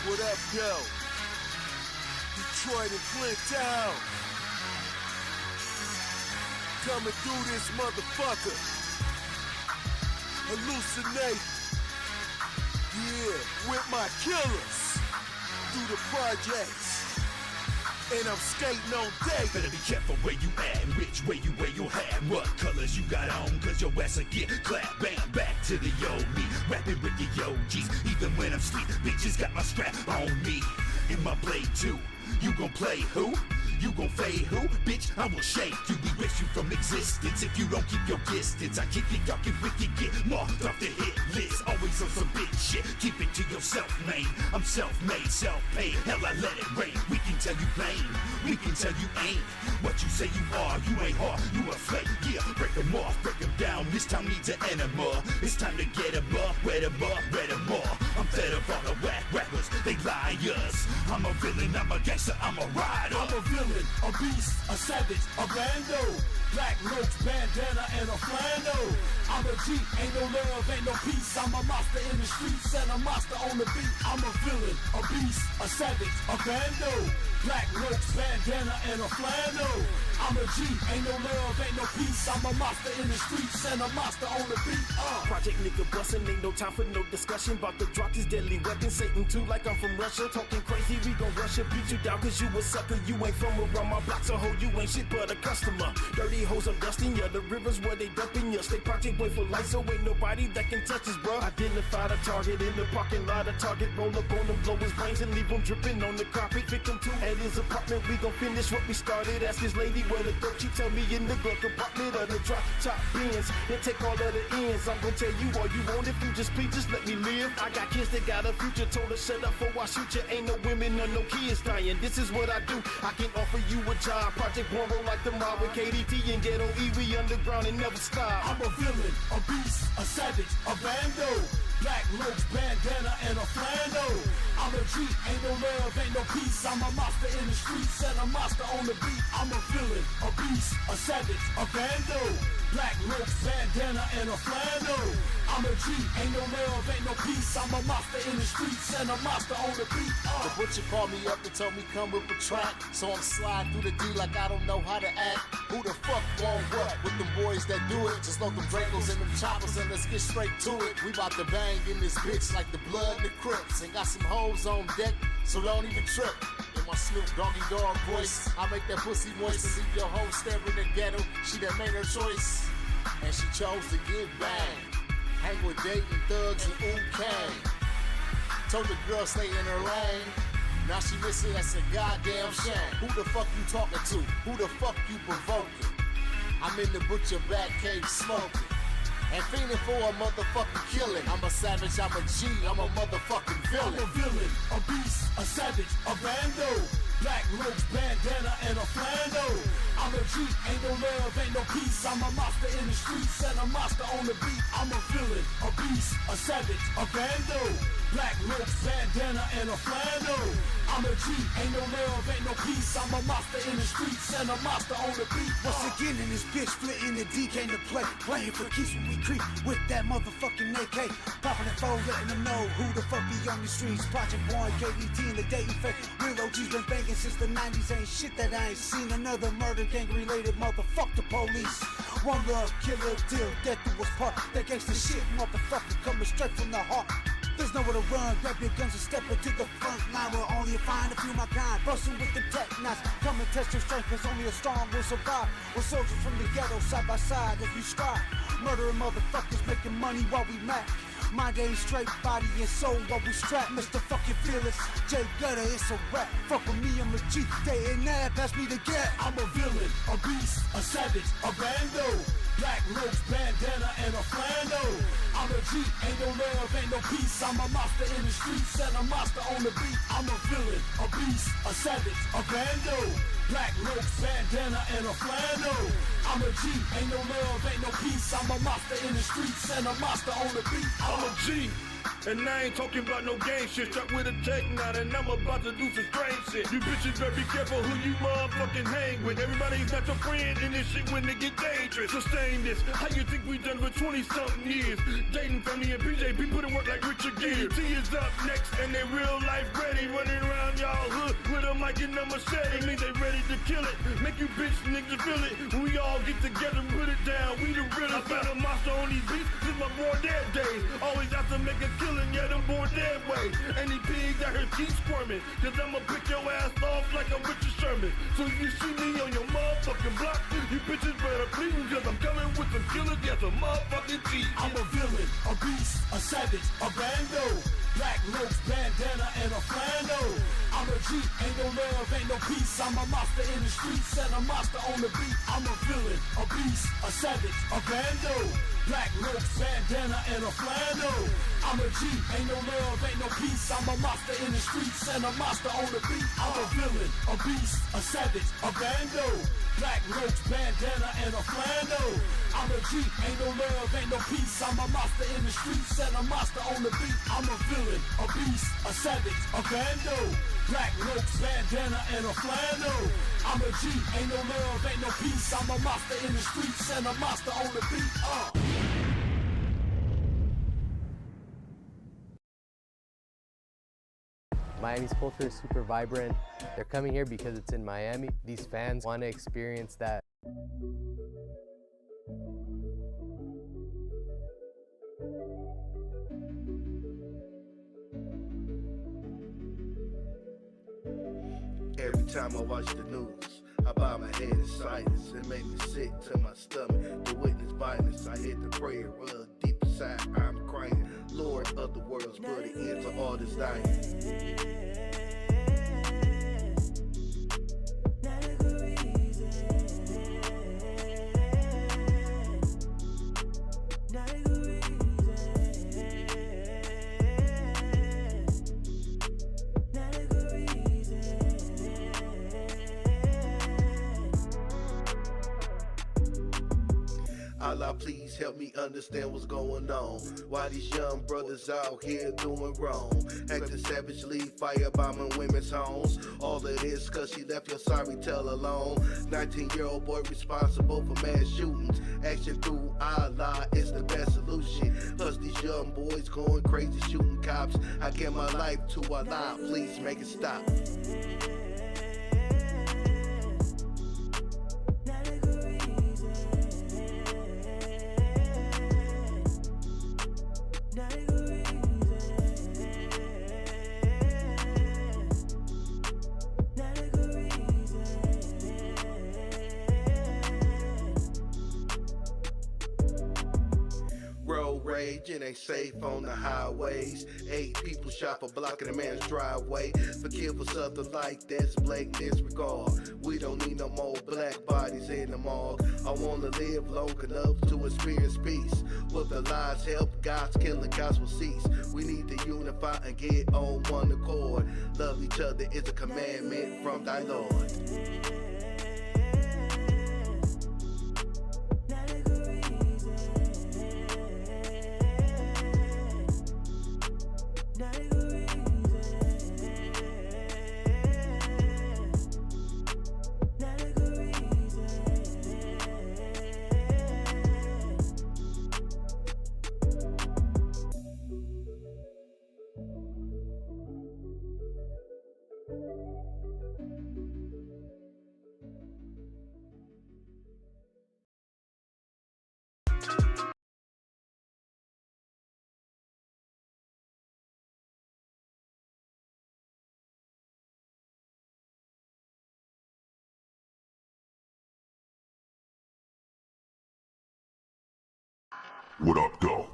What up, yo? Detroit and Flint Town. Coming through this motherfucker. Hallucinate. Yeah, with my killers. Through the projects. And I'm skating on day. Better be careful where you at and which way you wear your hat. What colors you got on, cause your ass will get clapped. Bam, back to the old me, rapping with the OGs. Even when I'm sleep, bitches got my strap on me. In my blade too, you gon' play who? You gon' fade who? Bitch, I will shake you, erase you from existence if you don't keep your distance. I keep you talking wicked, get marked off the hit list. Always on some big shit, keep it to yourself, man. I'm self-made, self-paid, hell I let it rain. We can tell you plain, we can tell you ain't what you say you are. You ain't hard, you a flake, yeah. Break them off, break them down, this time needs an enema. It's time to get them up, wet them up, red them up. I'm fed up all the whack rappers, they liars. I'm a villain, I'm a gangster, I'm a rider. I'm a villain, a beast, a savage, a bando. Black roach, bandana, and a flannel. I'm a G, ain't no love, ain't no peace. I'm a monster in the streets and a monster on the beat. I'm a villain, a beast, a savage, a bando. Black roach, bandana, and a flannel. I'm a G, ain't no love, ain't no peace. I'm a monster in the streets and a monster on the beat. Project nigga bustin', ain't no time for no discussion. About to drop this deadly weapon, Satan too, like I'm from Russia. Talking crazy, we gon' rush it, beat you down cause you a sucker. You ain't from around my block, so ho, you ain't shit but a customer. Dirty hoes, I'm dusting ya, the rivers where they dumping ya. Stay project boy for life, so ain't nobody that can touch us, bruh. Identify the target in the parking lot, a target roll up on him, blow his brains and leave him dripping on the carpet. Victim to at his apartment, we gon' finish what we started. Ask this lady where the dope, she tell me in the glove compartment of the drop top bins. And take all of the ends, I'm gon' tell you all you want. If you just please, just let me live. I got kids that got a future, told her shut up for I shoot you. Ain't no women or no kids dying, this is what I do. I can offer you a job, Project One roll like the mob with KDT and Ghetto E, we underground and never stop. I'm a villain, a beast, a savage, a bando. Black roach, bandana, and a flannel. I'm a G, ain't no love, ain't no peace. I'm a monster in the streets and a monster on the beat. I'm a villain, a beast, a savage, a bando. Black roach, bandana, and a flannel. I'm a G, ain't no love, ain't no peace. I'm a monster in the streets and a monster on the beat. The butcher called me up and told me come with a track. So I'm sliding through the D like I don't know how to act. Who the fuck want what with them boys that do it? Just load them Dracos and them choppers and let's get straight to it. We bout to bang in this bitch like the blood and the Crips. And got some hoes on deck, so don't even trip. In my Snoop Doggy Dogg voice, I make that pussy moist and leave your hoe staring the ghetto. She that made her choice, and she chose to get banged. Hang with dating thugs and ooh-kang. Told the girl stay in her lane. Now she missing, that's a goddamn shame. Who the fuck you talking to? Who the fuck you provoking? I'm in the butcher back cave smoking and fiending for a motherfucking killing. I'm a savage, I'm a G, I'm a motherfucking villain. I'm a villain, a beast, a savage, a bando. Black roach, bandana, and a flannel. I'm a G, ain't no love, ain't no peace. I'm a monster in the streets and a monster on the beat. I'm a villain, a beast, a savage, a bando. Black roach, bandana, and a flannel. I'm a G, ain't no love, ain't no peace. I'm a monster in the streets and a monster on the beat. Once again in this bitch, splitting the D came to play. Playing for keeps when we creep with that motherfucking AK. Popping the phone, letting them know who the fuck be on the streets. Project One, KDT, and the dating fake. Real OG's been banging since the 90s. Ain't shit that I ain't seen. Another murder gang related motherfuck the police. One love, killer, deal, death do us part. That gangsta shit, motherfucker, coming straight from the heart. There's nowhere to run, grab your guns and step into the front line. Where only you find a few of my kind, bustin' with the tech knives. Come and test your strength, cause only a strong will survive. We're soldiers from the ghetto, side by side as we strive. Murdering motherfuckers, making money while we mac. Mind ain't straight, body and soul while we strap. Mr. Fucking Fearless, J Gutta, it's a rap. Fuck with me, I'm a G, day and night, pass me the gap. I'm a villain, a beast, a savage, a bando. Black roach, bandana, and a flannel. I'm a G, ain't no love, ain't no peace. I'm a monster in the streets and a monster on the beat. I'm a villain, a beast, a savage, a bando. Black roach, bandana, and a flannel. I'm a G, ain't no love, ain't no peace. I'm a monster in the streets and a monster on the beat. I'm a G. And I ain't talking about no game shit. Strapped with a tech knot and I'm about to do some strange shit. You bitches better be careful who you motherfucking hang with. Everybody's not your friend in this shit when they get dangerous. Sustain this. How you think we done for 20-something years? Dating, family, and PJ, people that work like Richard KDT is up next, and they real life ready. Running around y'all hood with a mic and a machete. Means they ready to kill it. Make you bitch niggas feel it. When we all get together and put it down, we the realest. I found a monster on these beats since my born dead days. Always out to make a killing, yeah, them born dead way. Any pigs out here keep squirming, cause I'ma pick your ass off like I'm Richard Sherman. So if you see me on your motherfucking block, you bitches better please me, cause I'm coming with some killers, yeah, some motherfucking G. I'm a villain, a beast, a savage, a bando. Black ropes, bandana, and a flannel. I'm a G, ain't no love, ain't no peace. I'm a monster in the streets and a monster on the beat. I'm a villain, a beast, a savage, a bando. Black ropes, bandana, and a flannel. I'm a G, ain't no love, ain't no peace. I'm a monster in the streets and a monster on the beat. I'm a villain, a beast, a savage, a bando. Black ropes, bandana, and a flannel. I'm a G, ain't no love, ain't no peace. I'm a monster in the streets and a monster on the beat. I'm a villain, a beast, a savage, a bando. Black ropes, bandana, and a flannel. I'm a G, ain't no love, ain't no peace. I'm a monster in the streets and a monster on the beat. Miami's culture is super vibrant. They're coming here because it's in Miami. These fans want to experience that. Every time I watch the news, I bow my head in silence. It made me sick to my stomach to witness violence. I hit the prayer rug deep inside, I'm crying. Lord of the worlds, put an end to all this dying. Allah, please help me understand what's going on. Why these young brothers out here doing wrong, acting savagely, firebombing women's homes. All of this cause she left your sorry tale alone. 19-year-old boy responsible for mass shootings. Action through Allah is the best solution. Plus these young boys going crazy shooting cops. I give my life to Allah, please make it stop. It ain't safe on the highways. 8 people shot for blocking a man's driveway. Forgive us something like this, blatant disregard. We don't need no more black bodies in the morgue. I wanna live long enough to experience peace. With the lies help, God's killing gospel cease. We need to unify and get on one accord. Love each other is a commandment from thy Lord. What up, though?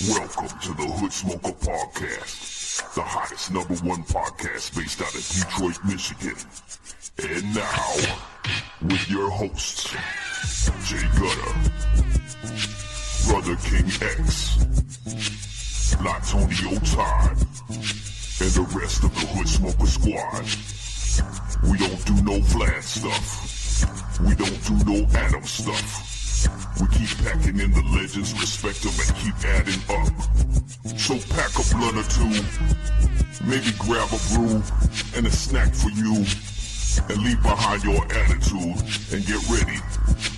Welcome to the Hood Smoker Podcast, the hottest #1 podcast based out of Detroit, Michigan. And now, with your hosts, J Gutta, brotherkingx, Blatonio Todd, and the rest of the Hood Smoker Squad. We don't do no Vlad stuff. We don't do no Adam stuff. We keep packing in the legends, respect them, and keep adding up. So pack a blunt or two, maybe grab a brew and a snack for you, and leave behind your attitude, and get ready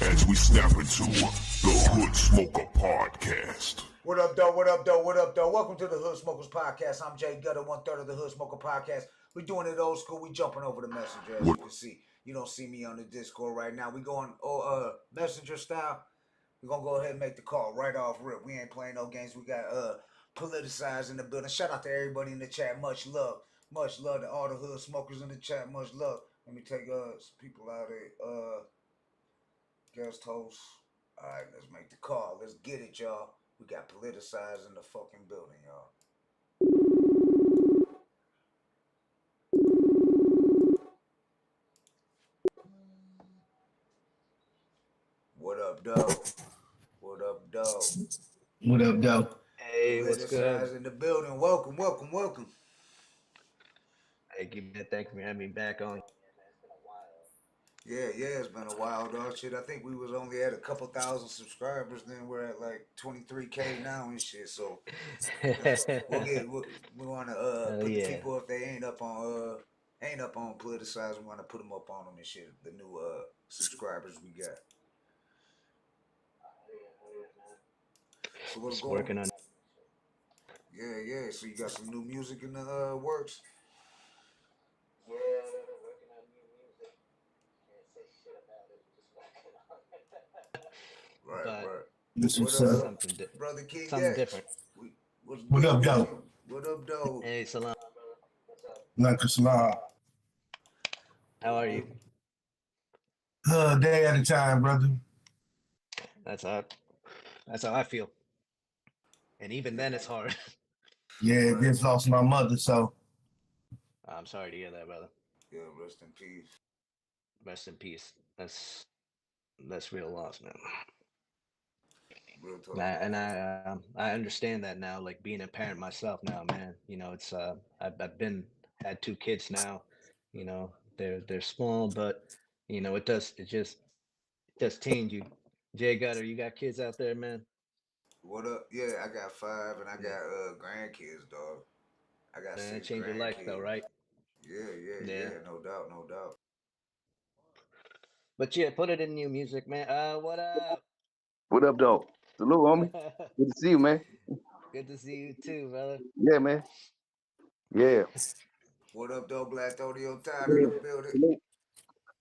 as we snap into the Hood Smoker Podcast. What up, though? What up, though? What up, though? Welcome to the Hood Smokers Podcast. I'm Jay Gutta, 1/3 of the Hood Smoker Podcast. We doing it old school. We jumping over the messenger, as you can see. You don't see me on the Discord right now. We going messenger style. We're gonna go ahead and make the call right off rip. We ain't playing no games. We got Politicize in the building. Shout out to everybody in the chat. Much love. Much love to all the Hood Smokers in the chat. Much love. Let me take some people out there. Guest host. Alright, let's make the call. Let's get it, y'all. We got Politicize in the fucking building, y'all. What up, Doe? What up, Doe? What up, Doe? Hey, what's good? Politicize in the building. Welcome, welcome, welcome. Thank you, man. Thank you for having me back on. Yeah, it's been a while, dog. Shit, I think we was only at a couple thousand subscribers. Then we're at like 23K now and shit. So we want to put the people, if they ain't up on Politicize, we want to put them up on them and shit. The new subscribers we got. So what's Just going working on. Yeah. So you got some new music in the works? Yeah, working on new music. Can't say shit about it. Just working on it. Right. This What was up, something brother King? something different. What up, Doe? What up, Doe? Hey, salam. What's up? Like Salam. How are you? A day at a time, brother. That's how I feel. And even then, it's hard. Yeah, just lost my mother, so. I'm sorry to hear that, brother. Yeah, rest in peace. Rest in peace. That's real loss, man. Real talk. I understand that now, like being a parent myself now, man. You know, it's I've had 2 kids now. You know, they're small, but you know, it just change you. Jay Gutter, you got kids out there, man? What up? Yeah, I got 5 and I got grandkids, dog. I got 6 Change your life though, grandkids. right? Yeah, no doubt. But yeah, put it in new music, man. What up? What up, though? Salute, homie. Good to see you, man. Good to see you too, brother. Yeah, man. Yeah. What up, though? Blatonio, Todd in the building. Salute.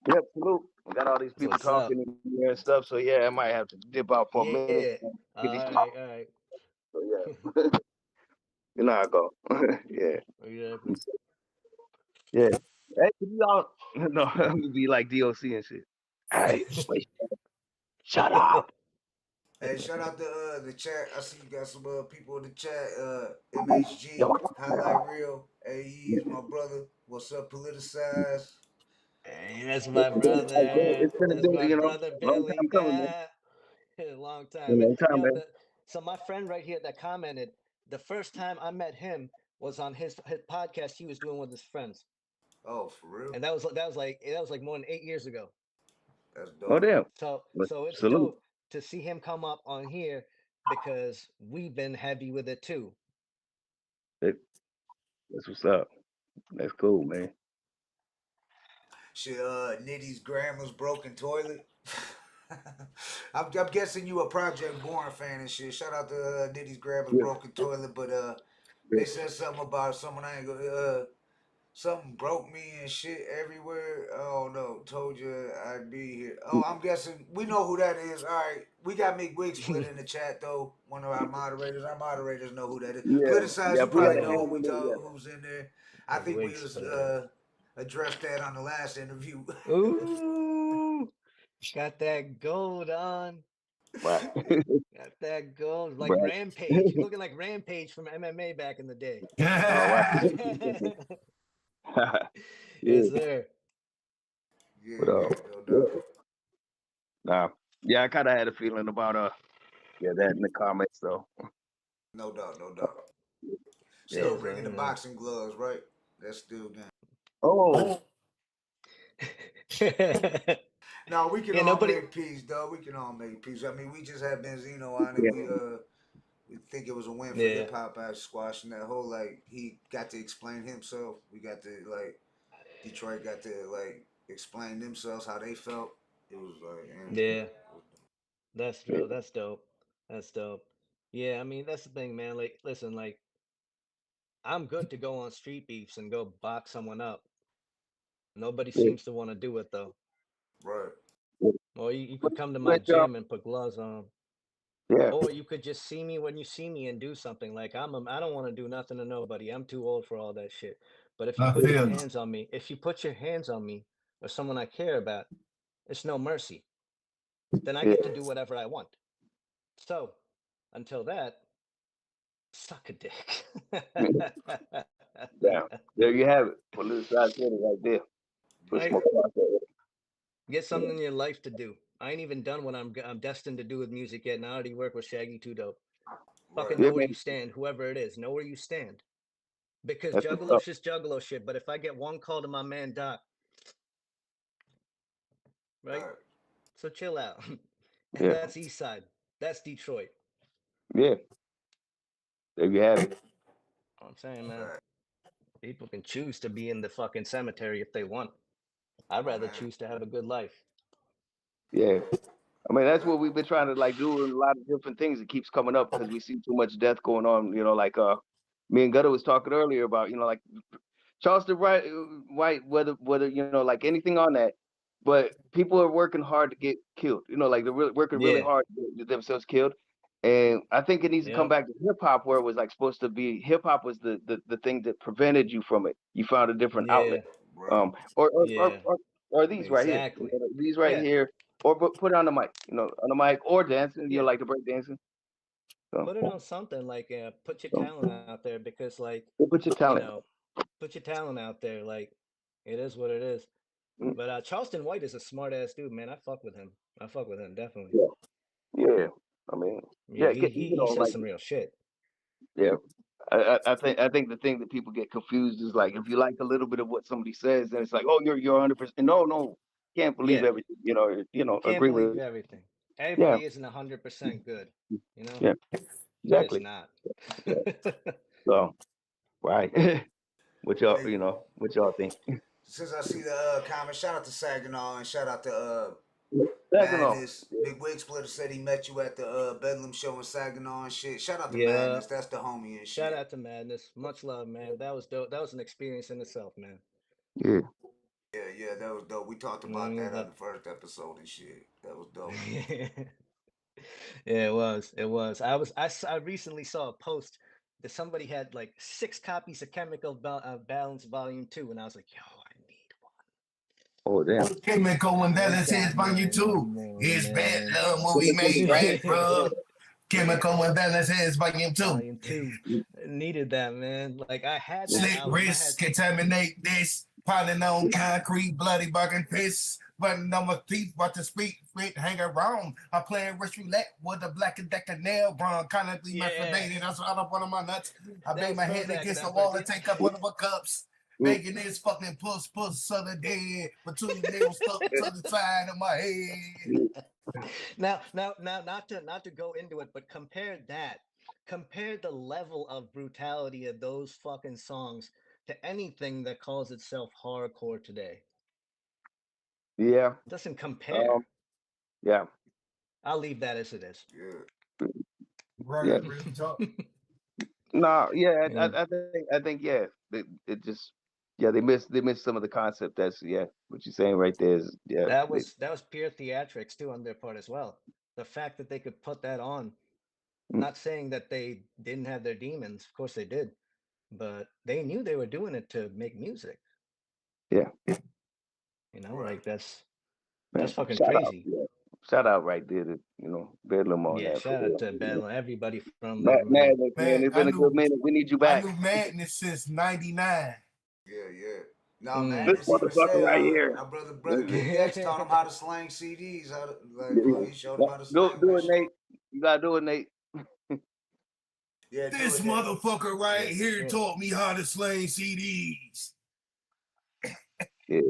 Yep, salute. We got all these people What's talking and stuff, so yeah, I might have to dip out for a minute. All right. So yeah. You know how I go. Yeah. Exactly. Yeah. Hey, y'all. No, I'm gonna be like DOC and shit. Hey, wait. Shut up. Hey, shout out to the chat. I see you got some people in the chat. MHG, Highlight Reel. AE is my brother. What's up, Politicize? Hey, that's my brother. It's been a That's day, my you know. brother Long Billy. time coming, man. Long A time. long time, Yo, man. so my friend right here that commented, the first time I met him was on his podcast he was doing with his friends. Oh, for real? And that was like more than 8 years ago. That's dope. Oh, damn. So it's Salute. dope to see him come up on here because we've been heavy with it too. That's what's up. That's cool, man. Shit, Nitty's grandma's broken toilet. I'm guessing you a Project Born fan and shit. Shout out to Nitty's grandma's broken toilet, but they said something about someone I ain't gonna something broke me and shit everywhere. Oh no, told you I'd be here. Oh, I'm guessing we know who that is. All right, we got McWig split in the chat though. One of our moderators. Our moderators know who that is. Yeah. Politicize, Yeah, you probably know yeah. who's in there. I think we was addressed that on the last interview. Ooh, got that gold on. Right. Got that gold, like Right. Rampage. You're looking like Rampage from MMA back in the day. Yes, sir. Yeah, no doubt. Nah. Yeah, I kind of had a feeling about that in the comments though. No doubt. Still bringing the boxing gloves, right? That's still game. Oh. No, we can all make peace, though. We can all make peace. I mean, we just had Benzino on it. We think it was a win for hip hop after squashing that whole he got to explain himself. We got to Detroit got to explain themselves how they felt. It was yeah, that's dope. That's dope. Yeah, I mean that's the thing, man. Like, listen, like I'm good to go on street beefs and go box someone up. Nobody Yeah. seems to want to do it though. Right. Or you But, could come to my but gym and put gloves on. yeah, Or you could just see me when you see me and do something. Like I don't want to do nothing to nobody. I'm too old for all that shit. But if you I put your feel you. hands on me, if you put your hands on me or someone I care about, it's no mercy. Then I yeah, get to do whatever I want. So until that, suck a dick. yeah. There you have it. Politicize it right there. Put Right? smoke out there. Get something in your life to do. I ain't even done what I'm destined to do with music yet, and I already work with Shaggy Two Dope. Fucking Right. know Yeah, where man. you stand, whoever it is. Know where you stand. Because That's what's Juggalo up. shit's Juggalo shit. But if I get one call to my man Doc, right? Right. So chill out. And Yeah, that's East Side. That's Detroit. yeah. There you have it. I'm saying, man, Right. people can choose to be in the fucking cemetery if they want. I'd rather Man. choose to have a good life. Yeah. I mean, that's what we've been trying to like do in a lot of different things. It keeps coming up because we see too much death going on. Like me and Gutta was talking earlier about like Charleston White, whether like anything on that, but people are working hard to get killed. Like they're working really Yeah. hard to get themselves killed. And I think it needs to come Yep. back to hip hop, where it was like supposed to be. Hip hop was the thing that prevented you from it. You found a different outlet. Yeah. Right. Or or or, Yeah. or, or these right here. Exactly. These right Yeah. here, or put it on the mic. On the mic or dancing. Yeah. Like the break dancing. So, Put it on something like put your talent out there because like, put your you talent. know, put your talent out there. Like it is what it is. Mm, But Charleston White is a smart ass dude, man. I fuck with him. I fuck with him definitely. Yeah, yeah. I mean, Yeah, yeah. he he he says Like some real shit. yeah. I think the thing that people get confused is like if you like a little bit of what somebody says, then it's like, oh, you're 100%. No, can't believe Yeah, everything. can't Agree with believe it. everything. Yeah, Everybody isn't 100% good. You know, yeah, they're just exactly. not. Yeah. So right, what y'all Hey, what y'all think? since I see the comment, shout out to Saginaw and shout out to Saginaw. Madness. Big Wig Splitter said he met you at the Bedlam show in Saginaw and shit. Shout out to Yeah. Madness. That's the homie and Shout shit. out to Madness. Much love, man. That was dope. That was an experience in itself, man. Yeah, Yeah, that was dope. We talked You know what I about mean? that on the first episode and shit. That was dope. Yeah, it was. It was. I recently saw a post that somebody had like 6 copies of Balance Volume 2, and I was like, yo, I need one. oh damn. Chemical and I balance got is by you mine. too. Come on, It's bad man. love movie made, right, bro? Yeah. Chemical and balance is by you too. Volume 2. I needed that, man. Like I had that Slick album. I had wrists contaminate this. Pounding on concrete, bloody bugging piss. Button on my teeth, but the spit hang around. I'm playing Rush Roulette with a black and decker nail brown. Constantly yeah. masturbating. That's right up one of my nuts. I bang That's my head Prozac against the number. wall and take up one of my cups. Making this fucking puss of the dead. But 2 nails stuck to the side of my head. Now, not to go into it, but compare the level of brutality of those fucking songs to anything that calls itself hardcore today. Yeah. Doesn't compare. Yeah. I'll leave that as it is. Yeah. Right, Yeah. real talk. No, yeah, Yeah. I think yeah, it just they missed some of the concept. That's what you're saying right there is That was pure theatrics too on their part as well. The fact that they could put that on, not saying that they didn't have their demons, of course they did, but they knew they were doing it to make music. yeah, Right. Like that's man. fucking crazy. Shout out right there to Bedlam on Yeah, that for shout out to real. Battle, everybody from there, man. Madness, man, Man, it's been a good minute. We need you I back. knew Madness since '99. Yeah. Now Mm. This Madness even motherfucker said right here. our brother King X taught him how to slang CDs. He showed him how to Do slang do that it, shit. Nate. You gotta do it, Nate. Yeah, do This it. Nate. motherfucker right Yeah, for here sure. taught me how to slang CDs. Yeah,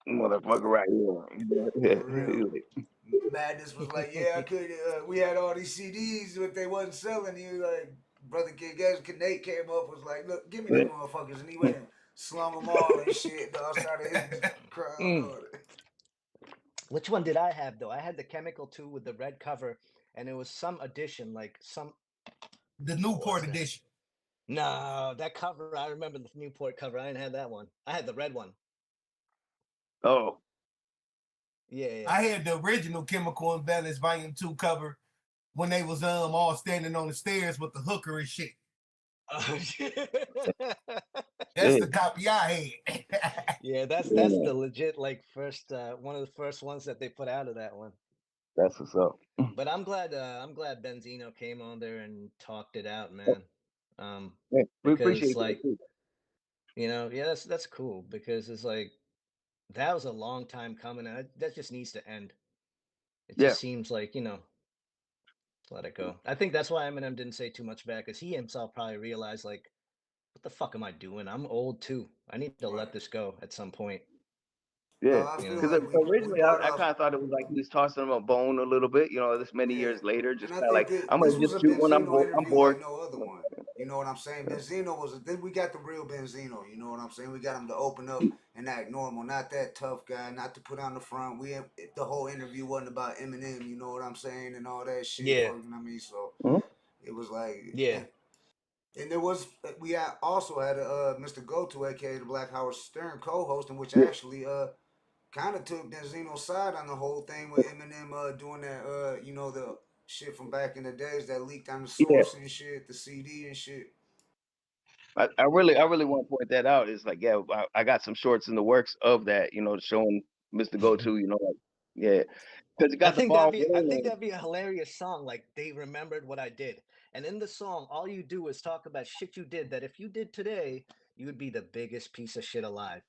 motherfucker right For real. here. Madness was like, yeah, I could. We had all these CDs, but they wasn't selling. He was like, brother King X, Nate came up, was like, look, give me them motherfuckers, and he went and slung them all and shit. Dog started hitting the crowd. Mm. Which one did I have though? I had the Chemical 2 with the red cover, and it was some edition, like some The Newport edition. No, that cover, I remember the Newport cover. I didn't have that one. I had the red one. Oh. Yeah. I had the original Chemical Imbalance Volume 2 cover when they was all standing on the stairs with the hooker and shit. That's the copy I had. Yeah, that's the legit like first one of the first ones that they put out of that one. That's what's up. But I'm glad Benzino came on there and talked it out, man. Yeah, we because appreciate like that too. yeah, that's cool because it's like that was a long time coming and that just needs to end. It just seems like, let it go. I think that's why Eminem didn't say too much back, because he himself probably realized, like, what the fuck am I doing? I'm old too. I need to let this go at some point. Yeah, because originally I kind of thought it was like he was tossing him a bone a little bit, this many years later, just kind of like, I'm going to just shoot when I'm bored. Like no other one. You know what I'm saying? Benzino then we got the real Benzino, you know what I'm saying? We got him to open up and act normal, not that tough guy, not to put on the front. The whole interview wasn't about Eminem, you know what I'm saying, and all that shit. Yeah. You know what I mean? So it was like, yeah. And we also had Mr. Go-To, aka the Black Howard Stern, co-hosting, which actually kind of took Benzino's side on the whole thing with Eminem doing that, the shit from back in the days that leaked on the source and shit, the CD and shit. I really want to point that out. It's like, I got some shorts in the works of that, showing Mr. Go-To, because it got the ball. I think that'd be a hilarious song. Like, they remembered what I did, and in the song, all you do is talk about shit you did that if you did today, you would be the biggest piece of shit alive.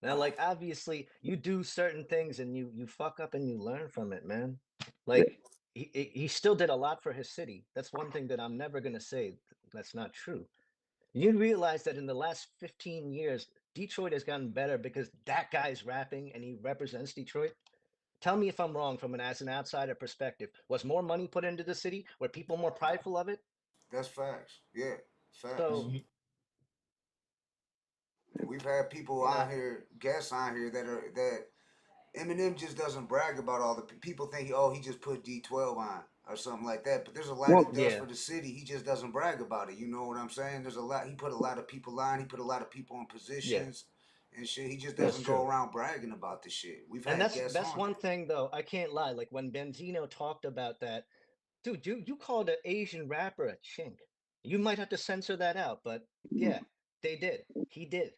Now, like, obviously, you do certain things and you fuck up and you learn from it, man. Like, he still did a lot for his city. That's one thing that I'm never gonna say that's not true. You realize that in the last 15 years, Detroit has gotten better because that guy's rapping and he represents Detroit. Tell me if I'm wrong as an outsider perspective. Was more money put into the city? Were people more prideful of it? That's facts. Yeah, facts. So, we've had people on here, guests on here that Eminem just doesn't brag about all the people think he just put D12 on or something like that. But there's a lot he does for the city. He just doesn't brag about it. You know what I'm saying? There's a lot. He put a lot of people on. He put a lot of people in positions and shit. He just doesn't go around bragging about the shit. We've had guests that's on one it. thing though. I can't lie. Like when Benzino talked about that, dude, you called an Asian rapper a chink. You might have to censor that out, but yeah, they did. He did.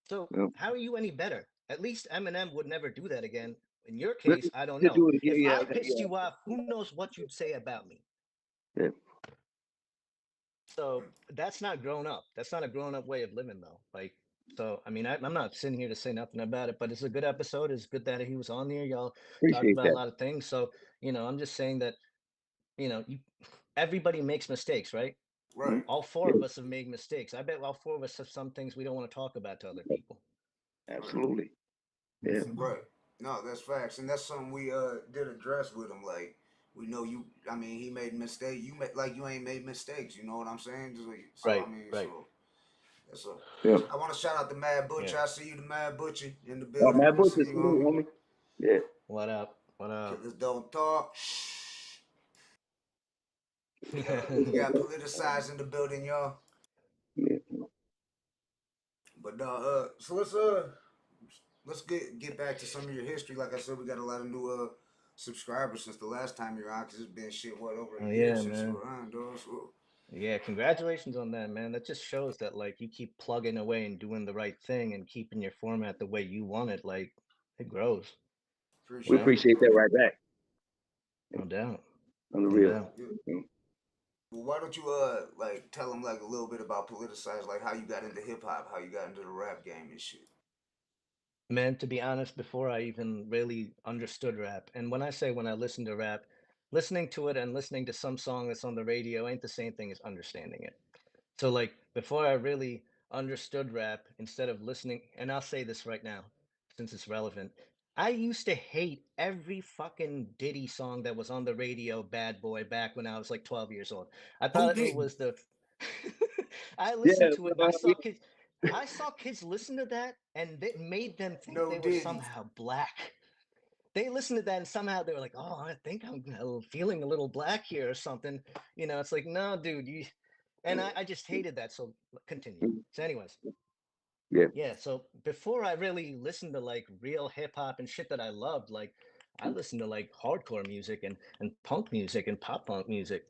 So how are you any better? At least Eminem would never do that again. In your case, I don't know. If I pissed you off, who knows what you'd say about me? Yeah. So that's not grown up. That's not a grown up way of living, though. Like, so I mean, I'm not sitting here to say nothing about it, but it's a good episode. It's good that he was on there. Y'all talked about a lot of things. So I'm just saying that everybody makes mistakes, right? Right. All four of us have made mistakes. I bet all four of us have some things we don't want to talk about to other people. Absolutely. Yeah. Right. No, that's facts, and that's something we did address with him. Like, we know you. I mean, he made mistakes. You ain't made mistakes. You know what I'm saying? Just like, so right. I mean, right. so that's I want to shout out the Mad Butcher. I see you, the Mad Butcher, in the building. Mad Butcher, homie. Yeah. What up? What up? Killers don't talk. We got Politicize in the building, y'all. Yeah. But so let's get back to some of your history. Like I said, we got a lot of new subscribers since the last time you're on, because it's been over a year since you were on, dog. So. Yeah, congratulations on that, man. That just shows that like you keep plugging away and doing the right thing and keeping your format the way you want it. Like it grows. We appreciate that right back. No doubt. On the real. Well, why don't you tell them like a little bit about Politicize, like how you got into hip hop, how you got into the rap game and shit. Man, to be honest, before I even really understood rap, and when I listen to rap, listening to it and listening to some song that's on the radio ain't the same thing as understanding it. So like before I really understood rap, instead of listening, and I'll say this right now, since it's relevant, I used to hate every fucking Diddy song that was on the radio, Bad Boy, back when I was like 12 years old. I thought it was the I listened to it. I saw kids listen to that, and it made them think they were somehow black. they listened to that and somehow they were like, oh, I think I'm feeling a little black here or something. You know, it's like, no, dude, you. And I just hated that. So continue. So, anyways. Yeah. So before I really listened to like real hip hop and shit that I loved, like I listened to like hardcore music and punk music and pop punk music.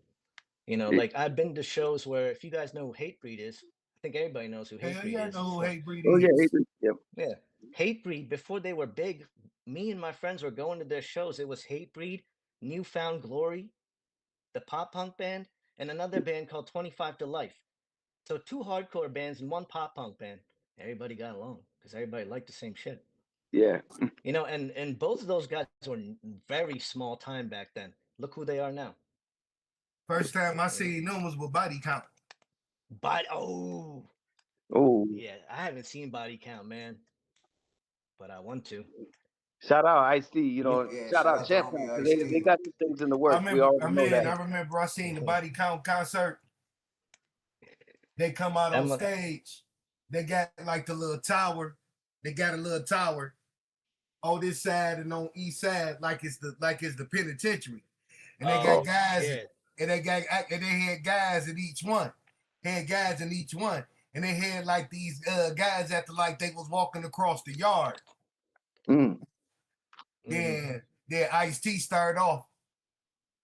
You know, like I've been to shows where, if you guys know who Hatebreed is, I think everybody knows who Hatebreed is. I know who Hatebreed is. Oh yeah, is. Hatebreed. Yep. Yeah, Hatebreed. Before they were big, me and my friends were going to their shows. It was Hatebreed, Newfound Glory, the pop punk band, and another band called 25 to Life. So 2 hardcore bands and 1 pop punk band. Everybody got along because everybody liked the same shit. Yeah. You know, and both of those guys were very small time back then. Look who they are now. First time I seen them was with Body Count. Oh. Yeah, I haven't seen Body Count, man, but I want to. Shout out Ice-T, you know. Shout out Jet because they got some things in the works. We all know that. I remember I seen the Body Count concert. They come out on stage. They got like the little tower. They got a little tower on this side and on east side, like it's the penitentiary. And they got guys, and they had guys in each one. And they had like these guys after like they was walking across the yard. Then Ice-T started off.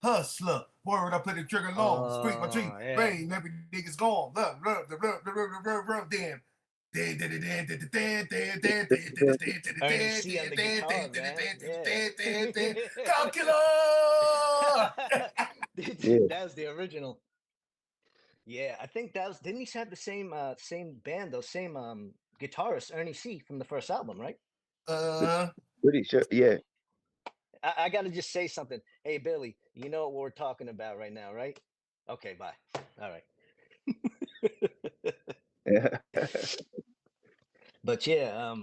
Hustler, word, I put the trigger long, street my tree, rain, every nigga's gone. Damn. Come killer! That was the original. Yeah, I think that was. Didn't he have the same band, those same guitarist, Ernie C from the first album, right? Pretty sure, yeah. I got to just say something. Hey, Billy, you know what we're talking about right now, right? Okay, bye. All right. But yeah,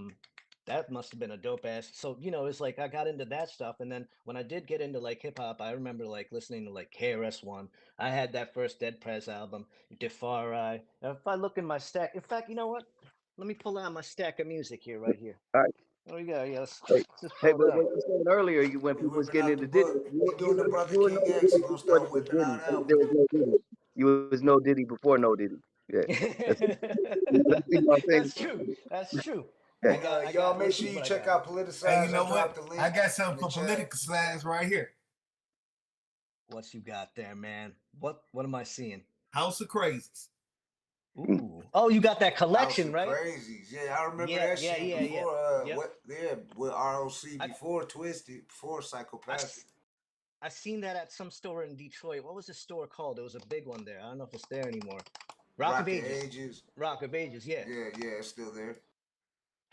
that must have been a dope ass. So, you know, it's like I got into that stuff. And then when I did get into like hip hop, I remember like listening to like KRS-One. I had that first Dead Prez album, Defari. If I look in my stack, in fact, you know what? Let me pull out my stack of music here, right here. All right. There we go. Yes. Hey, but what you said earlier, when people was getting into Diddy, you doing the brotherkingx, you gonna start whipping out albums. There was no Diddy. You was no Diddy before no Diddy. Yeah. That's true. That's true. Y'all make sure you check out Politicize. Hey, you know what? I got something for Politicize right here. What you got there, man? What am I seeing? House of Crazies. Ooh. Oh, you got that collection, right? Crazies. Yeah, I remember that shit before. With ROC, before Twisted, before Psychopathic. I seen that at some store in Detroit. What was the store called? It was a big one there. I don't know if it's there anymore. Rock of Ages. Rock of Ages, yeah. Yeah, it's still there.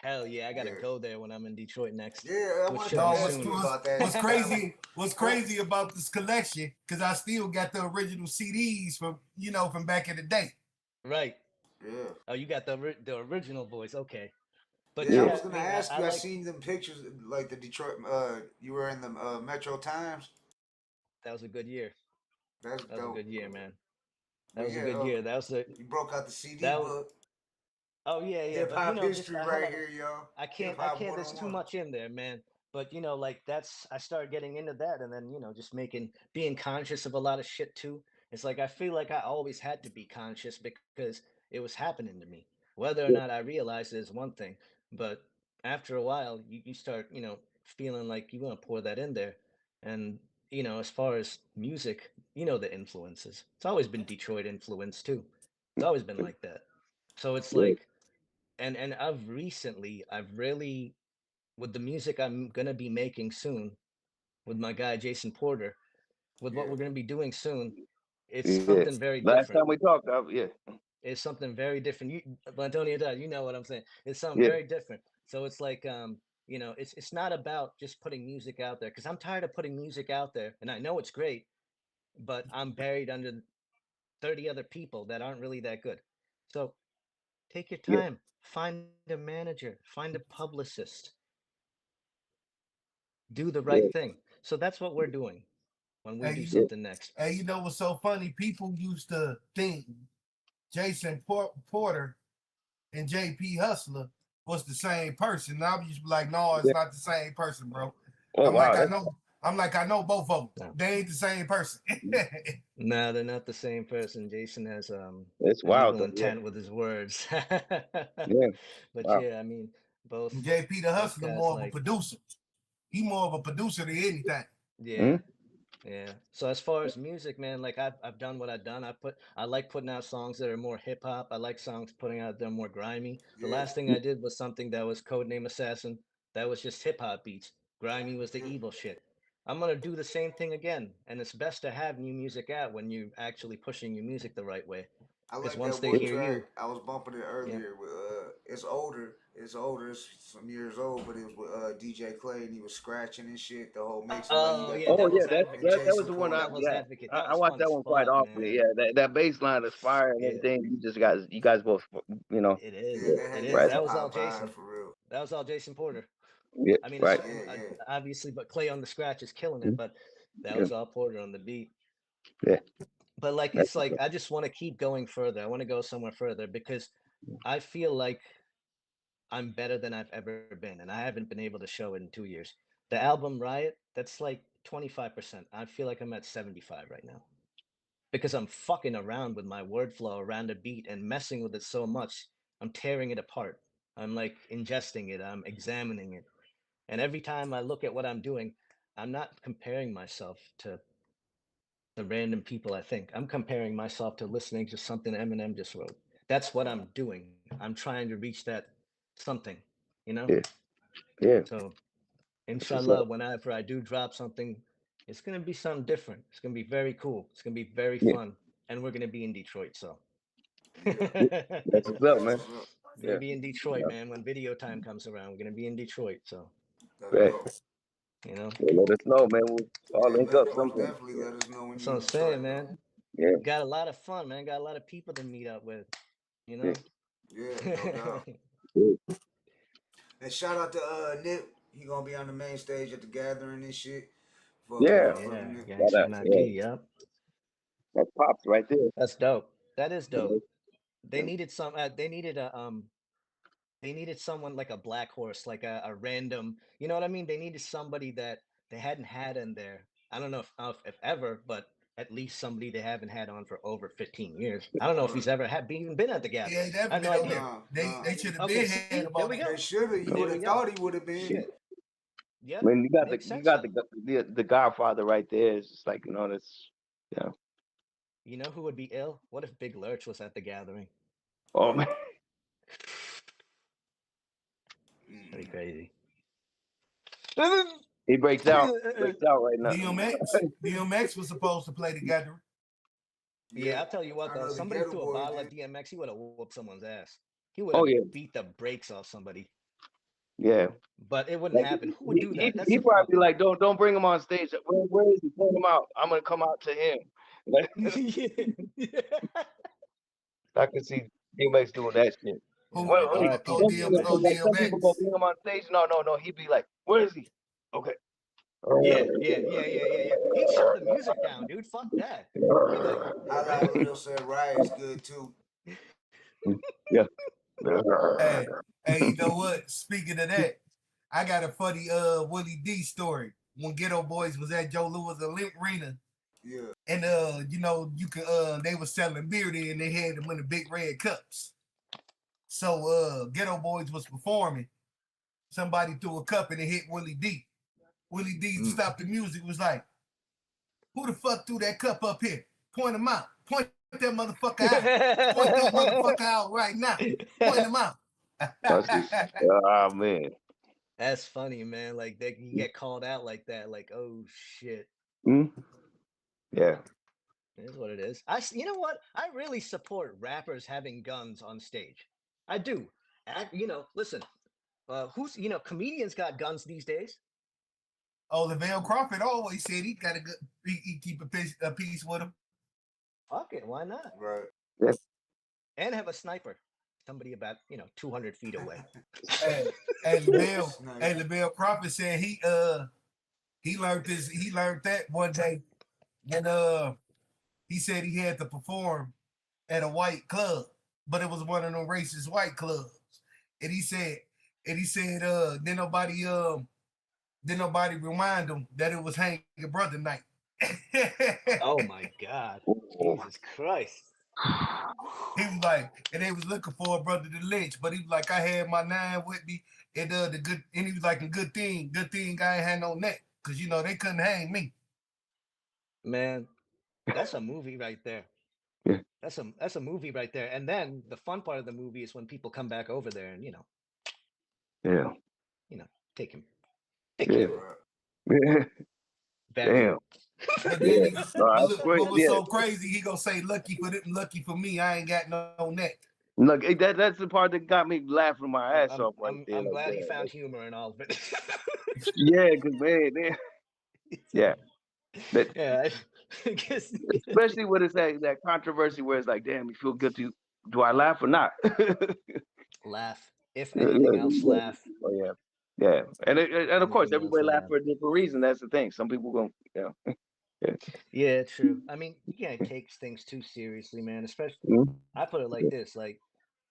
Hell yeah, I gotta go there when I'm in Detroit next. Yeah, I want to ask you about that. What's crazy about this collection? Because I still got the original CDs from back in the day. Right. Yeah. Oh, you got the original voice. Okay. But yeah, I was gonna ask you. I seen them pictures, like the Detroit. You were in the Metro Times. That was a good year. That was a good year, man. That was a good year. That was the. You broke out the CD book. Oh yeah. Hip hop history right here, y'all. I can't. There's too much in there, man. But like I started getting into that, and then just being conscious of a lot of shit too. It's like I feel like I always had to be conscious because it was happening to me. Whether or not I realized it is one thing, but after a while, you start feeling like you want to pour that in there, and as far as music, the influences. It's always been Detroit influence too. It's always been like that. So it's like, and I've really, with the music I'm gonna be making soon, with my guy Jason Porter, with what we're gonna be doing soon, it's something very different. Last time we talked, it's something very different. Blatonio, Todd, you know what I'm saying? It's something very different. So it's like, it's not about just putting music out there, because I'm tired of putting music out there, and I know it's great, but I'm buried under 30 other people that aren't really that good. So take your time, find a manager, find a publicist, do the right thing. So that's what we're doing when we do something next. Hey, you know what's so funny? People used to think Jason Porter and JP Hustler was the same person. And I was just like, no, it's not the same person, bro. Oh, I'm wow. like, I know both of them. No. They ain't the same person. No, they're not the same person. Jason has It's an wild, evil though. intent with his words. Yeah. But Wow. yeah, I mean, both JP the Hustler guys more of a like, producer. He more of a producer than anything. yeah. Yeah. So as far as music, man, like I've done what I've done. I like putting out songs that are more hip hop. I like songs putting out that are more grimy. The last thing I did was something that was Codename Assassin. That was just hip hop beats. Grimy was the evil shit. I'm gonna do the same thing again. And it's best to have new music out when you're actually pushing your music the right way. I Because like once that they one hear track. you, I was bumping it earlier with it's older. It's older. It's some years old, but it was with DJ Clay, and he was scratching and shit. The whole mix. oh yeah, Oh yeah, Devil's Advocate. that was the one. Devil's Advocate. That I was watched fun that as one quite fuck, often. man. Yeah, that bass line is fire and Yeah. everything. You guys both, you know. It is. Yeah, that It had is. that That hip was all hop vibe Jason. for real. That was all Jason Porter. Yeah, I mean, right. obviously, but Clay on the scratch is killing it. But that was all Porter on the beat. Yeah. But like, it's like I just want to keep going further. I want to go somewhere further because I feel like I'm better than I've ever been, and I haven't been able to show it in 2 years. The album Riot, that's like 25%. I feel like I'm at 75 right now because I'm fucking around with my word flow around a beat and messing with it so much. I'm tearing it apart. I'm like ingesting it. I'm examining it. And every time I look at what I'm doing, I'm not comparing myself to the random people I think. I'm comparing myself to listening to something Eminem just wrote. That's what I'm doing. I'm trying to reach that something, you know? Yeah. So, inshallah, whenever I do drop something, it's going to be something different. It's going to be very cool. It's going to be very fun. And we're going to be in Detroit, so. That's what's up, man. We're going to be in Detroit, man. When video time comes around, we're going to be in Detroit, so. Yeah. You know? Yeah, let us know, man. We'll all link up sometime. Definitely let us know when That's what I'm saying, man. Yeah. Got a lot of fun, man. Got a lot of people to meet up with, you know? Yeah, no doubt. And shout out to Nip. He gonna be on the main stage at the gathering and shit. Yeah. Yep. That pops right there. That's dope. That is dope. They needed some. They needed someone like a black horse, like a random. You know what I mean? They needed somebody that they hadn't had in there. I don't know if ever, but at least somebody they haven't had on for over 15 years. I don't know if he's ever even been at the gathering. I have no idea. They should have Okay, been see, had there we go. They should have. You would have thought he would have been. Shit. Yep. When you got Makes the sense, the Godfather right there, it's just like, you know, that's You know who would be ill? What if Big Lurch was at the gathering? Oh man. That'd be crazy. He breaks out right now. DMX was supposed to play the gathering. Yeah, I'll tell you what though. Somebody threw a bottle at DMX, he would have whooped someone's ass. He would have beat the brakes off somebody. Yeah. But it wouldn't happen. Who would do that? That's He a probably be like, don't bring him on stage. Where is he? Bring him out. I'm gonna come out to him. I can see DMX doing that shit. Some DMX. People go bring him on stage. No. He'd be like, where is he? Okay. Yeah. He'd shut the music down, dude. Fuck that. He'd be like, I like Lil said Riot's good too. Yeah. Hey, you know what? Speaking of that, I got a funny Willie D story. When Ghetto Boys was at Joe Louis Arena. Yeah. And you know, you could they were selling beer there and they had them in the big red cups. So Ghetto Boys was performing. Somebody threw a cup and it hit Willie D. Willie D stopped the music, was like, who the fuck threw that cup up here? Point him out. Point that motherfucker out. Point that motherfucker out right now. Point him out. Oh man. That's funny, man. Like they can get called out like that. Like, oh shit. Yeah. It is what it is. You know what? I really support rappers having guns on stage. I do. You know, listen. Comedians got guns these days. Oh, Lavelle Crawford always said he got he keep a piece with him. Fuck it, why not? Right. Yeah. And have a sniper. Somebody about 200 feet away. Lavelle Crawford said he learned that one day, and he said he had to perform at a white club, but it was one of them racist white clubs, and he said then nobody Then nobody remind him that it was hanging brother night. Oh my God, Jesus Christ! He was like, and they was looking for a brother to lynch, but he was like, I had my 9 with me, and and he was like, a good thing I ain't had no neck, cause they couldn't hang me. Man, that's a movie right there. Yeah. That's a movie right there. And then the fun part of the movie is when people come back over there and Yeah. Take him. Yeah. Yeah. Damn. But then That's great. what was so crazy? He gonna say, "Lucky for them, lucky for me, I ain't got no neck." Look, that's the part that got me laughing my ass off right there. I'm glad he found humor in all of it. Yeah, because man, yeah. But yeah, I guess. Especially when it's that controversy where it's like, damn, you feel guilty. Do I laugh or not? Laugh. If anything else, laugh. Oh yeah, yeah. And of course, everybody laugh for a different reason. That's the thing. Some people go, Yeah, true. I mean, you can't take things too seriously, man. Especially, I put it like this: like,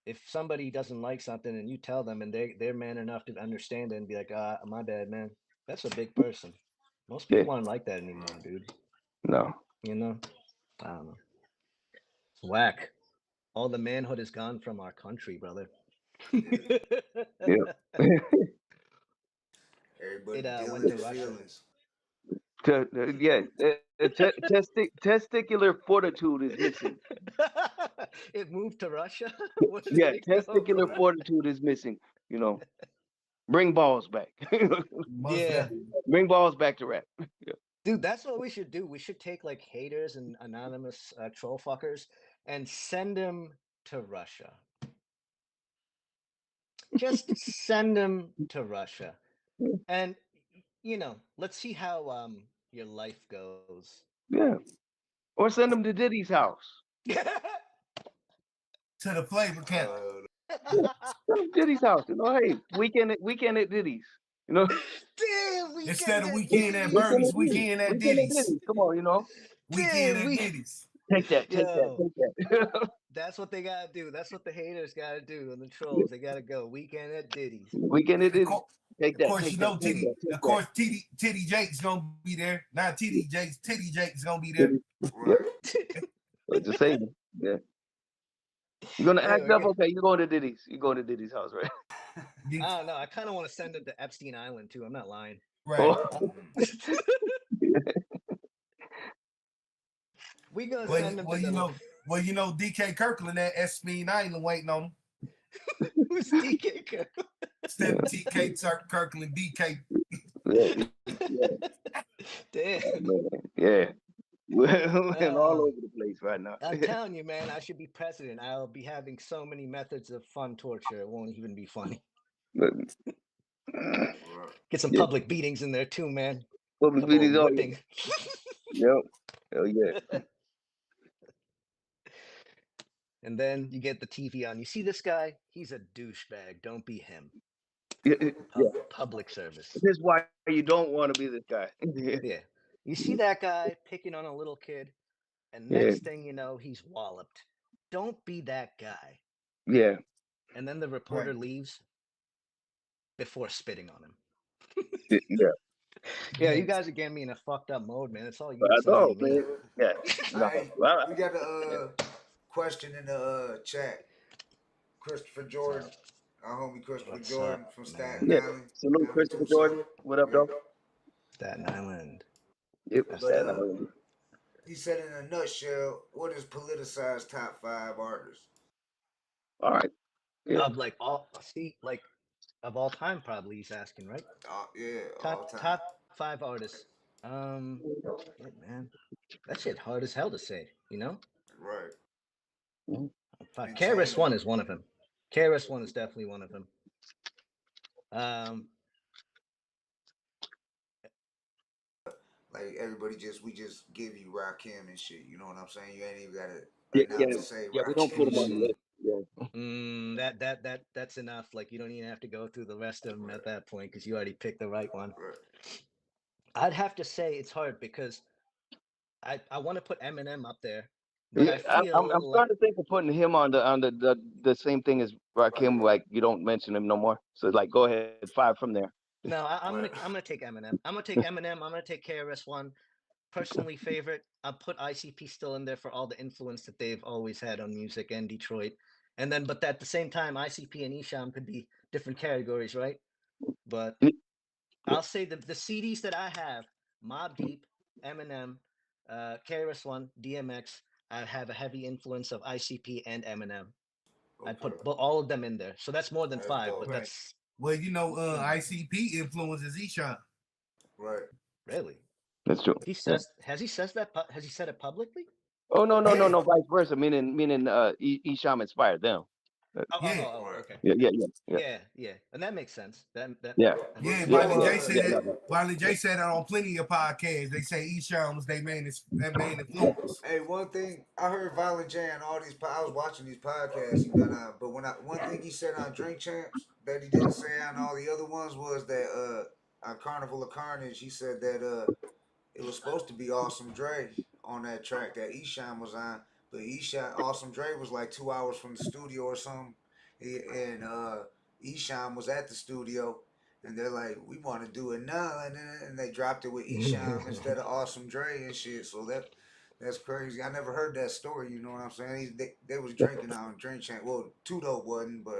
if somebody doesn't like something and you tell them, and they're man enough to understand it and be like, my bad, man. That's a big person. Most people aren't like that anymore, dude. No. I don't know. It's whack. All the manhood is gone from our country, brother. Yeah. Everybody It dealing went to with Russia. feelings. Testicular fortitude is missing. It moved to Russia. Yeah, testicular fortitude is missing. Bring balls back. Yeah. Bring balls back to rap. Yeah. Dude, that's what we should do. We should take like haters and anonymous troll fuckers and send them to Russia. Just send them to Russia. And let's see how your life goes. Yeah. Or send them to Diddy's house. To the flavor camp. Send them to Diddy's house. Hey, weekend at Diddy's. Damn, instead of weekend at Bernie's, weekend at Diddy's. Come on, weekend at Diddy's. Take that. That's what they gotta do. That's what the haters gotta do and the trolls. They gotta go weekend at Diddy's. Weekend at Diddy's. Of course, Titty Jake's gonna be there. Not Titty Jake's gonna be there. Right. Just saying. Yeah. You're gonna act up, okay? You're going to Diddy's. You're going to Diddy's house, right? I don't know. I kind of want to send him to Epstein Island too. I'm not lying. Right. We gonna send him to DK Kirkland at Epstein Island waiting on him. Who's DK Kirkland? Instead of TK Kirkland, DK. Damn. Yeah. We're all over the place right now. I'm telling you, man, I should be president. I'll be having so many methods of fun torture. It won't even be funny. Get some public beatings in there too, man. Public beatings, whipping. Yep. Hell yeah. And then you get the TV on. You see this guy? He's a douchebag. Don't be him. Public service. This is why you don't want to be this guy. Yeah. You see that guy picking on a little kid, and next thing you know, he's walloped. Don't be that guy. Yeah. And then the reporter leaves before spitting on him. Yeah, you guys are getting me in a fucked up mode, man. It's all you. That's all, man. Yeah. We got a question in the chat. Christopher Jordan, our homie Christopher Jordan from Staten Island. Salute Christopher Jordan. What up, though? Staten Island. Yep. He said in a nutshell, what is politicized top 5 artists? All right. Yeah. Of all time, probably he's asking, right? Top 5 artists. Shit, man, that shit hard as hell to say, Right. KRS-One is one of them. KRS-One is definitely one of them. Like everybody we just give you Rakim and shit. You know what I'm saying? You ain't even gotta say we don't put him on the list. That's enough. Like you don't even have to go through the rest of them at that point because you already picked the right one. Right. I'd have to say it's hard because I want to put Eminem up there. But I'm starting to think of putting him on the same thing as Rakim. Like you don't mention him no more. So like, go ahead, 5 from there. No, I'm gonna take Eminem. I'm gonna take Eminem. I'm gonna take KRS-One. Personally favorite. I'll put ICP still in there for all the influence that they've always had on music and Detroit. And then, but at the same time, ICP and Esham could be different categories, right? But I'll say the CDs that I have: Mobb Deep, Eminem, KRS-One, DMX. I have a heavy influence of ICP and Eminem. I put all of them in there, so that's more than 5. But Right. that's Well, ICP influences Esham. Right. really. That's true. He says has he said it publicly? Oh no, vice versa. Meaning, Esham inspired them. Okay. Yeah. And that makes sense. Violent J said that on plenty of podcasts. They say Esham was their main influence. Hey, one thing I heard Violent J on all these. I was watching these podcasts he been on, but one thing he said on Drink Champs that he didn't say on all the other ones was that on Carnival of Carnage he said that it was supposed to be Awesome Dre on that track that Esham was on, but Awesome Dre was like 2 hours from the studio or something, and Esham was at the studio, and they're like, we want to do it now, and they dropped it with Esham instead of Awesome Dre and shit. So that's crazy. I never heard that story. You know what I'm saying? They was drinking on Drink Champ. Well, Tudo wasn't, but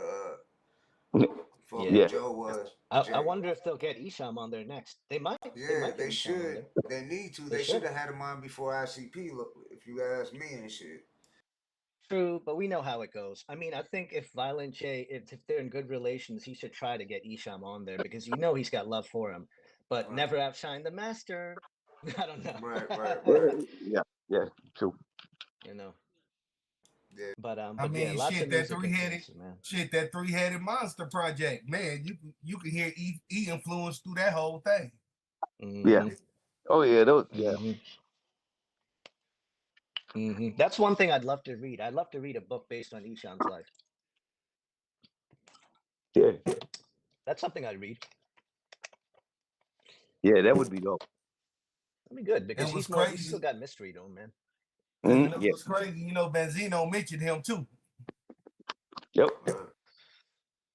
Joe was. I wonder if they'll get Esham on there next. They might. Yeah, they should. They need to. They should have had him on before ICP. If you ask me and shit. True, but we know how it goes. I mean, I think if Violent J, if they're in good relations, he should try to get Esham on there because he's got love for him, but never outshine the master. I don't know. Right. Yeah, true. You know. Yeah. But I mean, that three-headed monster project, man. You can hear E influence through that whole thing. Mm-hmm. Yeah. Oh yeah, yeah. Mm-hmm. That's one thing I'd love to read. I'd love to read a book based on Esham's life. Yeah. That's something I'd read. Yeah, that would be dope. That'd be good because he's still got mystery to him, man. It was crazy. Benzino mentioned him too. Yep.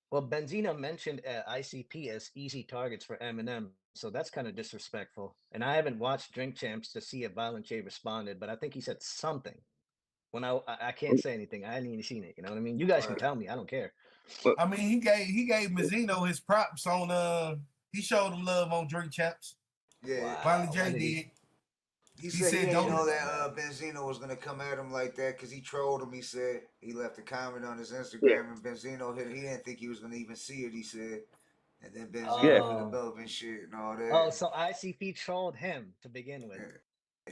Well, Benzino mentioned ICP as easy targets for Eminem, so that's kind of disrespectful. And I haven't watched Drink Champs to see if Violent J responded, but I think he said something. When I can't say anything, I hadn't even seen it. You know what I mean? You guys can tell me. I don't care. I mean, he gave Benzino his props on. He showed him love on Drink Champs. Yeah, wow. Violent J did. He said he didn't know that Benzino was gonna come at him like that because he trolled him. He said he left a comment on his Instagram and Benzino hit. He didn't think he was gonna even see it. He said, and then Benzino hit him up and shit and all that. Oh, so ICP trolled him to begin with.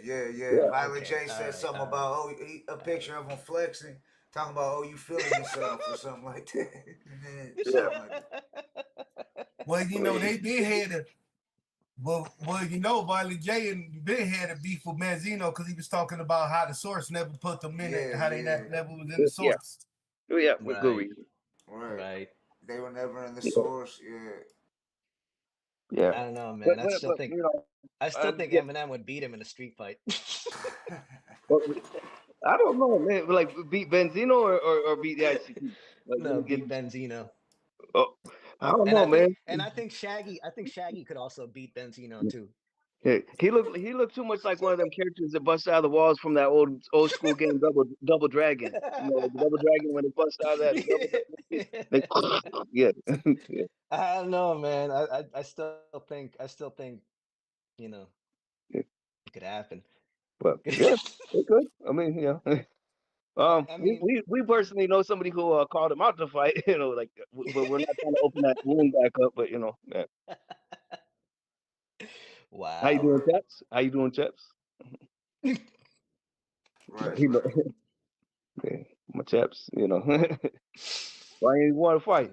Yeah. Violent J said something about a picture of him flexing, talking about you feeling yourself or something like that. Well, they did have a. Well, Violent J and Ben had a beef with Benzino because he was talking about how the source never put them in it, how they never was in the source. Yeah, with good reason. Right. They were never in the source. Yeah. I don't know, man. I still think Eminem would beat him in a street fight. I don't know, man. Like beat Benzino or beat the ICP? No, beat Benzino. Oh, I don't know, man. And I think Shaggy could also beat Benzino too. Yeah, he looked too much like one of them characters that bust out of the walls from that old school game Double Dragon. Like Double Dragon when they bust out of that. Yeah. I don't know, man. I still think it could happen. But yeah, it could. I mean, we personally know somebody who called him out to fight. But we're not trying to open that wound back up. But yeah. Wow. How you doing, Chaps? Right. Yeah, my Chaps. Why you want to fight?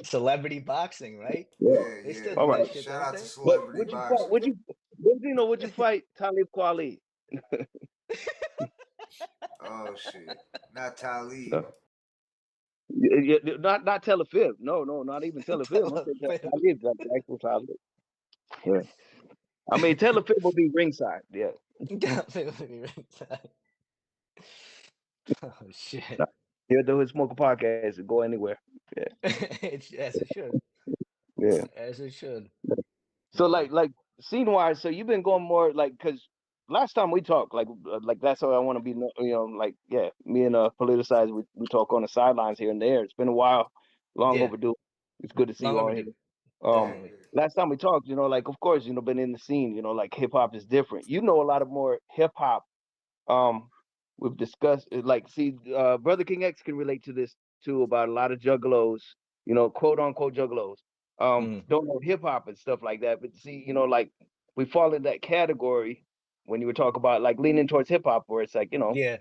Celebrity boxing, right? Yeah. All right. Shout out to celebrity boxing. Would you fight Talib Kweli? Oh shit! Not Talib. No. Yeah, not tell a fib. No, not even tell a fib. Talib, like actual Talib. Yeah. I mean, tell a fib will be ringside. Yeah. Will be ringside. Oh shit. Here, the Hood Smoker podcast and go anywhere. Yeah, As it should. yeah. As it should. So Yeah. like scene wise, so you've been going more like because last time we talked, like that's how I want to be. Like yeah, me and Politicize, we talk on the sidelines here and there. It's been a while, long Yeah. overdue. It's good to see Long you on here. overdue. Um, Definitely. last time we talked, like of course, been in the scene. Like hip hop is different. You know a lot of more hip hop. Um, we've discussed like see, Brother King X can relate to this too about a lot of juggalos. Quote unquote juggalos. Don't know hip hop and stuff like that. But see, like we fall in that category when you were talking about like leaning towards hip hop, where it's like, Yeah.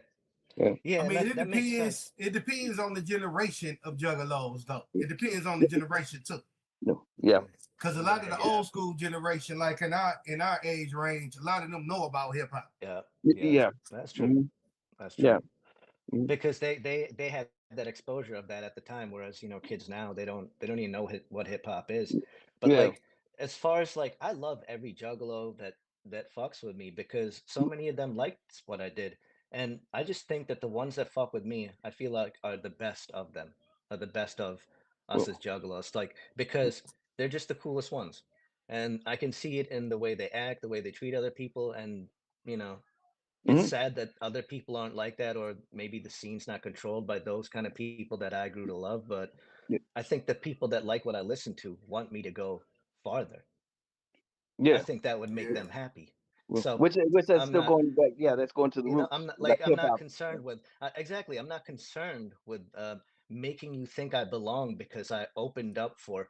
yeah. Yeah, I and mean, that makes sense. it depends on the generation of juggalos, though. It depends on the generation too. Yeah. Because a lot of the old school generation, like in our age range, a lot of them know about hip hop. Yeah. Yeah. That's true. Mhm. That's Yeah. true. Because they had that exposure of that at the time, whereas kids now they don't even know what hip hop is. But Yeah. like as far as like I love every juggalo that fucks with me because so many of them liked what I did, and I just think that the ones that fuck with me, I feel like are the best of them, are the best of us as juggalos, like because they're just the coolest ones, and I can see it in the way they act, the way they treat other people, and you know it's Mhm. sad that other people aren't like that, or maybe the scene's not controlled by those kind of people that I grew to love. But Yeah. I think the people that like what I listen to want me to go farther. I Yeah. think that would make them happy. Well, So which that's I'm still not, going back. Yeah, that's going to the I'm roots, not like like I'm hip not hop. concerned with exactly. I'm not concerned with making you think I belong because I opened up for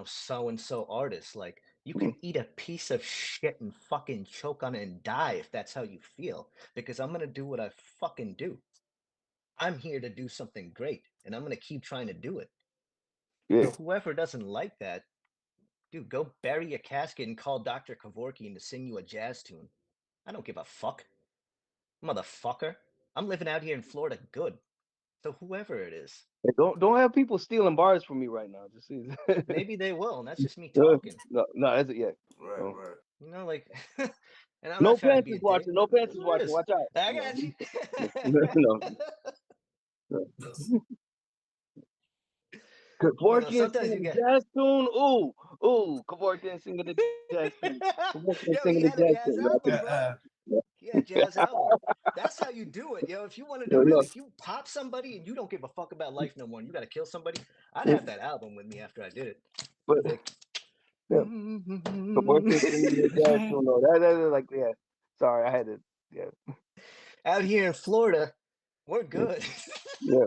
so and so artists. Like you Mhm. can eat a piece of shit and fucking choke on it and die if that's how you feel. Because I'm gonna do what I fucking do. I'm here to do something great, and I'm gonna keep trying to do it. Yeah. So whoever doesn't like that, dude, go bury a casket and call Dr. Kevorkian to sing you a jazz tune. I don't give a fuck, motherfucker. I'm living out here in Florida good. So whoever it is, Hey, don't have people stealing bars from me right now. Just see. maybe they will, and that's just me talking. No, that's it. Yeah. Right, No. right. Like, and I'm not No trying to pants be is a dick, watching. No but pants is who it watching. is? Watch out. I No. got you. No. Kevorkian Sometimes you singing get. the jazz tune. Ooh. Kevorkian singing the jazz tune. Kevorkian Yo, singing he the had a jazz jazz tune. album, bro. He had a jazz album. That's how you do it, yo. If you wanted to really, No. if you pop somebody and you don't give a fuck about life no more, and you gotta kill somebody, I'd have that album with me after I did it. But Like, yeah, Kevorkian singing the jazz tune. No, that is like yeah. Sorry, I had to. Yeah. out here in Florida, we're Yeah. good. Yeah.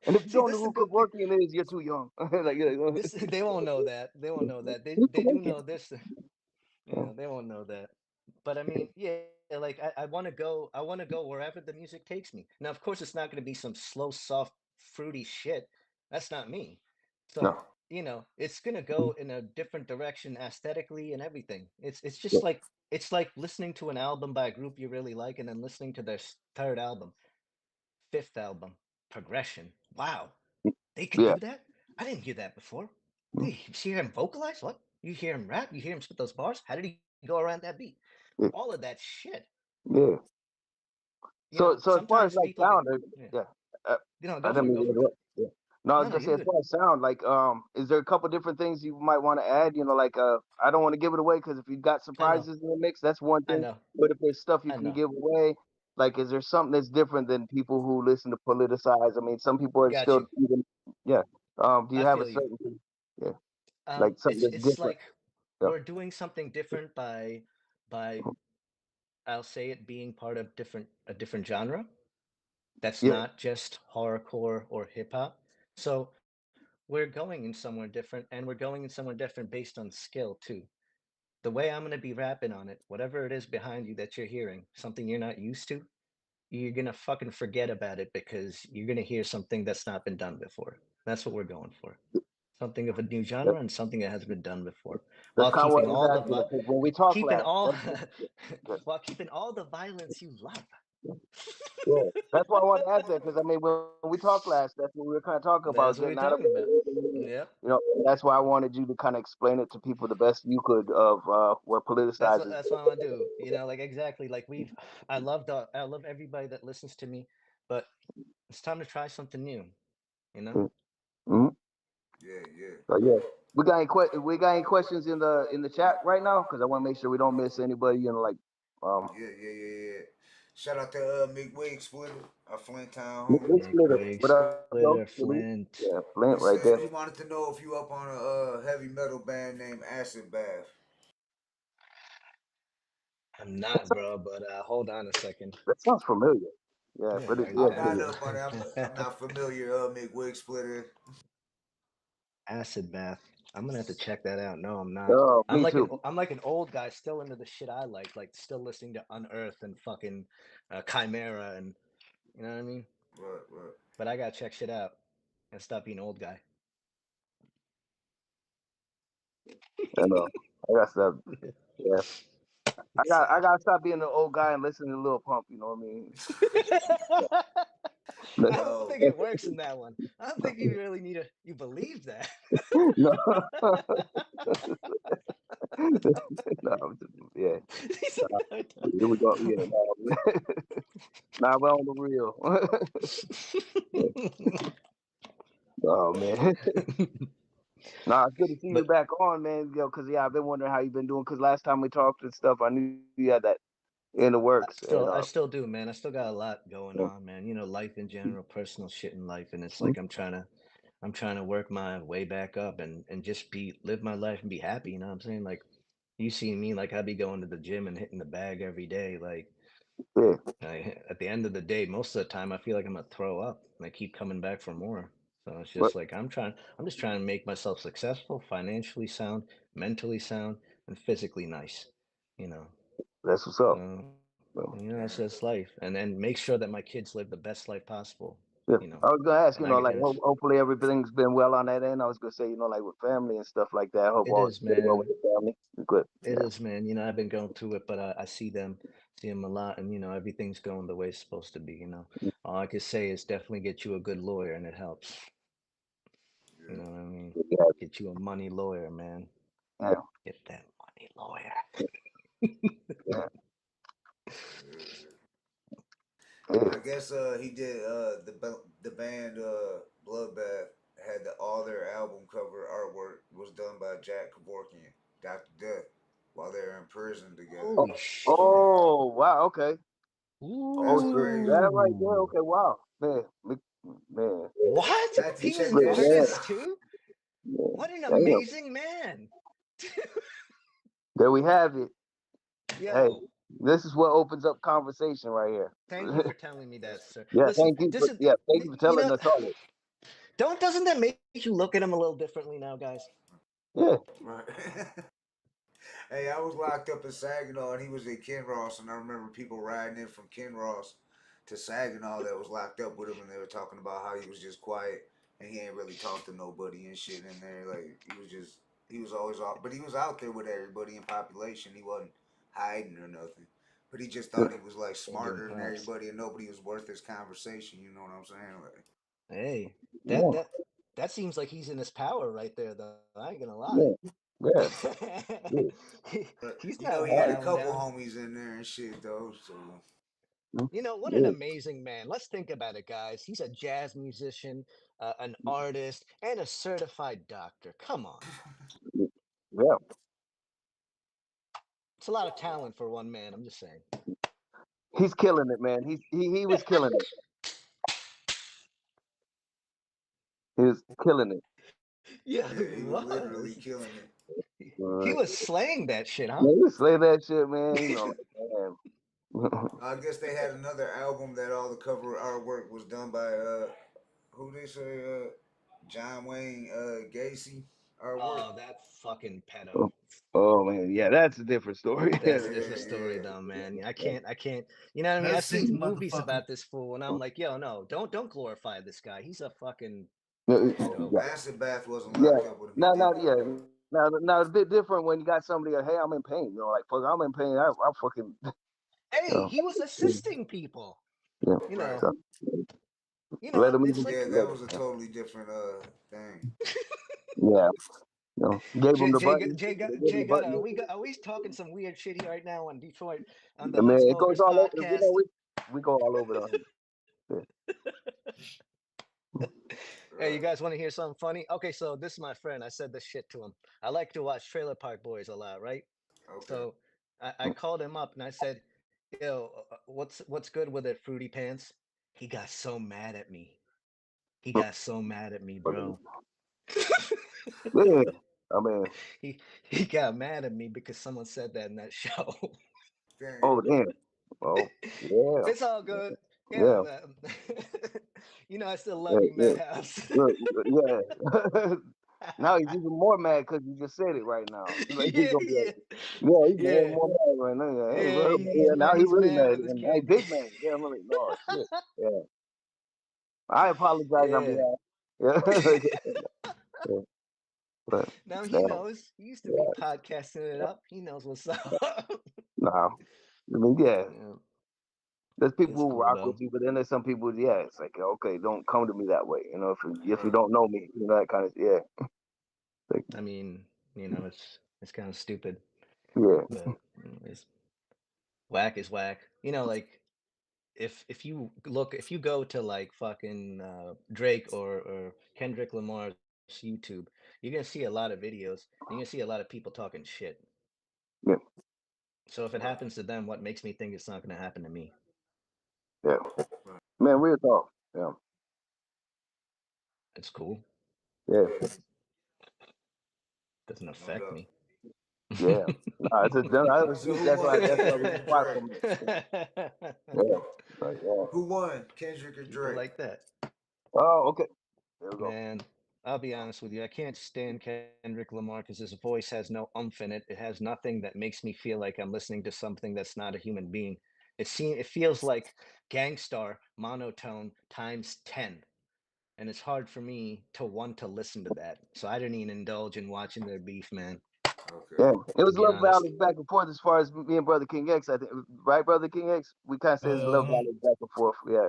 And if you See, don't know this is a who good thing. Kevorkian is, you're too young. Like, This they won't know that. They won't know that. who's They do Kevorkian? know this. They won't know that. But I mean, yeah, like I want to go. I want to go wherever the music takes me. Now, of course, it's not going to be some slow, soft, fruity shit. That's not me. So No. it's going to go in a different direction aesthetically and everything. It's Yeah. just like it's like listening to an album by a group you really like, and then listening to their third album, fifth album, Progression. Wow, they could Yeah. do that. I didn't hear that before. Hey, you hear him vocalize? What? You hear him rap? You hear him spit those bars? How did he go around that beat? Yeah. All of that shit. Yeah. So as far as Sometimes like people get sound, yeah. yeah, uh, Go I for didn't it, mean go to for it. interrupt. Yeah. No, I was No, gonna you're say as good. far as sound, like is there a couple different things you might want to add? Like I don't want to give it away because if you got I know, surprises in the mix, that's one I thing. know, But if there's stuff you I can know. give away, like is there something that's different than people who listen to Politicize? I mean, some people are Got still you. even yeah. Do you I have a feel you. certain thing? Yeah, like something that's It's different? like Yeah. we're doing something different by I'll say it being part of a different genre. That's Yeah. not just horrorcore or hip hop. So we're going in somewhere different, and we're going in somewhere different based on skill too. The way I'm going to be rapping on it, whatever it is behind you that you're hearing, something you're not used to, you're going to fucking forget about it because you're going to hear something that's not been done before. That's what we're going for. Something of a new genre and something that hasn't been done before, That's while kind of what I keeping was all the asking. Because when we talk keeping last, all that's, while keeping all the violence you love. yeah, that's why I wanted to ask that because I mean, when we talked last, that's what we were kind of talking about, That's what we're getting out of talking about. it. Yep. That's why I wanted you to kind of explain it to people the best you could of where politicizes. That's what I want to do. Like exactly. Like I love everybody that listens to me, but it's time to try something new. You know. Mm-hmm. Yeah. So yeah, we got any questions in the chat right now? Because I want to make sure we don't miss anybody. Like, Yeah. Shout out to McWig Splitter, our Flint Town homie. Big Splitter. Big What up, bro? Splitter, Flint. Yeah, Flint He right said there. he wanted to know if you up on a heavy metal band named Acid Bath. I'm not, bro. But hold on a second. That sounds familiar. Yeah, but Yeah, I'm not up on it. I'm not familiar. McWig Splitter. Acid bath. I'm gonna have to check that out. No, I'm not. Oh, I'm me like too. I'm like an old guy still into the shit I like still listening to Unearth and fucking Chimera and you know what I mean. Right. But I gotta check shit out and stop being old guy. I know. I got stuff. Yeah. I gotta stop being the old guy and listen to Lil Pump. You know what I mean? I don't think it works in that one. I don't think you really need to. You believe that? No. No, yeah. Here we go. Yeah. Nah, we're on the real. Oh man. Nah, it's good to see you back on, man. Because I've been wondering how you've been doing. Because last time we talked and stuff, I knew you had that in the works. I still do, man. I still got a lot going on, man. You know, life in general, personal shit in life, and it's like I'm trying to work my way back up and just live my life and be happy. You know what I'm saying? Like, you see me, like I be going to the gym and hitting the bag every day. Like, at the end of the day, most of the time, I feel like I'm gonna throw up. And I keep coming back for more. So it's just like I'm just trying to make myself successful, financially sound, mentally sound, and physically nice. You know. That's what's up. You know, it's just life, and then make sure that my kids live the best life possible. Yeah. You know, I was gonna ask, and like, hopefully everything's been well on that end. I was gonna say, like with family and stuff like that. I hope it all is, is well man. with the family. Good. It is, man. You know, I've been going through it, but I see them a lot, and you know, everything's going the way it's supposed to be. You know, all I can say is definitely get you a good lawyer, and it helps. You know what I mean? Get you a money lawyer, man. Yeah. Get that money lawyer. Yeah. I guess he did the band Bloodbath had all their album cover artwork was done by Jack Kevorkian, Dr. Death, while they were in prison together. Holy shit! Oh wow, okay. That's crazy. That right there. Okay, wow, man. What? He was an artist too? What an amazing man! There we have it. Yo. Hey, this is what opens up conversation right here. Thank you for telling me that, sir. Yeah, Listen, thank you for telling us all this. Doesn't that make you look at him a little differently now, guys? Yeah. Right. Hey, I was locked up in Saginaw and he was in Kinross, and I remember people riding in from Kinross to Saginaw that was locked up with him, and they were talking about how he was just quiet and he ain't really talked to nobody and shit in there. Like he was always off, but he was out there with everybody in population. He wasn't hiding or nothing. But he just thought he was like smarter than everybody, and nobody was worth his conversation. You know what I'm saying? Like, hey, that seems like he's in his power right there, though. I ain't gonna lie. Yeah. He's you not know, he had a bowing couple down. homies in there and shit though. So you know what an amazing man. Let's think about it, guys. He's a jazz musician, an artist, and a certified doctor. Come on. Yeah. It's a lot of talent for one man. I'm just saying. He's killing it, man. He was killing it. He was killing it. Yeah, he was literally killing it. He was slaying that shit, huh? Man, he was slaying that shit, man. You know, man. I guess they had another album that all the cover artwork was done by who they say John Wayne Gacy artwork. Oh, that fucking pedo. Oh man, yeah, that's a different story. That's a different story, though, man. I can't. You know what I mean? I've seen movies about this fool, and I'm like, yo, no, don't glorify this guy. He's a fucking. Acid Bath wasn't locked up with him. Now it's a bit different when you got somebody like, hey, I'm in pain. You know, like, fuck, I'm in pain. I fucking. Hey, he was assisting people. Yeah. You know. So, Let him even. Yeah, that was a totally different thing. Yeah. You know, gave him the button. Jay Gutta, are we talking some weird shit here right now on Detroit on the man, Hood it goes Smokers all over. podcast? You know, we go all over the. Hey, you guys want to hear something funny? Okay, so this is my friend. I said this shit to him. I like to watch Trailer Park Boys a lot, right? Okay. So I called him up and I said, "Yo, what's good with it, Fruity Pants?" He got so mad at me. He got so mad at me, bro. Yeah, I mean, He got mad at me because someone said that in that show. Damn. oh damn. Oh yeah, It's all good. yeah, You know, I still yeah, love you, yeah. Madhouse. Yeah. Now he's even more mad because you just said it right now. Like he's Yeah, gonna be yeah, like, yeah, he's even yeah, more mad right now. Yeah, hey, yeah. bro, He's yeah, now mad. he He's really mad mad with his and hey, candy. big man. Yeah, I'm like, oh shit. Yeah, I apologize on Yeah. behalf. Yeah, yeah. But Now he yeah, knows. He used to be yeah, podcasting it up. He knows what's up. nah. I mean, yeah. Yeah, There's people it's who cool rock with though. you, but then there's some people, yeah, it's like, okay, don't come to me that way. You know, if you Right. don't know me, you know, that kind of, yeah, like, I mean, you know, it's kind of stupid, yeah, but it's whack is whack. You know, like if you go to like fucking Drake or Kendrick Lamar's YouTube, you're gonna see a lot of videos. You're gonna see a lot of people talking shit. yeah, So if it Right. happens to them, what makes me think it's not gonna happen to me? yeah. Man, real talk. Yeah, It's cool. yeah, Doesn't No affect doubt. me. yeah. Nah, it's a, So who that's why won, we Kendrick or can fly Drake? from it. Yeah, like, yeah. Who won, Kendrick or People Drake? like that. Oh, okay. There we go. Man, I'll be honest with you. I can't stand Kendrick Lamar because his voice has no umph in it. It has nothing that makes me feel like I'm listening to something that's not a human being. It feels like Gangstar monotone times 10. And it's hard for me to want to listen to that. So I didn't even indulge in watching their beef, man, Okay. Yeah, it to was be love honest. ballads back and forth as far as me and Brother King X. I think, right, Brother King X. We kind of says love ballads back and forth. Yeah,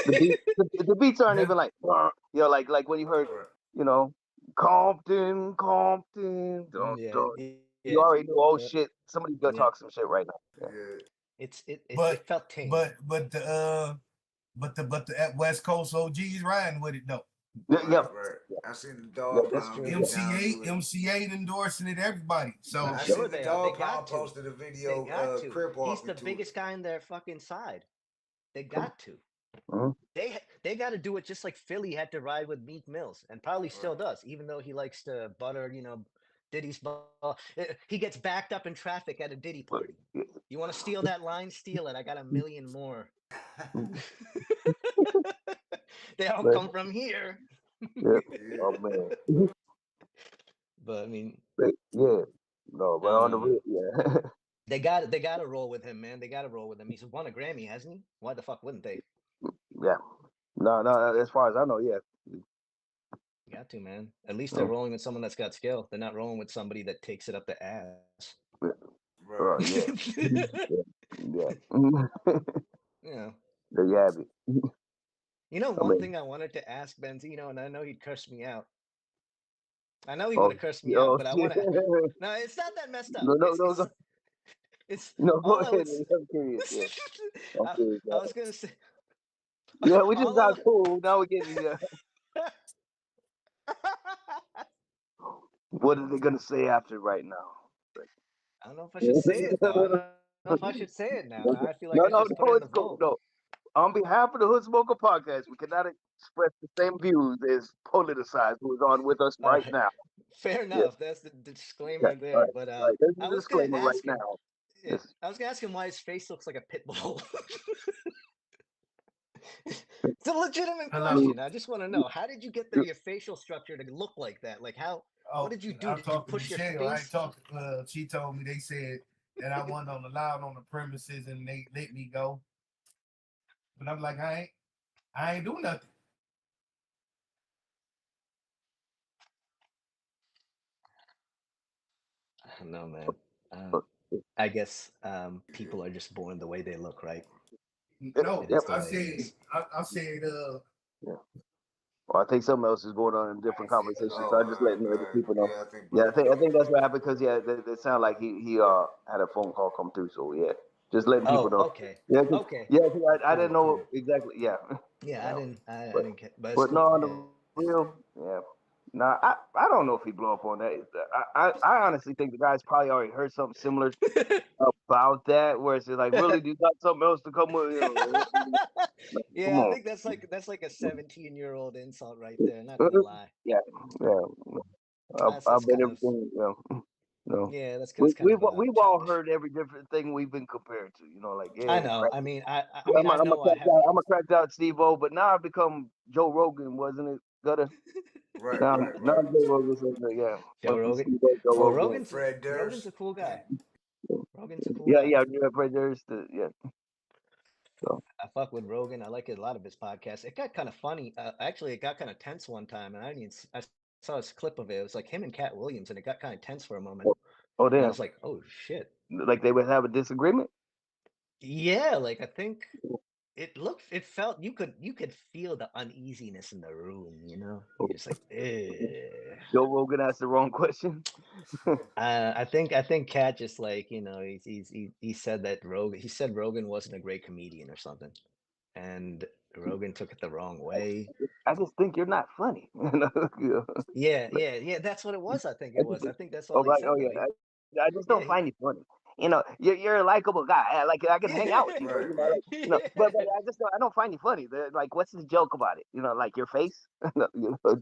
the beats aren't Yeah. even like, you know, like when you heard, Right. you know, Compton, Compton. Yeah, You yeah, already knew. Oh yeah, shit, somebody's gonna yeah. talk some shit right now. Yeah. It felt tame. but the West Coast OGs riding with it though. Yeah, Right. yep, Right. I seen the yeah, dog That's pound true. get down to it. MC8 endorsing it. Everybody. So I'm I sure seen the they are. They dog got pound to. posted a They video got to. crip He's walking the to it. biggest guy on their fucking side. They got to. Mhm. They got to do it just like Philly had to ride with Meek Mills, and probably still Right. does, even though he likes to butter, Diddy's ball. He gets backed up in traffic at a Diddy But, party. yeah, You want to steal that line? Steal it. I got a million more. They all but, come from here. yeah. Yeah. Oh man, But I mean, yeah. No, I but don't on the know, man. real, yeah, They got to roll with him, man. They got to roll with him. He's won a Grammy, hasn't he? Why the fuck wouldn't they? yeah. No. As far as I know, yeah. Got to, man. At least they're No, rolling with someone that's got skill. They're not rolling with somebody that takes it up the ass. Right. yeah, yeah. Yeah. There you have it. I One mean, thing I wanted to ask Benzino, and I know he'd curse me out. I know he would oh, have cursed me out, oh but I shit. want to. No, it's not that messed up. No, no, It's no, it's no, it's no. Go all I ahead. would. I'm curious. Yeah, I'm I, curious. I was gonna say Yeah, we just all got I. cool. Now we're getting. What are they gonna say after right now? I don't know if I should say it though. I don't know if I should say it now. Now I feel like I No, just put it in the it's cool. vault. No, on behalf of the Hood Smoker Podcast, we cannot express the same views as Politicize, who is on with us All right right, now. fair Yeah, enough. That's the yeah, disclaimer all there. right, But all right. There's I a was gonna disclaimer right ask him. now. Yeah, Yes. I was gonna ask him why his face looks like a pit bull. It's a legitimate hello. question. I just want to know, how did you get your facial structure to look like that? Like how? What Oh, did you do? I'm Did you talking to push your Michelle. I ain't face? talking. She told me they said that I wasn't allowed on the premises and they let me go. But I'm like, I ain't doing nothing. No, man. I guess people are just born the way they look, right? No, It is the I way it said, is. I said, Yeah. Well, I think something else is going on in a different conversation, so I just letting the other people know. Yeah, I think Yeah, brother. I think that's what happened because they sound like he had a phone call come through. So yeah, just letting people Oh, know. okay. Yeah, Okay. 'cause I Cool, didn't know cool. exactly. Yeah, Yeah, I yeah. didn't. I But didn't get, but it's but no, cool. on the Yeah. Real, yeah. Nah, I don't know if he blew up on that. I honestly think the guy's probably already heard something similar about that, where it's like, really, do you got something else to come with? Like, Yeah, come I on. think that's like a 17-year-old insult right there. Not gonna lie. Yeah, yeah. That's I've been kind of everything. No. yeah. That's kind of We've all childish. heard every different thing we've been compared to. Like, I yeah, know. crack. I mean, I Yeah, mean, I know I have. I'm a cracked out Steve-O, but now I've become Joe Rogan, wasn't it? Right, Now, right, now right. Joe Rogan says, yeah, Joe must be Rogan. Steve-O, Joe Well, Rogan. Fred Rogan's Durst. a cool guy. Rogan's a cool Yeah, guy. yeah, right there's yeah. So I fuck with Rogan. I like a lot of his podcasts. It got kind of funny. Actually, it got kind of tense one time, and I saw this clip of it. It was like him and Cat Williams, and it got kind of tense for a moment. oh And I damn, was like, oh shit. like they would have a disagreement. Yeah, like I think it felt you could feel the uneasiness in the room, you know? You're just like, eh. Joe Rogan asked the wrong question. I think Cat just like, you know, he said that Rogan wasn't a great comedian or something. And Rogan took it the wrong way. I just think you're not funny. Yeah. That's what it was. I think it was. I think that's all he Like, said oh though. yeah, I just Yeah, don't find you funny. You're a likable guy. Like I can hang out with you. Right, right. But I don't find you funny. Like, what's the joke about it? Like your face.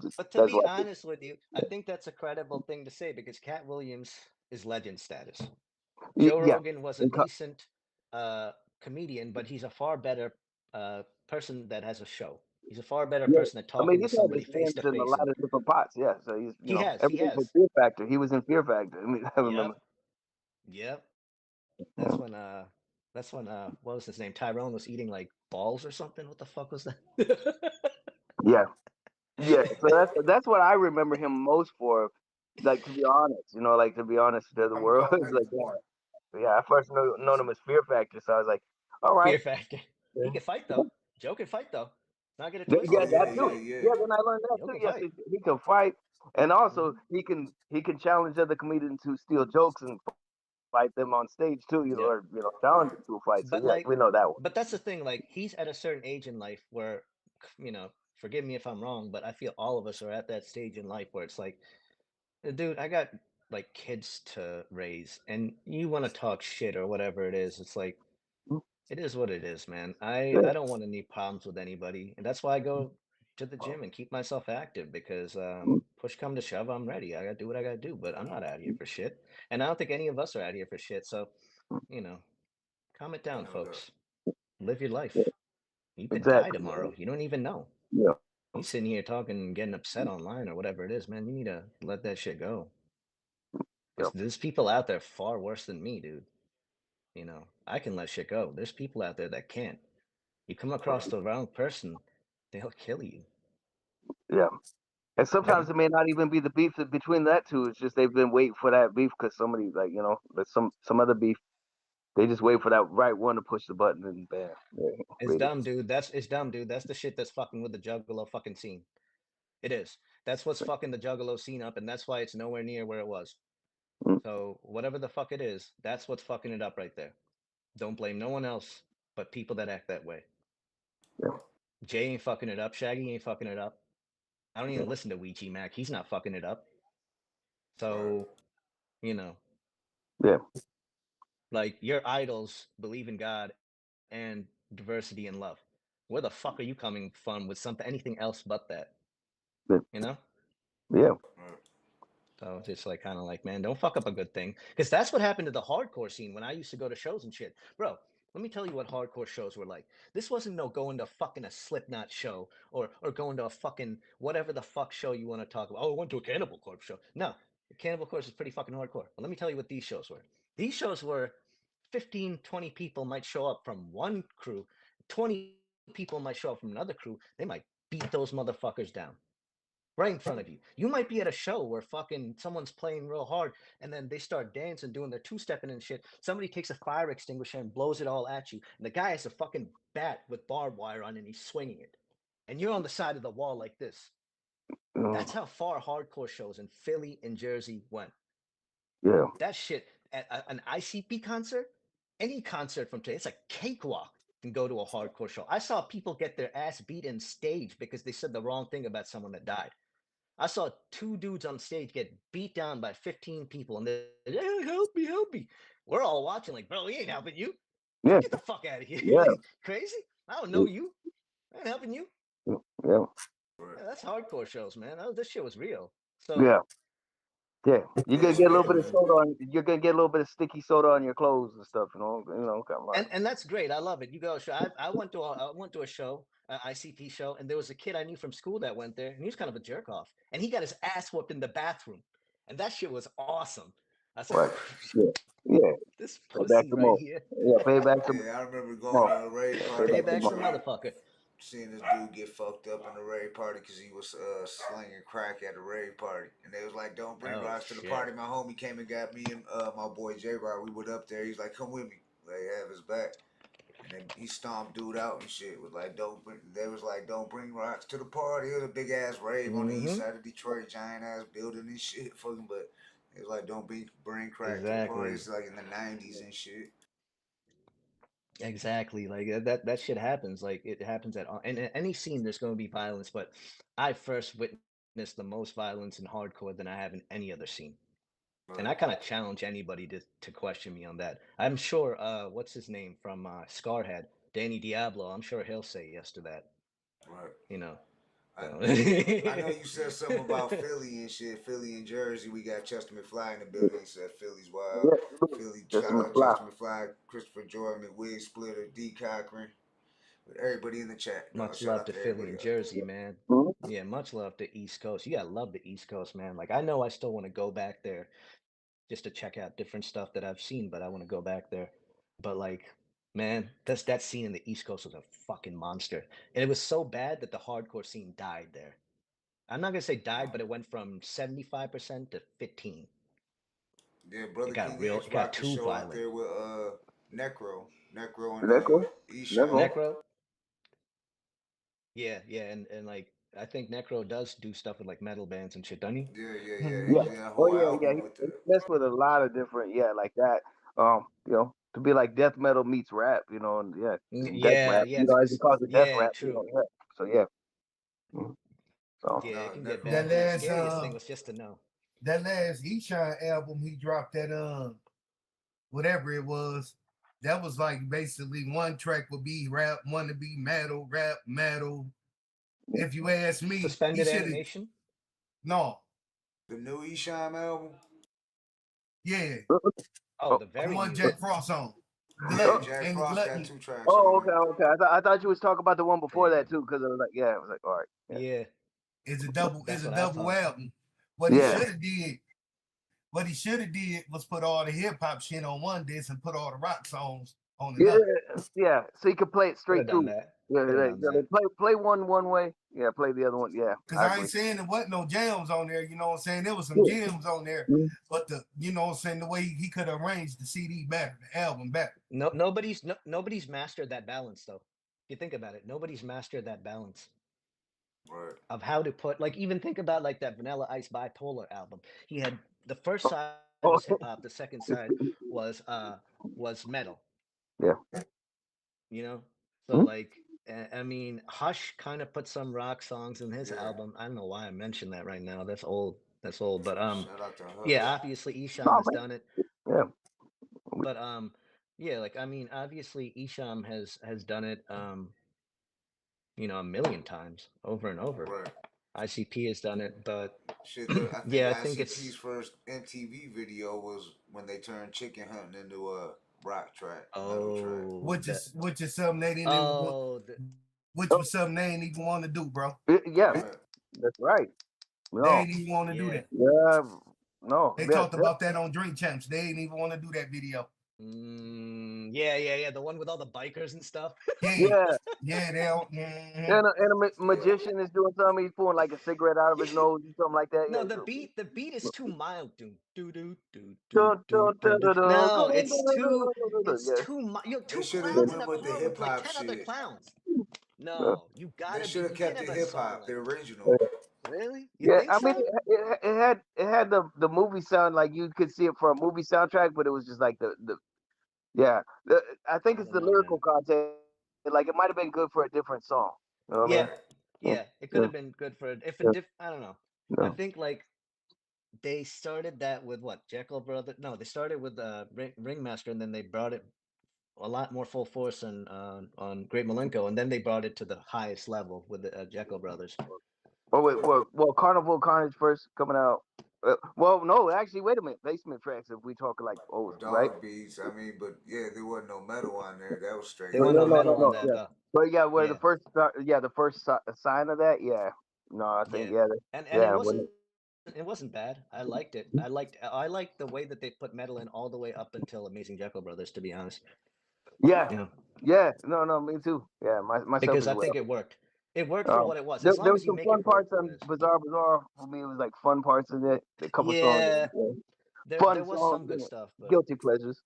Just But to that's be what. honest with you, I think that's a credible thing to say because Cat Williams is legend status. Joe Yeah. Rogan was a decent comedian, but he's a far better person that has a show. He's a far better Yeah. person at I mean, talking to he's had somebody his face hands to in a face. lot And of different pots. Yeah. So he's he everything from has. Fear Factor. He was in Fear Factor. I mean, I remember. Yep. Yeah. That's when what was his name? Tyrone was eating like balls or something. What the fuck was that? Yeah. Yeah, so that's what I remember him most for. Like, to be honest, like, to be honest to the I'm gonna world, call it's niggas like, born. yeah, I first known him as Fear Factor, so I was like, all right, Fear Factor. He yeah, can fight though. Joe can fight though. Not get it yeah, Oh twisted. that yeah, too. yeah, yeah. Yeah, then I learned that Joe too. can Yes, fight. he can fight, and also he can challenge other comedians who steal jokes and fight them on stage too. Yep. Or challenge them to a fight. So But yeah, like, we know that one. but that's the thing. Like, he's at a certain age in life where, you know, forgive me if I'm wrong, but I feel all of us are at that stage in life where it's like, dude, I got like kids to raise, and you want to talk shit or whatever it is. It's like, it is what it is, man. I Yeah, don't want any problems with anybody, and that's why I go to the gym and keep myself active because push come to shove, I'm ready. I gotta do what I gotta do, but I'm not out here for shit, and I don't think any of us are out here for shit. So, you know, calm it down, No doubt. folks. Live your life. You could die exactly. tomorrow. You don't even know. Yeah, You sitting here talking and getting upset online or whatever it is, man. You need to let that shit go. yeah, Because there's people out there far worse than me, dude. You know, I can let shit go. There's people out there that can't. You come across Right. the wrong person, they'll kill you. yeah. And And sometimes it may not even be the beef between that two. It's just they've been waiting for that beef because somebody, like, there's some other beef. They just wait for that right one to push the button and bam. Yeah, it's ready. dumb, dude. It's dumb, dude. That's the shit that's fucking with the Juggalo fucking scene. It is. That's what's fucking the Juggalo scene up, and that's why it's nowhere near where it was. Mm, So whatever the fuck it is, that's what's fucking it up right there. Don't blame no one else but people that act that way. yeah, Jay ain't fucking it up. Shaggy ain't fucking it up. I don't yeah, even listen to Weechi Mac. He's not fucking it up. Right. So, you know, yeah, like your idols believe in God and diversity and love. Where the fuck are you coming from with something anything else but that? yeah, You know? yeah. Right. So it's just like kind of like, man, don't fuck up a good thing. Because that's what happened to the hardcore scene when I used to go to shows and shit. Bro, let me tell you what hardcore shows were like. This wasn't no going to fucking a Slipknot show or going to a fucking whatever the fuck show you want to talk about. Oh, I went to a Cannibal Corpse show. No, Cannibal Corpse is pretty fucking hardcore. But let me tell you what these shows were. These shows were 15, 20 people might show up from one crew, 20 people might show up from another crew. They might beat those motherfuckers down right in front of you. You might be at a show where fucking someone's playing real hard and then they start dancing, doing their two-stepping and shit. Somebody takes a fire extinguisher and blows it all at you. And the guy has a fucking bat with barbed wire on and he's swinging it. And you're on the side of the wall like this. Mm, That's how far hardcore shows in Philly and Jersey went. yeah. That shit at an ICP concert, any concert from today, it's a cakewalk. and go to a hardcore show. I saw people get their ass beat in stage because they said the wrong thing about someone that died. I saw 2 dudes on stage get beat down by 15 people, and they're hey, help me, help me. We're all watching like, bro, he ain't helping you. Yeah, Get the fuck out of here. yeah, Crazy? I don't know you. I ain't helping you. yeah, Yeah, that's hardcore shows, man. This shit was real. So yeah. Yeah, you're Yeah, gonna get a little bit of speaking of soda on. You're gonna get a little bit of sticky soda on your clothes and stuff. Kind of like. and that's great. I love it. You go show. I went to a show, ICP show, and there was a kid I knew from school that went there, and he was kind of a jerk off, and he got his ass whooped in the bathroom, and that shit was awesome. I was like, Right. Yeah. Yeah. this Pay back pussy some right more. here, Yeah. Pay back some yeah, I remember going more. to a rave Yeah, pay party back and some payback's a more. motherfucker. seeing this dude get fucked up in a rave party because he was slinging crack at a rave party, and they was like, "Don't bring Oh rocks to the shit. party." My homie came and got me and my boy J Rod. We went up there. He's like, "Come with me." Like, have his back, and then he stomped dude out and shit. Was like, "Don't bring." They was like, "Don't bring rocks to the party." It was a big ass rave on the east Mm-hmm. side of Detroit, giant ass building and shit. Fucking, but it was like, "Don't bring crack to the party." Exactly. It's like in the '90s and shit. Exactly. Like that shit happens. Like it happens in any scene. There's going to be violence, but I first witnessed the most violence in hardcore than I have in any other scene. And I Right, kind of challenge anybody to question me on that. I'm sure what's his name from Scarhead, Danny Diablo. I'm sure he'll say yes to that. right. You know. I, So I know you said something about Philly and shit. Philly and Jersey. We got Chester McFly in the building. He said Philly's wild. Yeah. Philly, Just shout some out fly. Chester McFly, Christopher Jordan, Wig Splitter, D Cochran, everybody in the chat, dog. much Shout love out to to Philly everybody and out there. Jersey, man. Mm-hmm. Yeah, much love to East Coast. You gotta love the East Coast, man. Like I know I still want to go back there just to check out different stuff that I've seen, but I want to go back there. But like, man, that scene in the East Coast was a fucking monster. And it was so bad that the hardcore scene died there. I'm not gonna say died, but it went from 75% to 15. Yeah, Brother King X It got rocked the too show out violent. there with Necro and That's cool. That's Esham. cool. Necro, yeah, and like I think Necro does do stuff with like metal bands and shit, doesn't he? Yeah. Yeah. He did a Oh whole yeah. album He with the messed with a lot of different. Yeah, like that. To be like death metal meets rap. And yeah, just death Yeah, rap. yeah, As he calls it, death yeah, rap. true. Yeah. So yeah. Mhm. So. Yeah, it no can get That bad. The Necro. last scariest thing was just to know. Eshon album he dropped, that whatever it was, that was like basically one track would be rap, one to be metal, rap, metal. If you ask me, he Suspended should have animation? no, The new Esham album. yeah, Oh, Oh. the the very one new. Jack Frost on. Yeah, Glutton Jack and the Frost got Glutton. 2 tracks Oh, on okay, there. okay. I thought you was talking about the one before Damn. that too, because I was like, yeah, I was like, all right, Yeah, Is a that's what I double thought. album. What he yeah, should have did, was put all the hip hop shit on one disc and put all the rock songs on yeah, another. yeah. So you can play it Could straight have done through. that. Yeah, Could have done they that. play one way. Yeah, play the other one. Yeah, Cause I I agree. ain't saying there wasn't no jams on there, you know what I'm saying? There was some Yeah. gems on there, Mhm. but you know what I'm saying, the way he could have arranged the CD better, the album better. Nobody's mastered that balance though. If you think about it, nobody's mastered that balance Right. of how to put like even think about like that Vanilla Ice Bipolar album. He had the first side was hip Oh, hop, the second side was metal, yeah. you know? So Mhm. like I mean Hush kind of put some rock songs in his Yeah. album. I don't know why I mentioned that right now. That's old. That's old. But Shout out to yeah, Hush. obviously Isham No, has done it. man. But yeah, like I mean obviously Isham has done it a million times over and over. Right. ICP has done it, but Shit, I think yeah, I think ICP's it's first MTV video was when they turned chicken hunting into a rock track, metal track. oh that Which is something they didn't even want, oh the, which Oh, was something they didn't even want to do, bro. yeah, Right. that's right. They No, didn't even want to do yeah. that. yeah, no, They yeah, talked about that on Drink Champs. They didn't even want to do that video. Yeah. The one with all the bikers and stuff. Yeah, yeah. yeah, they don't. And Yeah. magician is doing something. He's pulling like a cigarette out of his nose or something like that. No, Yeah. the beat is too mild, dude. Dun, dun, dun, dun, dun. No, it's Yeah. too you They two should have clowns in went a with the car hip with like hop 10 other shit. clowns. Yeah. No, They should have you kept can't the have a hip song hop, the like original. really? You Yeah, think I mean, so? it had the movie sound, like you could see it for a movie soundtrack, but it was just like the yeah. I think I it's don't the know, man. lyrical content like it might have been good for a different song. You know what I Yeah, mean? yeah, it could have been good for if a Yeah. I don't know. I No. think like they started that with what Jekyll Brother. No, they started with Ringmaster, and then they brought it a lot more full force on Great Malenko, and then they brought it to the highest level with the Jekyll Brothers. Oh wait, well, Carnival Carnage first coming out. Well, no, actually, wait a minute. Basement Tracks. If we talk like old, right? Dog beats. I mean, but yeah, there wasn't no metal on there. That was straight. There was no metal on that Yeah. though. But yeah, where Yeah. the first, the first sign of that, yeah. No, I think And yeah. it wasn't bad. I liked it. I liked the way that they put metal in all the way up until Amazing Jekyll Brothers, to be honest. Yeah. Yeah. No, me too. Yeah, myself Because as I well. think it worked. It worked for what it was. There, As there long was as you some make fun it for parts what on it is. Bizarre Bazaar. I mean, it was like fun parts in it. A couple songs. Yeah. Yeah. There was songs, some good stuff, but guilty pleasures.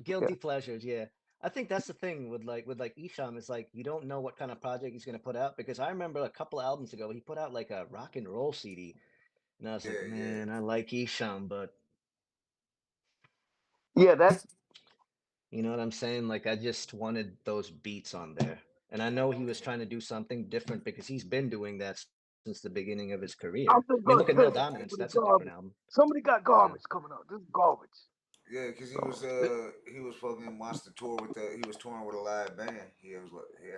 guilty pleasures, yeah. I think that's the thing with Isham is like you don't know what kind of project he's gonna put out, because I remember a couple albums ago he put out like a rock and roll CD, and I was like, man, I like Isham, but Yeah, that's you know what I'm saying? Like I just wanted those beats on there, and I know he was trying to do something different because he's been doing that since the beginning of his career. I'm I just mean, gonna look at tell No you Dominance. somebody That's a different album. Somebody got garbage coming up. This is garbage. Yeah, because he was fucking Monster Tour with he was touring with a live band. He had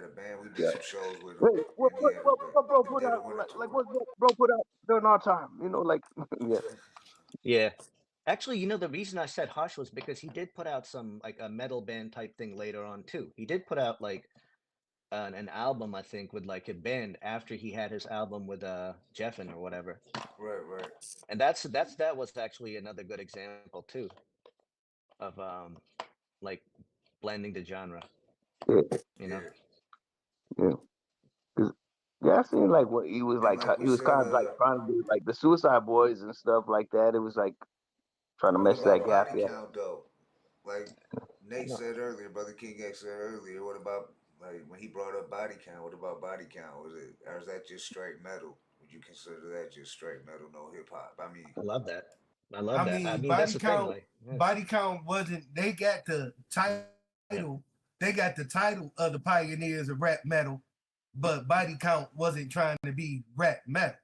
a band. We did some shows with him. Wait, what bro put out? Like what bro put out during our time? You know, like yeah. Yeah. Actually, you know, the reason I said Hush was because he did put out some like a metal band type thing later on too. He did put out like an album, I think, with like a band after he had his album with Jeffin or whatever. Right. And that was actually another good example too of like blending the genre. Yeah. You know? Yeah, I seen like what he was like. He was kind of like trying to do like the Suicide Boys and stuff like that. It was like trying to What mesh that about gap. body Yeah. count though? Like Nate said earlier, Brother King X said earlier. What about like when he brought up body count? What about body count? Or is that just straight metal? Would you consider that just straight metal, no hip hop? I mean, I love that. I mean, mean, that's the thing. Like, body count wasn't. They got the title. They got the title of the pioneers of rap metal, but body count wasn't trying to be rap metal.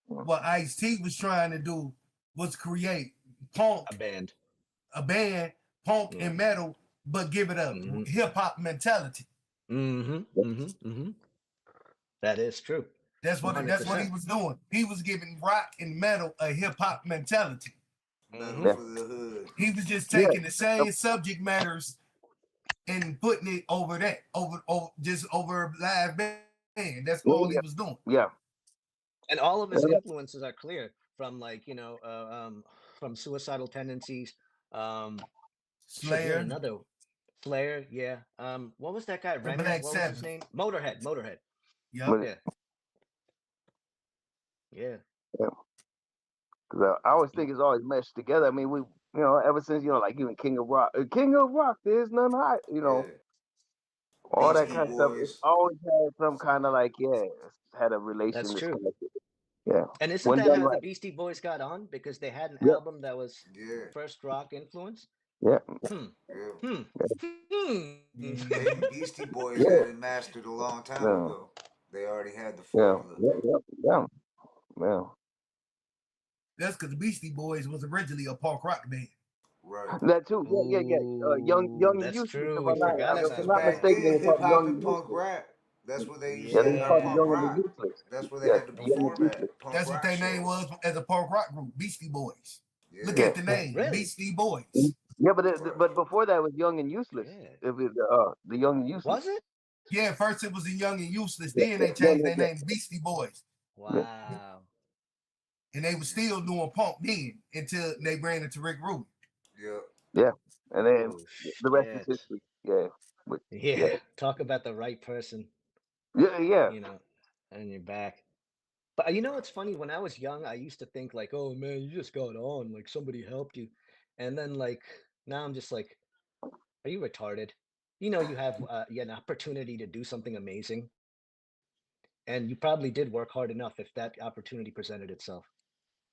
What Ice-T was trying to do was create punk, a band, punk and metal, but give it a hip hop mentality. That is true. That's what he was doing. He was giving rock and metal a hip hop mentality. Metal for the hood. He was just taking the same subject matters and putting it over live band. That's all he was doing. Yeah. And all of his influences are clear from like, you know, from Suicidal Tendencies, Slayer. Another Slayer, yeah. What was that guy? Remy? Black What Sabbath. was his name? Motorhead. Yep. Yeah. Because I always think it's always meshed together. I mean, ever since like even King of Rock, there's none high. You know, all that kind of stuff. It's always had some kind of like had a relation. That's true. Yeah. And isn't that how the Beastie Boys got on? Because they had an album that was first rock influence? Yeah. Beastie Boys had it mastered a long time ago. They already had the formula. Yeah. That's because the Beastie Boys was originally a punk rock band. Right. That too. Yeah. Young and Useless. True. If I'm not mistaken, hip hop and punk rap. That's what they used to have punk rock. That's where they had to perform at. That's what their name was as a punk rock group, Beastie Boys. Yeah. Look at the name, Beastie Boys. Yeah, but before that was Young and Useless. It was the Young and Useless. Was it? Yeah, first it was the Young and Useless. Then they changed their name to Beastie Boys. Wow. And they were still doing punk then until they ran into Rick Rubin. Yeah. And then the rest is history. Yeah. Talk about the right person. Yeah. You know, and you're back. But you know what's funny? When I was young, I used to think like, oh man, you just got on, like somebody helped you. And then like now I'm just like, are you retarded? You know, you have an opportunity to do something amazing. And you probably did work hard enough if that opportunity presented itself.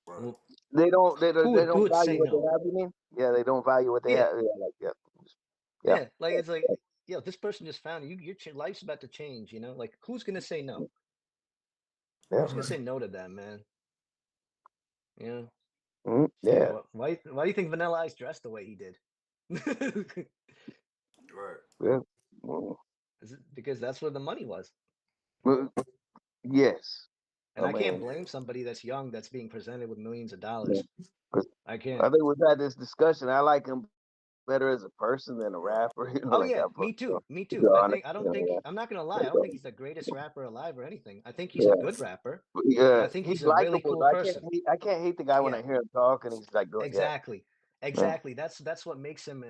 Well, they don't value what they have, you mean? Yeah, they don't value what they have. Yeah, like it's like yo, this person just found you. Your life's about to change. You know, like who's gonna say no? Yeah. Who's gonna say no to that, man? You know. Yeah. Why do you think Vanilla Ice dressed the way he did? Right. Yeah. Well, Is it because that's where the money was? well, yes. And I I can't mean, blame somebody that's young that's being presented with millions of yeah, dollars. 'cause I I can't. think we've had this discussion. I like him better as a person than a rapper. You know, Oh like yeah, that. me too. Me To too. be I honest, think I you don't think know, I'm not gonna lie. I don't yeah. think he's the greatest rapper alive or anything. I think he's a Yeah. good rapper. Yeah, I think he's he's a really likable. cool I person. can't hate the guy when Yeah, I hear him talk and he's like, yeah, exactly. yeah. Exactly. That's what makes him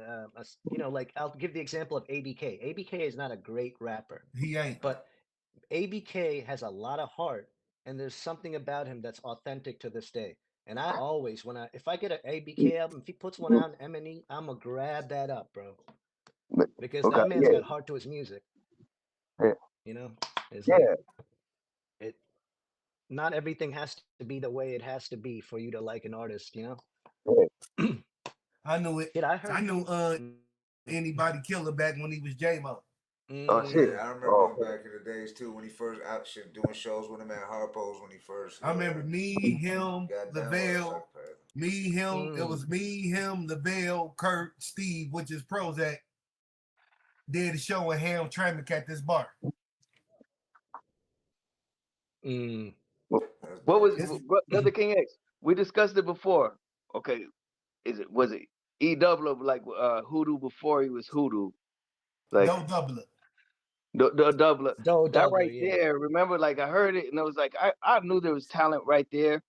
you know, like I'll give the example of ABK. ABK is not a great rapper, He ain't. but ABK has a lot of heart, and there's something about him that's authentic to this day. And I always, if I get an ABK album, if he puts one out in M&E, I'm gonna grab that up, bro, But- because Okay, that man's yeah, got heart to his music. yeah, You know, it's like yeah, it. Not everything has to be the way it has to be for you to like an artist. You yeah. know. I knew it. Shit, I I heard. knew Mm, anybody killer back when he was J-Mo. Oh shit. Yeah, I remember Oh, him back in the days too when he first out shit doing shows with him at Harpo's when he first I remember me, him, got down with Lavelle, psychopath. me, him. It mm, was me, him, Lavelle, Kurt, Steve, which is Prozac, did a show with Ham Tramick at this bar. mm. That's what was It's, dangerous. Brother King X? We discussed it before. Okay, was it E double of like Hoodoo before he was Hoodoo? Like no doubler. the doubler. Doe That Doubler, right yeah, there. Remember, like I heard it and I was like, I knew there was talent right there.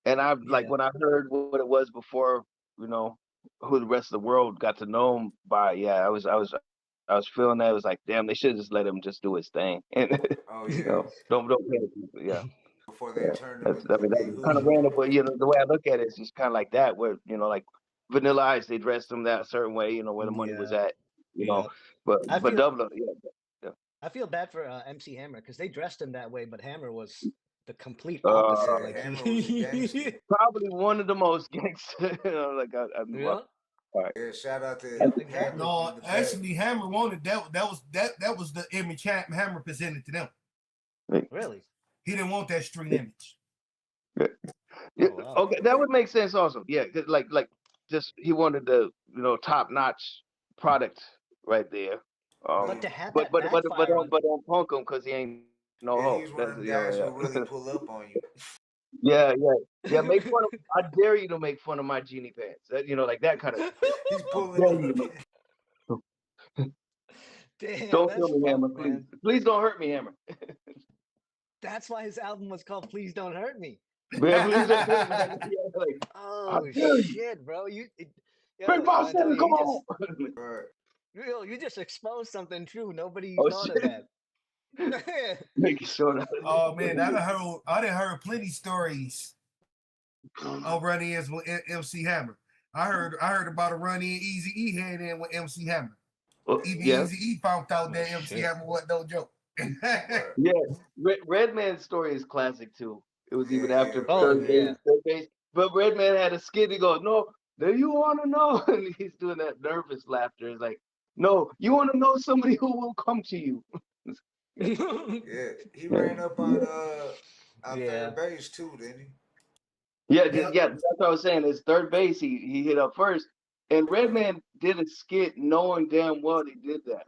And I like yeah, when I heard what it was before, you know, who the rest of the world got to know him by. Yeah, I was feeling that. It was like, damn, they should just let him just do his thing. And Oh you yeah. know, don't pay attention. Yeah. Before they Yeah, turned him I into mean, the that's big kind of hoodoo. random, but you know, the way I look at it is just kind of like that, where you know, like Vanilla Ice, they dressed them that certain way, you know, where the money was yeah, at, you know, yeah. but I but feel Double, yeah, I feel bad for MC Hammer because they dressed him that way, but Hammer was the complete yeah. opposite. Yeah, Like Hammer was a gangster. Probably one of the most gangster, you know, like I knew. yeah, All right, Yeah, shout out to yeah, Hammer exactly. No, being the best. actually, Hammer wanted that was the image Hammer presented to them. Really? He didn't want that street image. yeah. Yeah, Oh wow. okay, that would make sense also. Yeah, 'cause like just he wanted the top notch product right there. But to have But that backfire on, but don't punk him because he ain't no Yeah, he hoe. was one of That's them you know guys who yeah. really pull up on you. Yeah, yeah, yeah. Make fun of. I dare you to make fun of my genie pants. You know, like that kind of. He's I pulling dare you to up. make. damn, Don't kill that's me, Hammer, fucked, please. man. Please don't hurt me, Hammer. That's why his album was called "Please Don't Hurt Me." Man, please don't kill me, Hammer. Yeah, like, I Oh dare you. shit, bro! Big Yo, boss, Antonio, come on. Right. you just exposed something true. Nobody Oh thought shit. of that. Make sure that. Oh man, I done heard plenty stories of run-ins with MC Hammer. I heard about a run-in Easy E had in with MC Hammer. Even Yeah. Easy E found out Oh, that MC shit. Hammer wasn't no joke. Right. Yeah, Redman's story is classic too. It was even Yeah, after Oh yeah. third base. But Redman had a skit. He goes, "No, do you want to know?" And he's doing that nervous laughter. It's like, "No, you want to know somebody who will come to you." Yeah, Yeah. He yeah, ran up on Yeah. third base too, didn't he? yeah, Yep. yeah. That's what I was saying. His third base, he hit up first, and Redman did a skit knowing damn well he did that.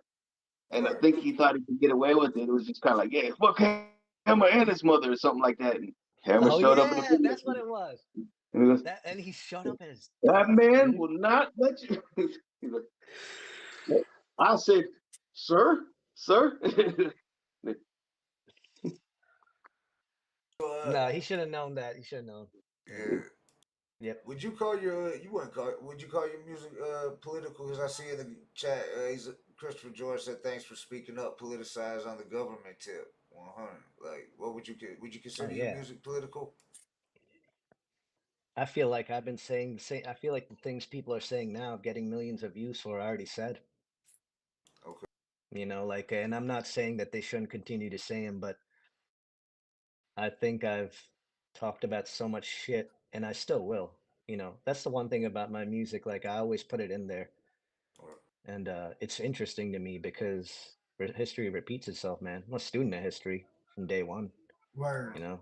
And I Right. think he thought he could get away with it. It was just kind of like, yeah, fuck Hammer and his mother or something like that. And Hammer Oh showed up in the yeah, video. that's what it was. And he goes, And he showed up as that death, man dude. will not let you. He's like, I said, sir, sir. Uh, No, he should have known that. He should have known. yeah. Yep. Would you call your you wouldn't call would you call your music political? Because I see in the chat, Christopher George said thanks for speaking up, politicize on the government tip. 100. Like, what would you Oh consider your yeah. music political? I feel like I've been saying the same. I feel like the things people are saying now, getting millions of views for, I already said. Okay. You know, like, and I'm not saying that they shouldn't continue to say them, but I think I've talked about so much shit, and I still will. You know, that's the one thing about my music. Like, I always put it in there. And it's interesting to me because history repeats itself, man. I'm a student of history from day one, Word. you know,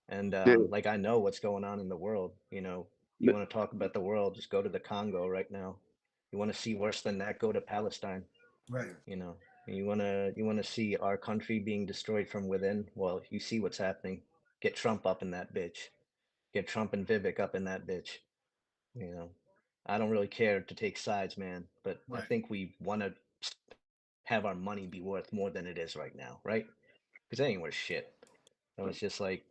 and Yeah. like I know what's going on in the world. You know, you want to talk about the world, just go to the Congo right now. You want to see worse than that, go to Palestine. Right. You know, you wanna see our country being destroyed from within. Well, you see what's happening. Get Trump up in that bitch. Get Trump and Vivek up in that bitch. You know, I don't really care to take sides, man, but I Right. think we want to have our money be worth more than it is right now, right? Because it ain't worth shit. So it's just like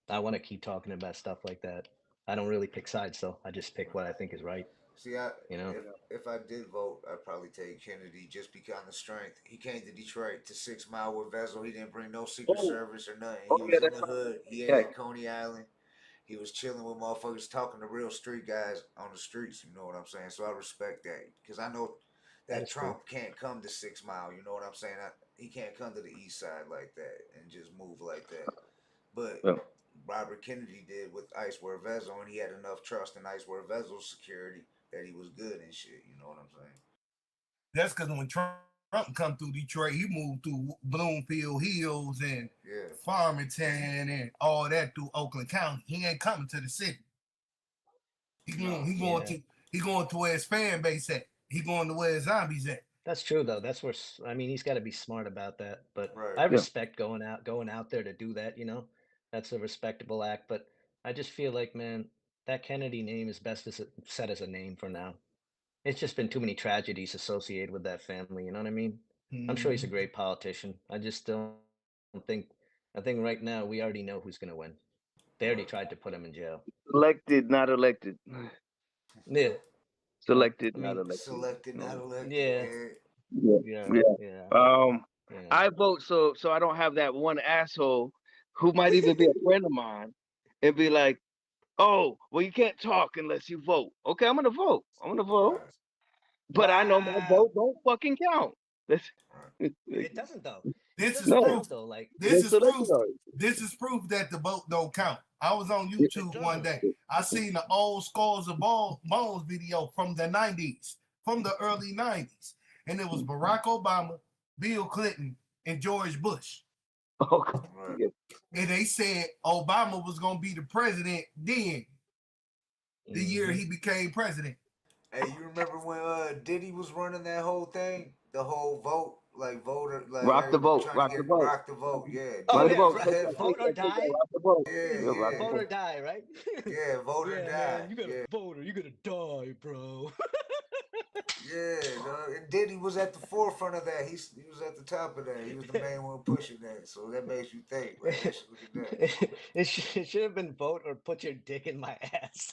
I want to keep talking about stuff like that. I don't really pick sides, though. I just pick what I think is right. See, You know, if I did vote, I'd probably take Kennedy just because of the strength. He came to Detroit to 6 Mile with Vezo. He didn't bring no Secret Service or nothing. He was in the hood. He ate at Coney Island. He was chilling with motherfuckers, talking to real street guys on the streets. You know what I'm saying? So I respect that because I know that that is cool. Trump can't come to 6 Mile. You know what I'm saying? He can't come to the East Side like that and just move like that. But Yeah. Robert Kennedy did with Icewear Vezo, and he had enough trust in Icewear Vezo's security that he was good and shit. You know what I'm saying? That's because when Trump come through Detroit, he moved through Bloomfield Hills and Farmington and all that through Oakland County. He ain't coming to the city. He going to where his fan base at. He going to where his zombies at. That's true, though. That's where I mean, he's got to be smart about that. But Right. I respect going out there to do that. You know, that's a respectable act. But I just feel like, man, that Kennedy name is best set as a name for now. It's just been too many tragedies associated with that family. You know what I mean? I'm sure he's a great politician. I just don't think. I think right now we already know who's going to win. They already tried to put him in jail. Elected, not elected. Yeah. Selected, I mean, not elected. Selected, not elected. Yeah. I vote so I don't have that one asshole who might even be a friend of mine and be like, "Oh, well, you can't talk unless you vote." Okay, I'm gonna vote. But I know my vote don't fucking count. It doesn't though. This is No. proof. Though, like This is proof. This is proof that the vote don't count. I was on YouTube one day. I seen the old Skulls of Bones video from the 90s, from the early 90s. And it was Barack Obama, Bill Clinton, and George Bush. And they said Obama was going to be the president then, the year he became president. Hey, you remember when Diddy was running that whole thing? The whole vote, like voter, like rock the vote, rock the vote, yeah. Oh, yeah, vote or die. Yeah, vote or die, right? Yeah, vote or die. Man, you gotta vote or you gotta die, bro. And Diddy was at the forefront of that. He was at the top of that. He was the main one pushing that. So that makes you think. Like, look at that. It should have been vote or put your dick in my ass.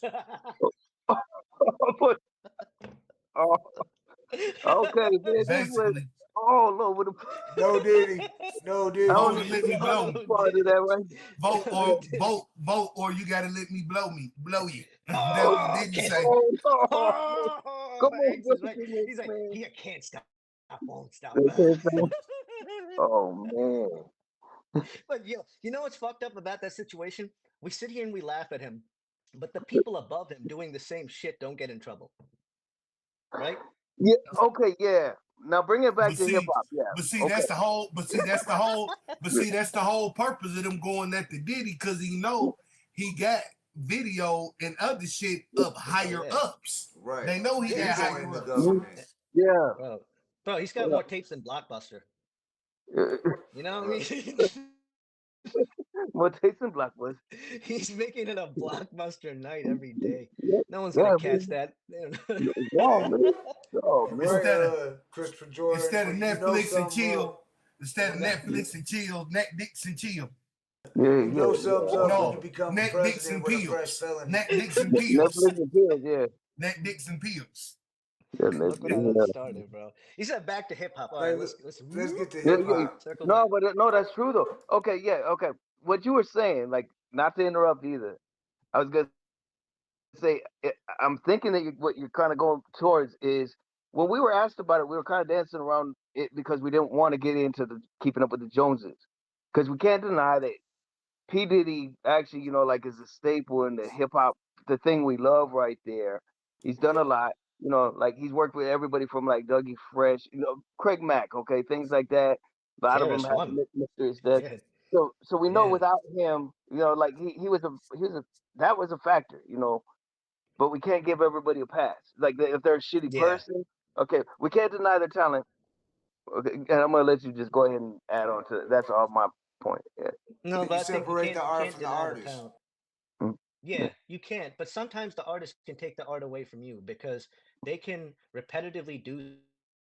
Okay, man, this was all over the. No Diddy. Vote or let me blow me. Part of that, right? Vote or you gotta let me blow you. That's what Diddy say. Come on, right. He's like, he can't stop, won't stop. Oh man. But you know what's fucked up about that situation? We sit here and we laugh at him, but the people above him doing the same shit don't get in trouble. Right? Yeah. Okay. Yeah. Now bring it back to hip hop. Yeah. But see, that's the whole. But see, that's the whole purpose of them going at the Diddy, because he know he got video and other shit up higher ups. Right. They know he got higher ups. Yeah. Bro, he's got more tapes than Blockbuster. You know what I mean? More tapes than Blockbuster. He's making it a Blockbuster night every day. No one's gonna catch that. Christopher Jordan. Instead of Netflix and chill. Instead of Netflix and chill, Net Dicks and chill. You know something's up when you become Net Dicks and president with a Pills. fresh felony. Net Dicks and Pills. Netflix and pills, yeah. Net Dicks and Pills. Look what I done started, bro. He said back to hip hop. All right, let's get to hip hop. No, but no, that's true though. Okay, yeah, okay. What you were saying, like, not to interrupt either. I was gonna say, I'm thinking that what you're kind of going towards is when we were asked about it, we were kind of dancing around it because we didn't want to get into the keeping up with the Joneses, because we can't deny that P Diddy actually, you know, like, is a staple in the hip hop, the thing we love right there. He's done a lot. You know, like he's worked with everybody from like Dougie Fresh, you know, Craig Mack, okay, things like that. A lot of them have KRS-One. mysterious death. Yeah. So we know Yeah. without him, you know, like he was a that was a factor, you know. But we can't give everybody a pass. Like if they're a shitty Yeah. person, okay, we can't deny their talent. Okay, and I'm gonna let you just go ahead and add on to it. That's all my point. Yeah. No, You but I think separate the you art can't from the deny the artist. talent. Mm. Yeah, you can't. But sometimes the artist can take the art away from you because they can repetitively do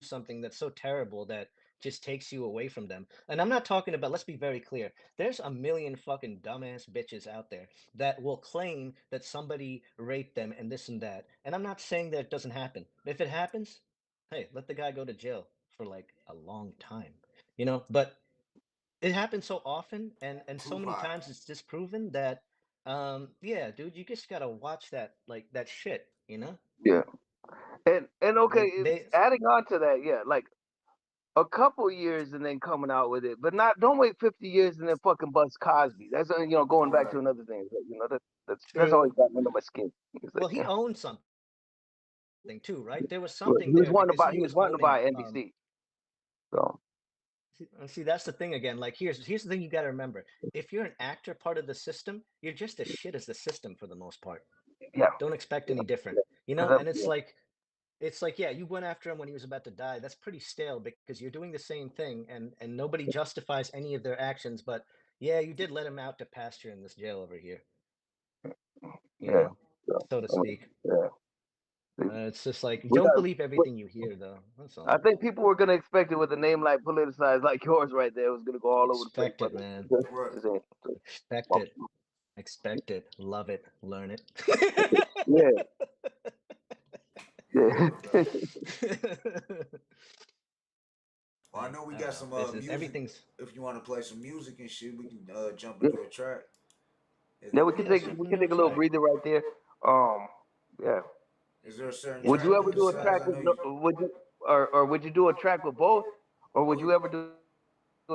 something that's so terrible that just takes you away from them. And I'm not talking about, let's be very clear. There's a million fucking dumbass bitches out there that will claim that somebody raped them and this and that. And I'm not saying that it doesn't happen. If it happens, hey, let the guy go to jail for like a long time. You know, but it happens so often and so many Tupac. times it's disproven that yeah, dude, you just gotta watch that like that shit, you know? Yeah. And okay, They adding on to that, yeah, like a couple years and then coming out with it, but not don't wait 50 years and then fucking bust Cosby. That's you know going back Right. to another thing. You know that's always True. gotten under my skin. It's like, Well, he owned something too, right? There was well, something there because he he was was wanting to owning buy NBC. So see that's the thing again. Like here's the thing you gotta remember. If you're an actor part of the system, you're just as shit as the system for the most part. yeah, Don't expect any different. You 'cause know, and it's like, yeah, you went after him when he was about to die. That's pretty stale because you're doing the same thing and nobody justifies any of their actions. But yeah, you did let him out to pasture in this jail over here, you yeah, know, so to speak. yeah. It's just like, We don't got. believe everything you hear, though. That's I all. think people were gonna expect it with a name like politicized like yours right there. It was gonna go all over the place, Expect but it, man. Right. just ain't. Expect it. Expect it. Love it. Learn it. Yeah, yeah. Well, I know we I got don't know. some This is music. everything's. If you want to play some music and shit, we can jump into a track. Yeah, Yeah, shoot we me can a take a little track. breather right there. Yeah. Is there a certain Would track you you ever do a emphasize? track I with know you. would you or would you do a track with both, or would you ever do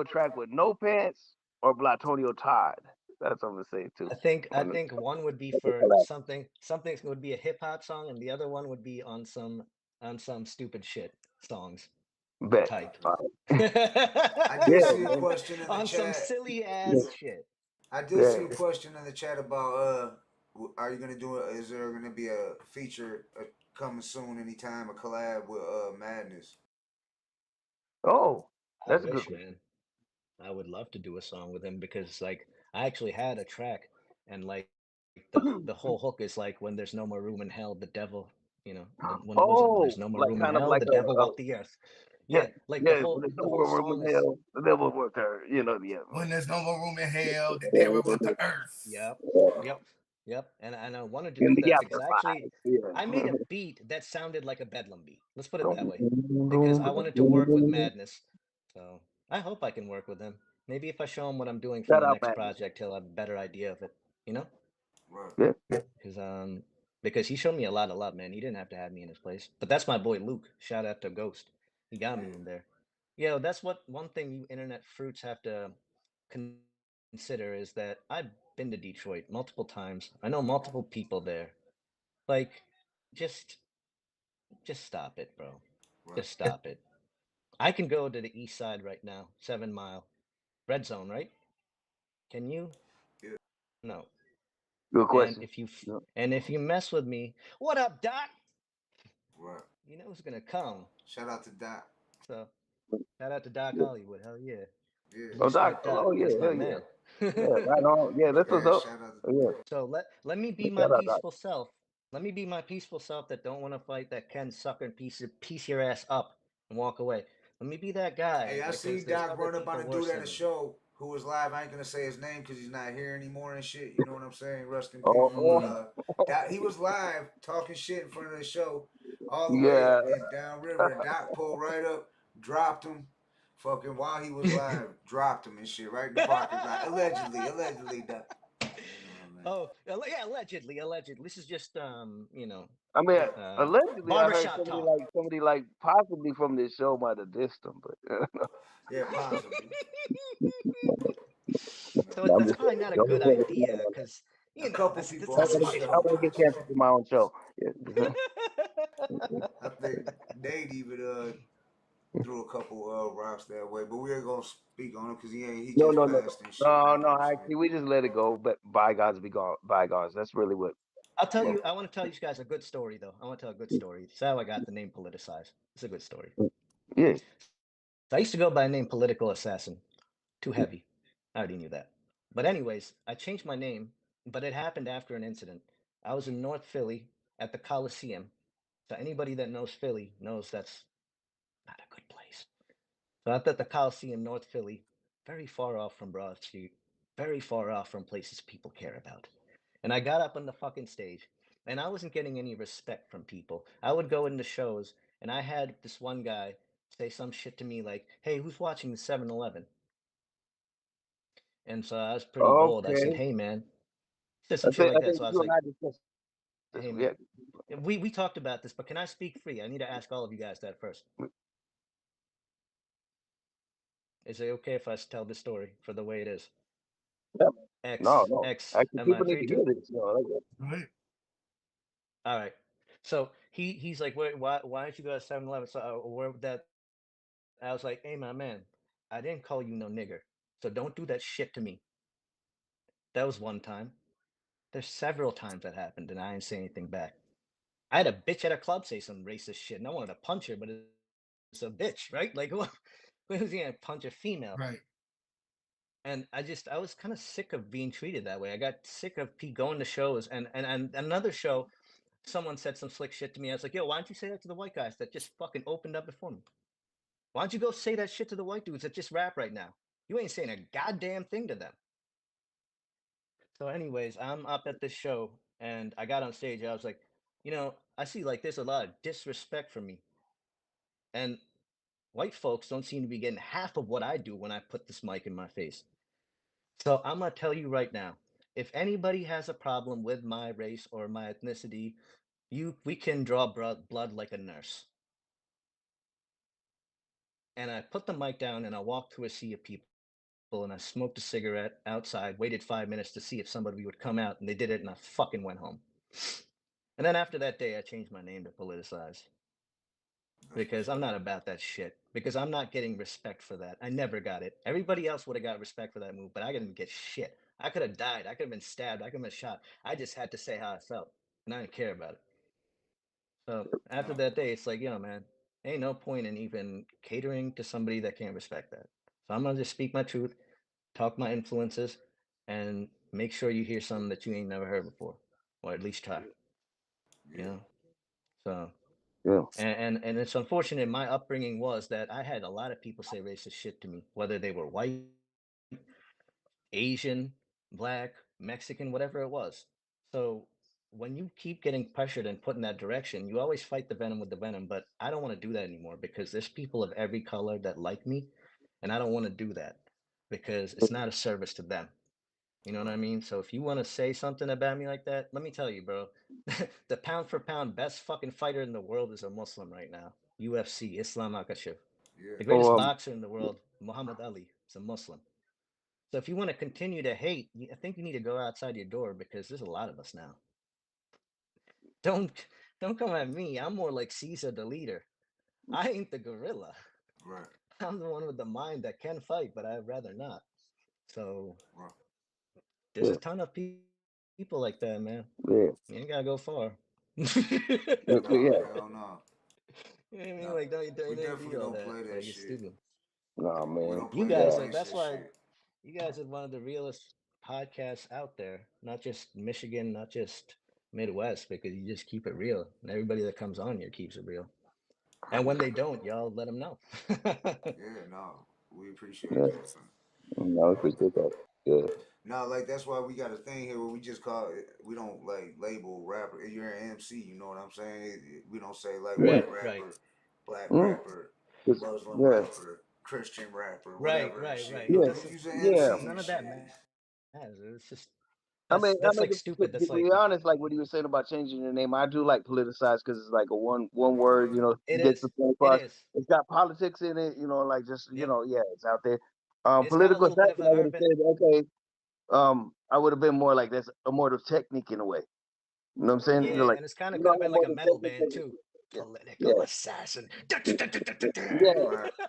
a track with No Pants or Blatonio Todd? That's something to say too. I think one would be for something would be a hip hop song, and the other one would be on some stupid shit songs Bet. type. I did Yeah, see a man. question in the On some chat. silly ass shit. I did Yeah. see a question in the chat about are you gonna do it? Is there gonna be a feature coming soon, anytime, a collab with Madness? Oh, I that's a good wish, one. man. I would love to do a song with him because like I actually had a track and like the whole hook is like when there's no more room in hell, the devil, you know, when was it? When Oh, there's no more like room in kind of hell, like the devil walked the earth. yeah, Yeah, like yeah. When there's the no whole more room song in is hell, the devil worked her. You know, yeah. When there's no more room in hell, the devil want the earth. yep, yep, yep. And I wanted to In do the that because I actually afterlife. Yeah. I made a beat that sounded like a bedlam beat. Let's put it that way. Because I wanted to work with Madness. So I hope I can work with him. Maybe if I show him what I'm doing for Shout my out, next man. project, he'll have a better idea of it. You know? Right. Yeah. Because he showed me a lot of love, man. He didn't have to have me in his place. But that's my boy Luke. Shout out to Ghost. He got me in there. Yeah, that's what one thing you internet fruits have to consider is that I've been to Detroit multiple times. I know multiple people there. Like, just stop it, bro. Right. Just stop it. I can go to the east side right now, 7 Mile. Red zone, right? Can you? Yeah. No. Good And question. Yeah. if you mess with me, what up, Doc? Right. You know who's gonna come. Shout out to Doc. So shout out to Doc Hollywood. Hell yeah. Yeah. Blue Stripe Doc. Oh yeah, That's my hell yeah. man. Yeah, right on. Yeah, that's what's Yeah. up. Shout out to Yeah. So let me be my Shout out, Doc. peaceful self. Let me be my peaceful self that don't want to fight, that can sucker and piece your ass up and walk away. Let me be that guy. Hey, I because see there's Doc other run up on people a worse dude at than a me. show who was live. I ain't gonna say his name because he's not here anymore and shit. You know what I'm saying? Rest in peace. Oh, Doc, he was live talking shit in front of the show all the way yeah. in downriver, and Doc pulled right up, dropped him, fucking while he was live, dropped him and shit right in the parking lot. Allegedly, Doc. Oh, yeah, allegedly. This is just you know, I mean, Right. allegedly, I heard barbershop talk. somebody like possibly from this show might have dissed him, but Yeah, possibly. So I'm that's just probably not a saying. good idea because A you know couple this people I this on is the shit. want to get canceled for my own show. Yeah. I think Nate even threw a couple rocks that way, but we ain't gonna speak on him because he No, just no, no, passed and shit. no, You no. know what I'm Actually, we just let it go. But bygones be gone. Bygones. That's really what. I'll tell Well, you. I want to tell you guys a good story, though. I want to tell a good story. It's how I got the name Politicize. It's a good story. yeah. So I used to go by the name Political Assassin. Too heavy. I already knew that. But anyways, I changed my name, but it happened after an incident. I was in North Philly at the Coliseum. So anybody that knows Philly knows that's not a good place. So I'm at the Coliseum, North Philly, very far off from Broad Street, very far off from places people care about. And I got up on the fucking stage, and I wasn't getting any respect from people. I would go into shows, and I had this one guy say some shit to me like, "Hey, who's watching the 7-Eleven?" And so I was pretty bold. I said, Okay. "Hey, man," said some shit I like that. think So I was you and like, I discussed this. "Hey, Yeah. man." We talked about this, but can I speak free? I need to ask all of you guys that first. Is it okay if I tell this story for the way it is? Yeah. No, X, no. X, Actually, am I people need free to to? hear this. You know, like, Right. All right. So he's like, why don't you go to 7-Eleven? So where that I was like, hey, my man, I didn't call you no nigger. So don't do that shit to me. That was one time. There's several times that happened and I didn't say anything back. I had a bitch at a club say some racist shit and I wanted to punch her, but it's a bitch, right? Like, who's gonna punch a female? Right. And I was kind of sick of being treated that way. I got sick of going to shows and another show, someone said some slick shit to me. I was like, yo, why don't you say that to the white guys that just fucking opened up before me? Why don't you go say that shit to the white dudes that just rap right now? You ain't saying a goddamn thing to them. So, anyways, I'm up at this show and I got on stage. I was like, I see like there's a lot of disrespect for me. And white folks don't seem to be getting half of what I do when I put this mic in my face. So I'm gonna tell you right now, if anybody has a problem with my race or my ethnicity, we can draw blood like a nurse. And I put the mic down and I walked through a sea of people and I smoked a cigarette outside, waited 5 minutes to see if somebody would come out, and they did it, and I fucking went home. And then after that day, I changed my name to Politicize. Because I'm not about that shit. Because I'm not getting respect for that. I never got it. Everybody else would have got respect for that move, but I didn't get shit. I could have died. I could have been stabbed. I could have been shot. I just had to say how I felt, and I didn't care about it. So after that day, it's like, man, ain't no point in even catering to somebody that can't respect that. So I'm gonna just speak my truth, talk my influences, and make sure you hear something that you ain't never heard before, or at least try. So yeah. and it's unfortunate. My upbringing was that I had a lot of people say racist shit to me, whether they were white, Asian, black, Mexican, whatever it was. So when you keep getting pressured and put in that direction, you always fight the venom with the venom. But I don't want to do that anymore because there's people of every color that like me, and I don't want to do that because it's not a service to them. You know what I mean? So if you want to say something about me like that, let me tell you, bro. The pound for pound best fucking fighter in the world is a Muslim right now. UFC, Islam Makhachev. Yeah. The So greatest boxer in the world, Muhammad Ali, is a Muslim. So if you want to continue to hate, I think you need to go outside your door because there's a lot of us now. Don't don't come at me. I'm more like Caesar the leader. I ain't the gorilla. Right. I'm the one with the mind that can fight, but I'd rather not. So Right. there's a ton of people like that, man. yeah, You ain't gotta go far. You Nah, yeah. hell no. know what I mean? Nah. Like, We don't definitely do all don't that. play that Like, it's shit. stupid. Nah, We man. don't You play that guys, Yeah. like, that's gangster why shit. you guys are one of the realest podcasts out there. Not just Michigan, not just Midwest, because you just keep it real. And everybody that comes on here keeps it real. And when they don't, y'all let them know. Yeah, no. We appreciate Yeah. that, son. No, I appreciate that. Yeah. No, like that's why we got a thing here where we just call it. We don't like label rapper. You're an MC. You know what I'm saying? We don't say like Yeah. Right, white right, rapper, black Mm. rapper, Just, Muslim yeah. rapper, Christian rapper, right, whatever and right, shit. right. It Yeah. doesn't. You's an Yeah. MC None and of that shit. matters. It's just I mean, that's like stupid. to That's be like honest, like what you were saying about changing your name, I do like politicize because it's like a one word, it gets the is. point It across. is. It's got politics in it, like just Yep. yeah, it's out there. It's got a Political little bit of assassin, an I would have urban. said okay. I would have been more like that's a more of technique in a way. You know what I'm saying? Yeah, Like and it's kind of I could have have been like more a than metal band technical. too. Political assassin. Yeah,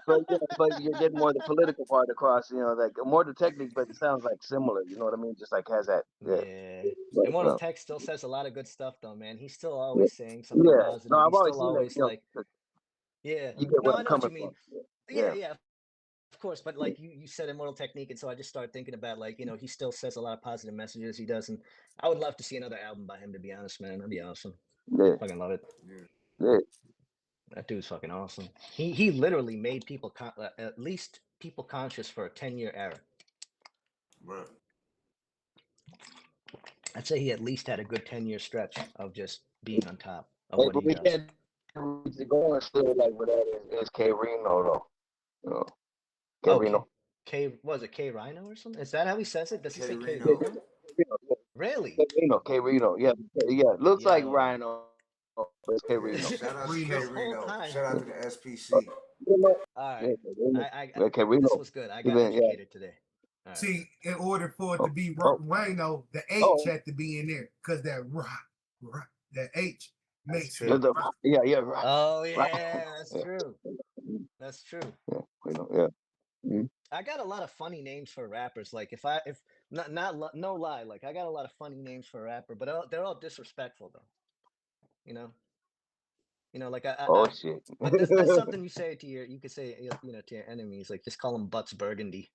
but you're getting more the political part across. You know, like more the technique, but it sounds like similar. You know what I mean? Just like has that. Yeah. But, Immortal Tech still says a lot of good stuff, though, man. He's still yeah, always saying something yeah. No, positive. I've He's always still seen that. always You like, know, yeah. you get No, where I I'm know what coming you mean. from. Yeah, yeah, of course. But like you said Immortal Technique, and so I just started thinking about like, you know, he still says a lot of positive messages. He does, and I would love to see another album by him, to be honest, man. That'd be awesome. Yeah, Fucking love it. yeah. That dude's fucking awesome. He literally made people at least people conscious for a 10-year era. Right. I'd say he at least had a good 10-year stretch of just being on top of Hey, what but he we does. can't reach the going still like with that is K Reno though. You know, K Oh, Reno. was it K Rhino or something? Is that how he says it? Does he say K Reno. Rhino? Really? K Reno. Yeah, yeah. Looks like Yo. Rhino, but it's K Reno. Shout out to K This whole Reno. time. Shout out to the SPC. All right. K Reno. This was good. I got educated today. All right. See, in order for it to be Rhino, the H had to be in there because that that H makes it. Yeah. Oh yeah, that's true. That's true. Yeah. Mm-hmm. I got a lot of funny names for rappers. Like if no lie, like I got a lot of funny names for a rapper, but they're all disrespectful though. You know, like Shit. But that's something you say to you could say, you know, to your enemies, like just call him Butts Burgundy.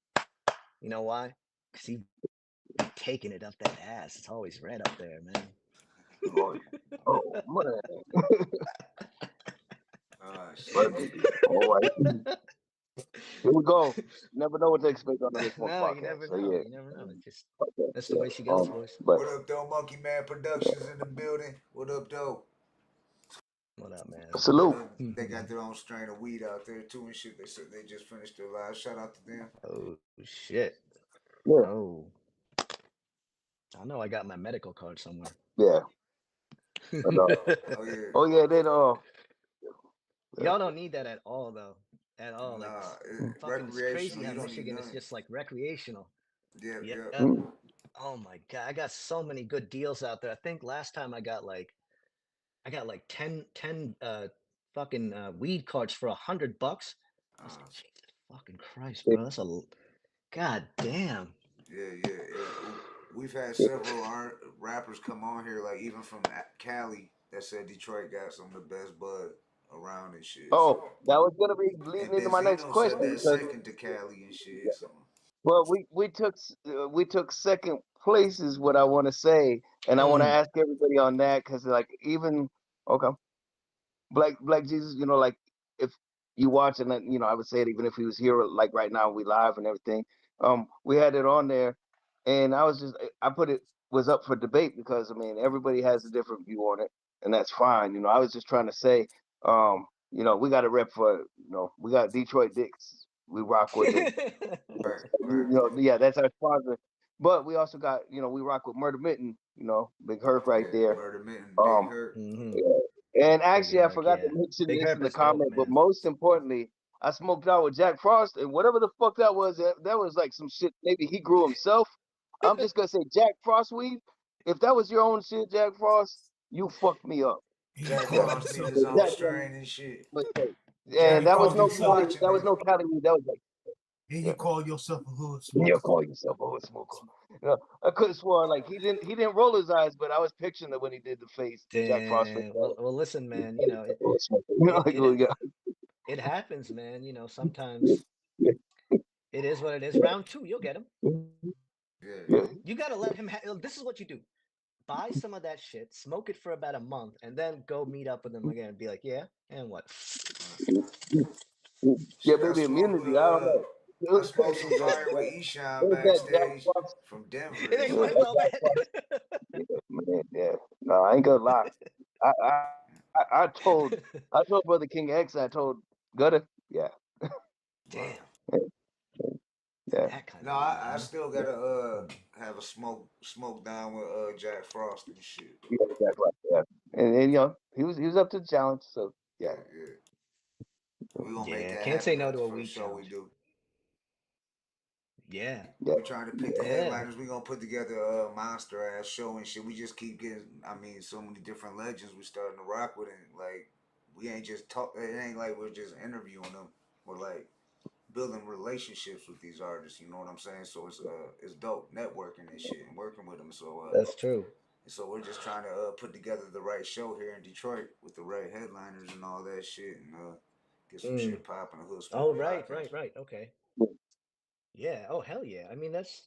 You know why? Because he taking it up that ass. It's always red up there, man. Man. All right. Here we go. Never know what to expect on this one No, podcast. you never so, know. Yeah. You never know. It's just that's the way she goes, boys. What up, though? Monkey Man Productions in the building. What up, though? What up, man? Salute. They got their own strain of weed out there too and shit. They said they just finished their live. Shout out to them. Oh shit. Yeah. Oh. I know I got my medical card somewhere. Yeah. Oh yeah, they know. Y'all don't need that at all, though. At all. Like, fucking it's crazy how Michigan is just like recreational. Yeah. Oh my god, I got so many good deals out there. I think last time I got like 10 fucking weed cards for $100. I was like, Jesus fucking Christ, bro. That's a god damn. Yeah. We've had several rappers come on here, like even from Cali, that said Detroit got some of the best bud around and shit. Oh, that was gonna be leading into my next question. Said that second to Cali and shit. So. Well, we took second place is what I want to say, and I want to ask everybody on that because like even Black Jesus, you know, like if you watch and you know, I would say it even if he was here like right now, we live and everything. We had it on there, and I put it was up for debate because I mean everybody has a different view on it, and that's fine. You know, I was just trying to say, you know, we got a rep for, you know, we got Detroit Dicks. We rock with it. You know, yeah, that's our sponsor. But we also got, you know, we rock with Murder Mitten, you know, Big Herc right there. Murder Mitten, Big Herc. Yeah. And actually, I forgot to mention this in the comment, but most importantly, I smoked out with Jack Frost, and whatever the fuck that was like some shit maybe he grew himself. I'm just gonna say Jack Frost weed. If that was your own shit, Jack Frost, you fucked me up. Jack Frost needs his own strain and shit. And that was no Cali. That was no Cali weed. That was like. And you call yourself a hood smoker. You call yourself a hood smoker. You know, I could have sworn like he didn't roll his eyes, but I was picturing that when he did the face. Jack Frost. Well, listen, man. You know, it happens, man. You know, sometimes it is what it is. Round 2, you'll get him. Yeah. You gotta let him. This is what you do: buy some of that shit, smoke it for about a month, and then go meet up with him again and be like, "Yeah, and what?" Yeah, maybe immunity. I don't know. I smoked some fire with Eshawn backstage from Denver. It ain't quite well, man. Yeah. No, I ain't gonna lie. I told brotherkingx. I told Gutta. Yeah. Damn. Yeah. No, I still gotta have a smoke down with Jack Frost and shit. Yeah, Jack Frost. Yeah. And you know he was up to the challenge. So yeah. We gonna make that. Can't say no to a weed show we do. Yeah. We're trying to pick the headliners. We're gonna put together a monster ass show and shit. We just keep getting, I mean, so many different legends we starting to rock with, and like we ain't just talk. It ain't like we're just interviewing them. We're like building relationships with these artists. You know what I'm saying? So it's dope networking and shit and working with them. So That's true. So we're just trying to put together the right show here in Detroit with the right headliners and all that shit, and get some shit popping. The hood. Oh, right. Okay. Yeah. Oh, hell yeah. I mean, that's.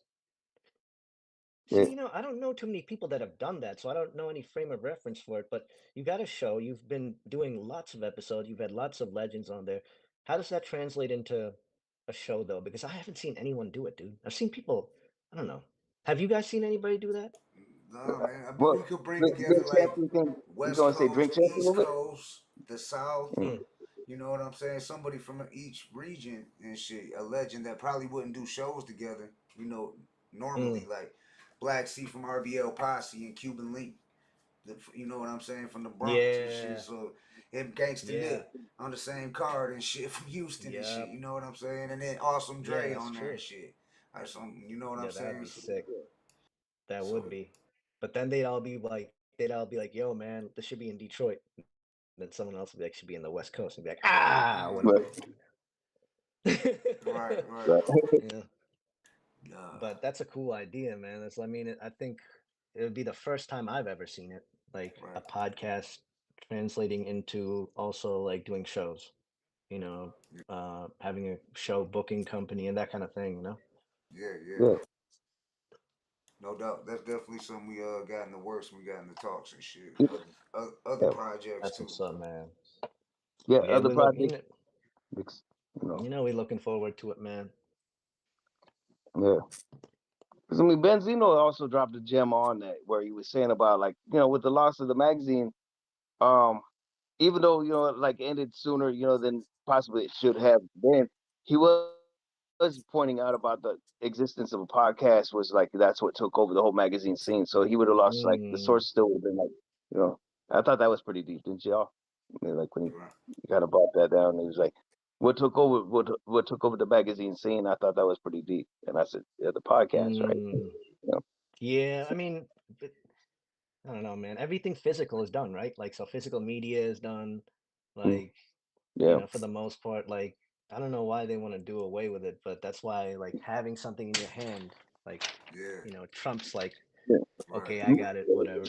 See, you know, I don't know too many people that have done that, so I don't know any frame of reference for it. But you got a show. You've been doing lots of episodes. You've had lots of legends on there. How does that translate into a show, though? Because I haven't seen anyone do it, dude. I've seen people. I don't know. Have you guys seen anybody do that? No, man. I mean, we could bring together like West Coast, East Coast, the South. You know what I'm saying? Somebody from each region and shit. A legend that probably wouldn't do shows together. You know, normally like Black C from RBL Posse and Cuban Link. You know what I'm saying? From the Bronx and shit. So him Gangsta Nick on the same card and shit from Houston and shit. You know what I'm saying? And then Awesome Dre on there and shit. You know what I'm saying? That'd be sick. That would be. But then they'd all be like, yo, man, this should be in Detroit. And then someone else would be like, should be in the West Coast, and be like, whatever. Right. Yeah. But that's a cool idea, man. I mean, I think it would be the first time I've ever seen it, like a podcast translating into also like doing shows, you know, having a show booking company and that kind of thing, you know? Yeah. No doubt. That's definitely something we got in the works. We got in the talks and shit. Other projects That's too. what's up, man. Yeah, other projects. You know, we're looking forward to it, man. Yeah. Because I mean, Benzino also dropped a gem on that where he was saying about like, you know, with the loss of the magazine, even though, you know, like ended sooner, you know, than possibly it should have been, he was pointing out about the existence of a podcast was like that's what took over the whole magazine scene. So he would have lost like the source still would have been like, you know, I thought that was pretty deep, didn't y'all? I mean, like when he kind of brought that down, he was like, what took over the magazine scene? I thought that was pretty deep. And I said, yeah, the podcast, right? You know? Yeah, I mean, I don't know, man. Everything physical is done, right? Like, so physical media is done, like, you know, for the most part, like, I don't know why they want to do away with it, but that's why, like, having something in your hand, like, you know, trumps like, okay, I got it, whatever.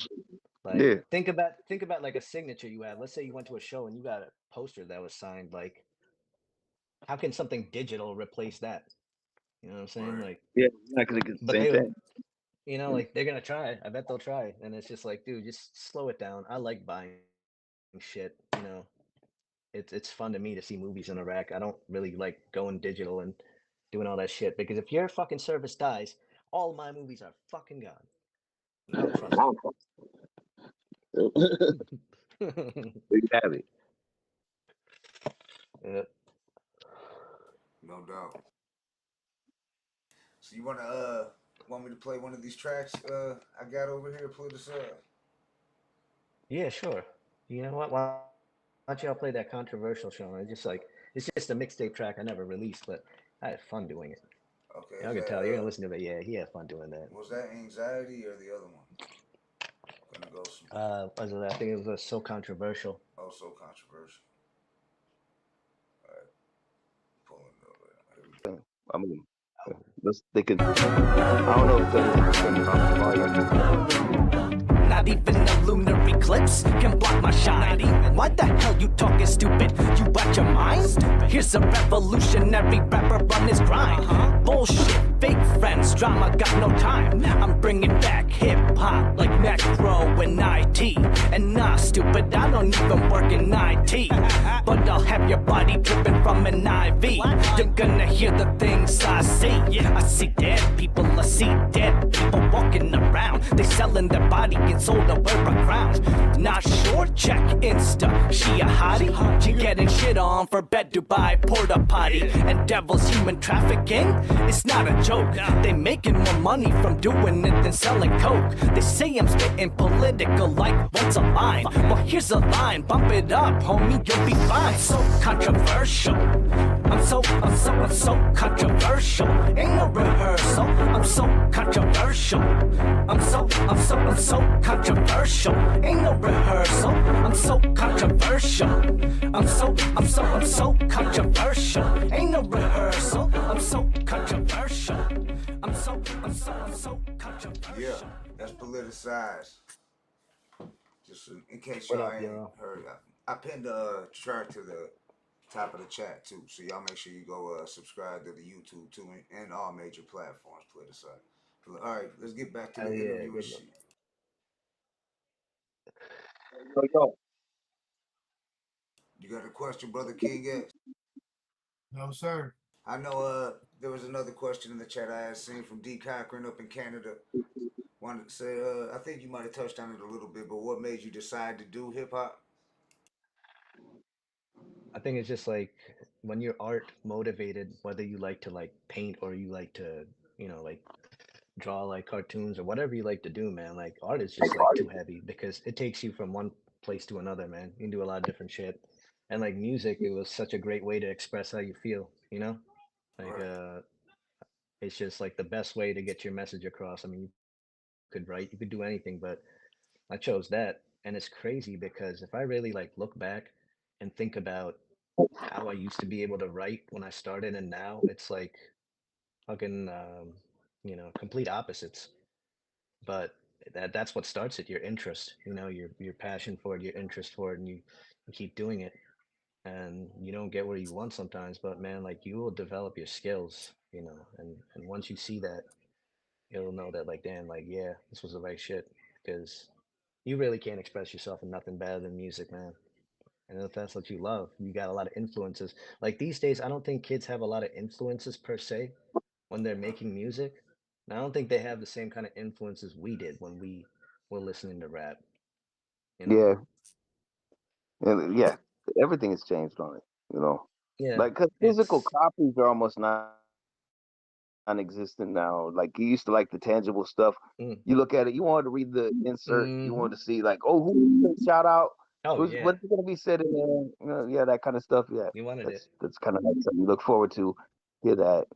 Like, think about like a signature you have. Let's say you went to a show and you got a poster that was signed. Like, how can something digital replace that? You know what I'm saying? Like, yeah, not gonna get the same thing. You know, like they're gonna try. I bet they'll try. And it's just like, dude, just slow it down. I like buying shit. You know, it's fun to me to see movies in a rack. I don't really like going digital and doing all that shit because if your fucking service dies, all my movies are fucking gone. I don't trust it. Big habit. Yeah. No doubt. So you want me to play one of these tracks I got over here, Politicize? Yeah, sure. You know what? Why don't y'all play that controversial song? It's just a mixtape track I never released, but I had fun doing it. Okay. I can tell you're gonna listen to it. Yeah, he had fun doing that. Was that Anxiety or the other one? Gonna go some. I think it was so controversial. Oh, so controversial. All right. Pulling it over. I mean, they could. I don't know if not even a lunar eclipse can block my shine. Why the hell you talking stupid? You out your mind? Here's a revolutionary rapper on his grind. Bullshit, fake friends, drama got no time. I'm bringing back hip hop like Necro and IT. And nah, stupid, I don't even work in IT. But I'll have your body dripping from an IV. You're gonna hear the things I see. I see dead people, I see dead people walking around. They selling their body and sold to wear a crown. Not sure, check Insta. She a hottie? She getting shit on for bed Dubai porta potty. And devil's human trafficking? It's not a joke. They making more money from doing it than selling coke. They say I'm spitting political like what's a line? Well, here's a line. Bump it up, homie, you'll be fine. So controversial. I'm I'm so controversial. Ain't no rehearsal. I'm so controversial. I'm so controversial. Ain't no rehearsal. I'm so controversial. I'm so controversial. Ain't no rehearsal. I'm so controversial. I'm so controversial. Yeah, that's Politicize. Just in case What y'all up, ain't y'all? heard, I pinned the track to the top of the chat too, so y'all make sure you go subscribe to the YouTube too and all major platforms. Politicize. All right, let's get back to Hell the yeah, interview and good luck. shit. Yo, You got a question, brother King X? No, sir. I know there was another question in the chat I had seen from D Cochran up in Canada. Wanted to say, I think you might have touched on it a little bit, but what made you decide to do hip hop? I think it's just like when you're art motivated, whether you like to like paint or you like to, like draw like cartoons or whatever you like to do, man. Like art is just like too heavy because it takes you from one place to another, man. You can do a lot of different shit. And like music, it was such a great way to express how you feel, you know? Like Right. it's just like the best way to get your message across. I mean, you could write, you could do anything, but I chose that. And it's crazy because if I really like look back and think about how I used to be able to write when I started and now it's like fucking complete opposites. But that's what starts it, your interest, your passion for it, your interest for it, and you keep doing it. And you don't get where you want sometimes, but man, like you will develop your skills, and once you see that, you'll know that like damn, like yeah, this was the right shit. Because you really can't express yourself in nothing better than music, man. And if that's what you love, you got a lot of influences. Like these days, I don't think kids have a lot of influences per se when they're making music. And I don't think they have the same kind of influences we did when we were listening to rap, you know? yeah, yeah. Everything has changed on it. You know, Yeah, like 'cause physical it's copies are almost non-existent now. Like you used to like the tangible stuff. mm, You look at it, you wanted to read the insert, you hmm wanted to see like, oh, who shout out, oh yeah, what's gonna be said in there, yeah, that kind of stuff. Yeah, you wanted it. that's kind of like something you look forward to. Hear that,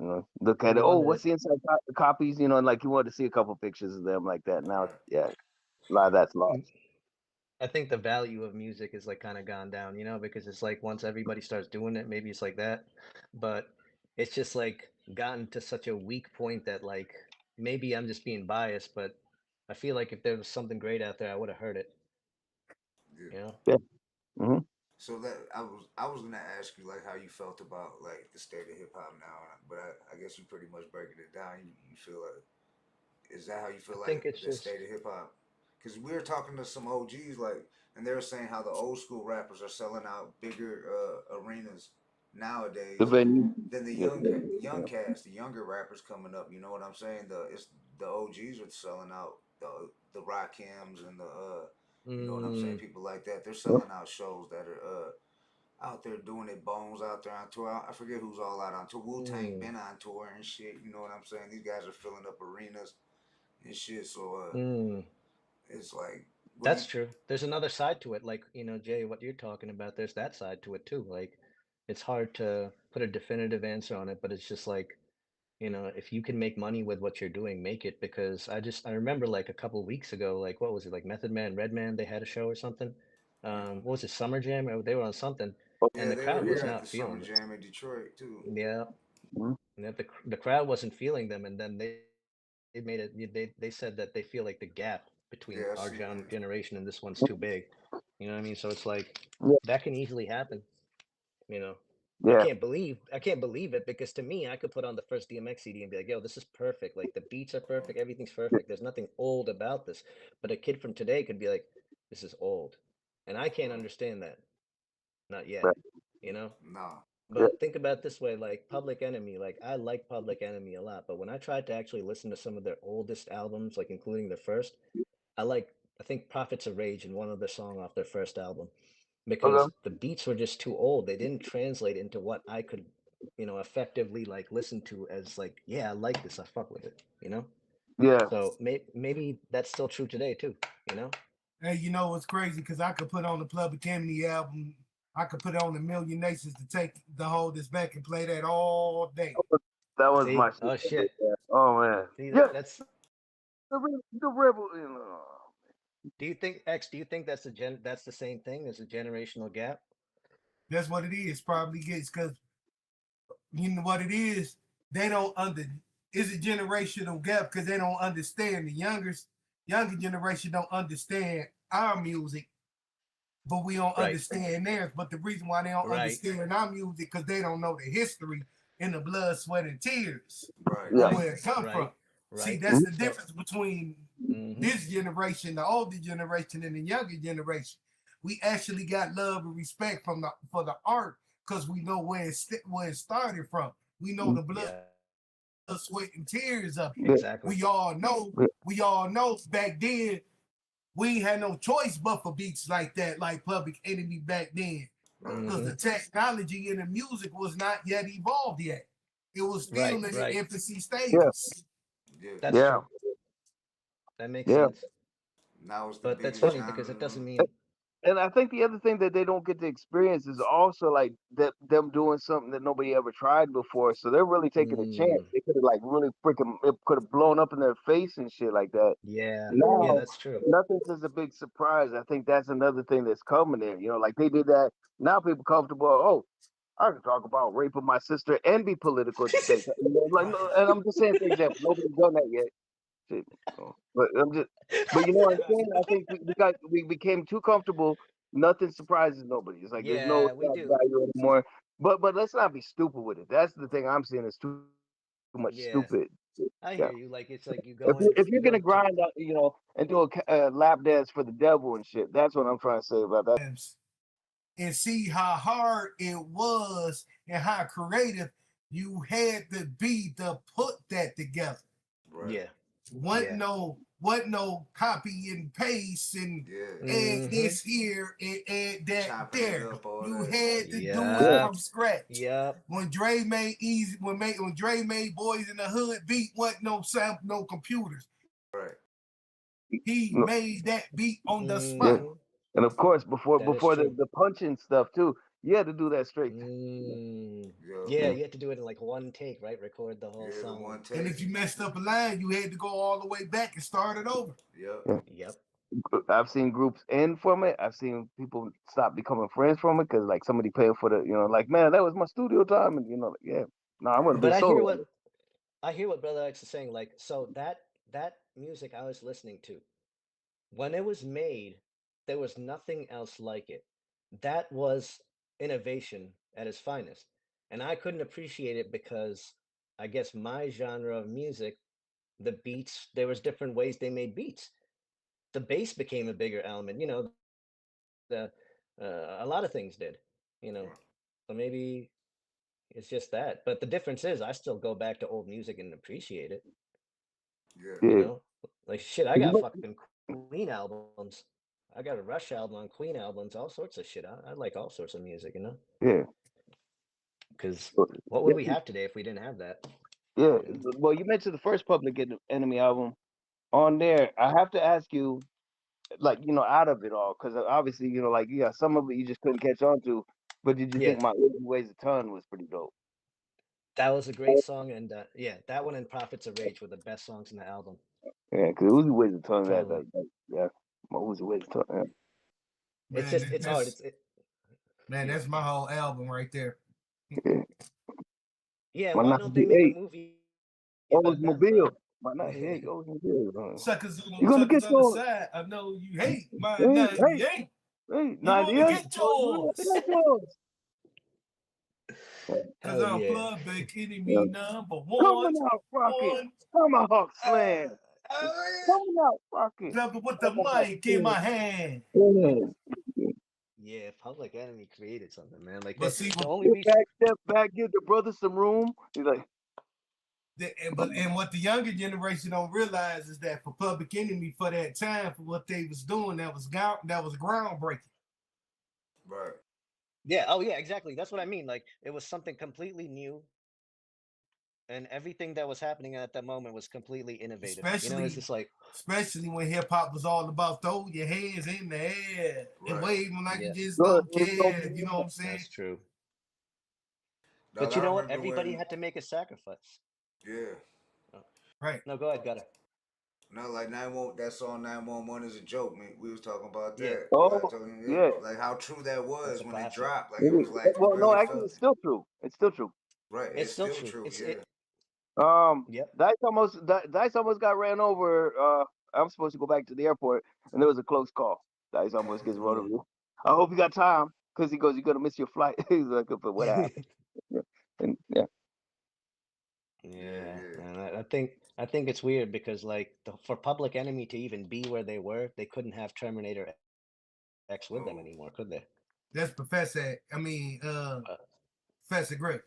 look at it. You Oh, wanted what's it. the inside copies? And like you wanted to see a couple pictures of them like that. Now, yeah, a lot of that's Mm, lost. I think the value of music is like kind of gone down, because it's like once everybody starts doing it, maybe it's like that. But it's just like gotten to such a weak point that like maybe I'm just being biased, but I feel like if there was something great out there, I would have heard it, Yeah. you know? Yeah. Hmm. So that I was gonna ask you like how you felt about like the state of hip hop now, but I guess you pretty much breaking it down. You feel like is that how you I feel like think it's the just state of hip hop? Because we were talking to some OGs like, and they were saying how the old school rappers are selling out bigger arenas The nowadays venue. than the Yeah, young yeah. cast, the younger rappers coming up. You know what I'm saying? The OGs are selling out the Rockims and the you know what I'm saying? mm, People like that. They're Yeah. selling out shows that are out there doing it. Bones out there on tour. I forget who's all out on tour. Wu Tang mm, been on tour and shit. You know what I'm saying? These guys are filling up arenas and shit. So mm. it's like, what do That's you? true. There's another side to it, like, Jay, what you're talking about, there's that side to it too. Like, it's hard to put a definitive answer on it, but it's just like, if you can make money with what you're doing, make it. Because I remember like a couple weeks ago, like what was it, like Method Man, Redman, they had a show or something. What was it, Summer Jam? Or they were on something, and Yeah, the they were crowd was here at the not Summer feeling it. Jam in Detroit too. Yeah, Mhm. and that the crowd wasn't feeling them, and then they made it. They said that they feel like the gap between Yeah, I our seen that. generation and this one's too big. You know what I mean? So it's like Yeah. that can easily happen. You know, Yeah. I can't believe it because to me, I could put on the first DMX CD and be like, yo, this is perfect. Like the beats are perfect, everything's perfect. There's nothing old about this. But a kid from today could be like, this is old, and I can't Right. understand that. Not yet. Right. You know. Nah. Yeah. But think about it this way, like Public Enemy, like I like Public Enemy a lot, but when I tried to actually listen to some of their oldest albums, like including their first, I think Prophets of Rage and one other song off their first album because Okay. the beats were just too old. They didn't translate into what I could, effectively like listen to as like, yeah, I like this, I fuck with it, you know? Yeah. So maybe that's still true today too, you know? Hey, you know what's crazy? Because I could put on the Public Enemy album. I could put on a million nations to hold this back and play that all day. That was See? my shit. Oh shit. Oh man. See, Yeah. that's. The rebel. You know. Do you think X? Do you think that's That's the same thing as a generational gap? That's what it is. Probably gets because you know what it is. They don't It's a generational gap because they don't understand the younger generation don't understand our music, but we don't understand theirs. But the reason why they don't understand our music because they don't know the history and the blood, sweat, and tears of where it come from. See, that's the difference between this generation, the older generation, and the younger generation. We actually got love and respect for the art because we know where it started from. We know the blood, sweat, and tears of it. Exactly. We all know back then we ain't had no choice but for beats like that, like Public Enemy back then. Because the technology in the music was not yet evolved yet. It was still in the infancy stages. That's true. That makes sense. Now it's but that's funny because it doesn't mean. And I think the other thing that they don't get to experience is also like them doing something that nobody ever tried before. So they're really taking a chance. They could have like really freaking, it could have blown up in their face and shit like that. Yeah. Now, yeah, that's true. Nothing's is a big surprise. I think that's another thing that's coming there. You know, like they did that. Now people comfortable. Oh, I can talk about raping my sister and be political at the same time. Like, and I'm just saying, for example, nobody's done that yet. Shit. But you know what I'm saying? I think we became too comfortable. Nothing surprises nobody. It's like there's no value anymore. But let's not be stupid with it. That's the thing I'm seeing is too much stupid. I hear you. Like it's like you go. If you're gonna grind out, you know, and do a lap dance for the devil and shit, that's what I'm trying to say about that. And see how hard it was and how creative you had to be to put that together. Yeah. What no copy and paste and add this here and add that there. You had to do it from scratch. Yep. When Dre made Dre made Boys in the Hood beat, wasn't no computers. Right. He made that beat on the spot. And of course, before the punching stuff too, you had to do that straight. Yeah, you had to do it in like one take, right? Record the whole song. One take. And if you messed up a line, you had to go all the way back and start it over. Yep. I've seen groups end from it. I've seen people stop becoming friends from it because like somebody paying for the, you know, like, man, that was my studio time, and you know, no, I want to be solo. I hear what Brother X is saying. Like, so that music I was listening to, when it was made, there was nothing else like it. That was innovation at its finest. And I couldn't appreciate it because I guess my genre of music, the beats, there was different ways they made beats. The bass became a bigger element, you know, a lot of things did, you know. So maybe it's just that. But the difference is I still go back to old music and appreciate it. You know? Like shit, I got fucking Queen albums. I got a Rush album on Queen albums, all sorts of shit. I like all sorts of music, you know? Yeah. Because what would we have today if we didn't have that? Yeah. Well, you mentioned the first Public Enemy album. On there, I have to ask you, like, you know, out of it all, because obviously, you know, like, yeah, some of it you just couldn't catch on to, but did you think My Uzi Weighs a Ton was pretty dope? That was a great song, and that one and Prophets of Rage were the best songs in the album. Yeah, because Uzi Weighs a Ton. Totally. My Uzi Weighs a Ton. Yeah. It's just, it's hard. That's my whole album right there. Yeah, why don't they make a movie? Oldsmobile. My 98 Oldsmobile. Suckers You're gonna get on the side. I know you hate my 98. Hey, 98. Get yours. Because I'm Blood Bank Enemy number one. Coming out, Rocket. Tomahawk Slam. Coming out, Rocket. Jumping with the mic in my hand. Yeah, Public Enemy created something, man. Like, but see, the only reason step back, give the brother some room. He's like, and what the younger generation don't realize is that for Public Enemy, for that time, for what they was doing, that was groundbreaking. Right. Yeah. Oh, yeah. Exactly. That's what I mean. Like, it was something completely new. and everything that was happening at that moment was completely innovative. You know, it's just like, especially when hip hop was all about throw your hands in the air and wave them like you just Good. don't It's so care. You know what I'm saying? that's true. Dog, But I you know what? remember Everybody when, had to make a sacrifice. yeah. Oh, Right. no, go ahead, got it. No, like 911, that song 911 is a joke, man. We was talking about Yeah, that. I Oh, told you, yeah. like how true that that's was a when it classic. dropped. Like It it was is. like you Well, no, really actually, felt it's it. still true. It's still true. Right. It's It's still still true. true, It's yeah. it. Yep. Dice almost got ran over. I'm supposed to go back to the airport, and there was a close call. Dice almost gets run Yeah. over. I hope you got time, because he goes, "You're gonna miss your flight." He's like, "But what happened?" Yeah. And yeah, Yeah, Yeah, yeah. and I think it's weird because like for Public Enemy to even be where they were, they couldn't have Terminator X with them No. anymore, could they? That's Uh, Professor Griff.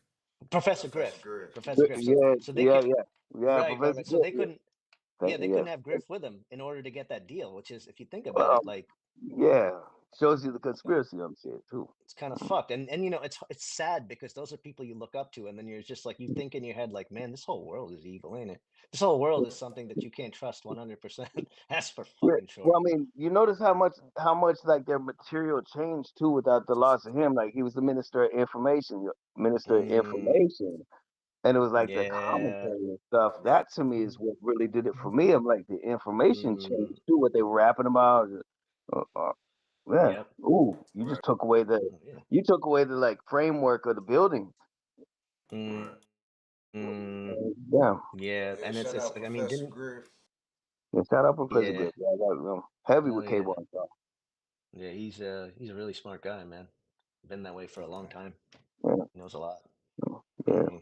Professor Professor Griff, Griff. Professor Griff. So yeah, so they yeah, could yeah, yeah. right, right, Professor, right. So they yeah, couldn't, yeah, they yeah. couldn't have Griff with them in order to get that deal, which is, if you think about Well, it, like yeah, shows you the conspiracy I'm saying too. it's kind of fucked. And you know, it's sad because those are people you look up to, and then you're just like you think in your head like, man, this whole world is evil, ain't it? This whole world is something that you can't trust 100%. That's for Yeah. fucking Well, sure. I mean, you notice how much like their material changed too without the loss of him. Like he was the minister of Mm, information, and it was like the yeah. commentary and stuff. That to me is what really did it for me. I'm like the information Mm, changed too, what they were rapping about. Uh, uh, yeah. yep. Ooh, you Right. just took away Oh, yeah. like framework of the building. Mm, mm, Yeah. yeah. Yeah, And shout it's out I mean, Professor didn't Griff. And shout out Professor yeah. Griff. Yeah, I got heavy Hell with yeah. cable and stuff. Yeah, he's a really smart guy, man. Been that way for a long time. Yeah. He knows a lot. Yeah. Hmm.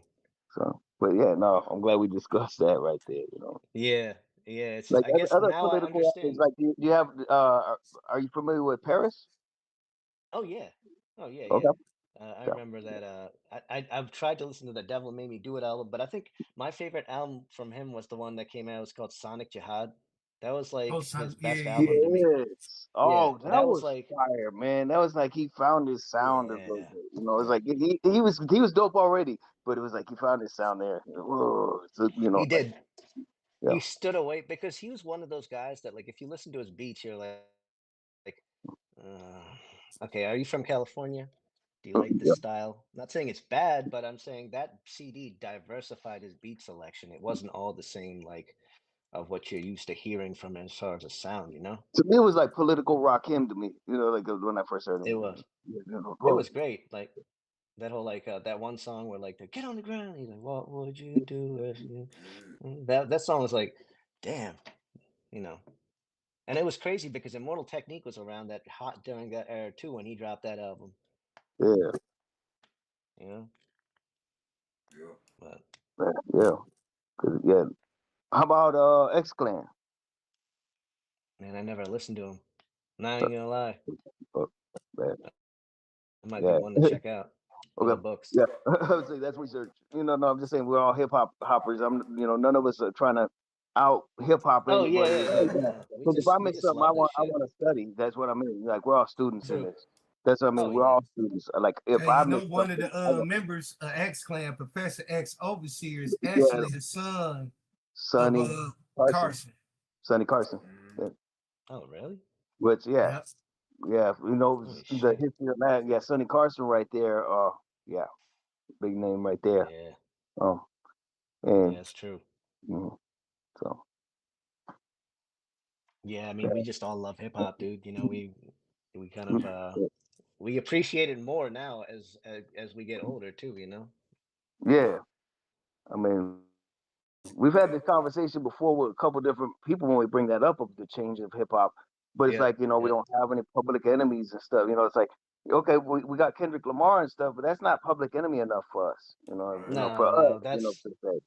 So, but yeah, no, I'm glad we discussed that right there. Yeah, yeah. It's Like I guess other now I political actors, understand. like do you have are you familiar with Paris? Oh yeah. Oh yeah, Okay. yeah. I So, remember that. I've tried to listen to the Devil Made Me Do It album, but I think my favorite album from him was the one that came out. It was called Sonic Jihad. That was Oh, like his son, yeah, best yeah. album to me. yes. Yeah, Oh, that that was was like fire, man. That was like he found his sound of yeah. it's like he was dope already, but it was like he found his sound there. Whoa. So, He like did. yeah. He stood away because he was one of those guys that like if you listen to his beats, you're like uh, okay, are you from California? Do you like this Yeah. style? Not saying it's bad, but I'm saying that CD diversified his beat selection. It wasn't all the same like of what you're used to hearing from him as far as a sound, you know? To me it was like political rock him to me, like when I first heard It him. was. It Whoa. was great. Like that whole like that one song where like the get on the ground, he's like, what would you do if you that song was like, damn, you know. And it was crazy because Immortal Technique was around that hot during that era too when he dropped that album, Yeah. you know? Yeah. But Yeah. 'Cause, yeah. How about X Clan? man, I never listened to him. Not even gonna lie. Uh, man, It might be yeah. one to check out on the Okay. books. Yeah. I would say that's research. No, I'm just saying we're all hip hop hoppers. None of us are trying to out hip hop Oh yeah, anybody. yeah, Like no, that. no. We Because if I we mix just something, love that I shit. want to study. That's what I mean. Like we're all students in True. this. That's what I Oh mean. We're yeah. all students. Like if Hey, I you know, mix one of something, the I want members of X Clan, Professor X Overseer, is yeah, actually the son of Sonny Carson, Carson. Sonny Carson. Mm-hmm. Yeah. Oh really? Which Yep. Holy the shit. history of that. Yeah, Sonny Carson right there. Yeah, big name right there. Yeah. Um, Yeah, and it's true. mhm, so Yeah, I yeah, mean, we just all love hip hop, dude. You know, we kind of mhm, yeah. we appreciate it more now as we get older too, you know? Yeah, I mean, we've had this conversation before with a couple different people when we bring that up of the change of hip hop. But it's Yep. like, we Yep. don't have any public enemies and stuff. It's like, okay, we got Kendrick Lamar and stuff, but that's not public enemy enough for us. Right. For No, us, no, that's to say.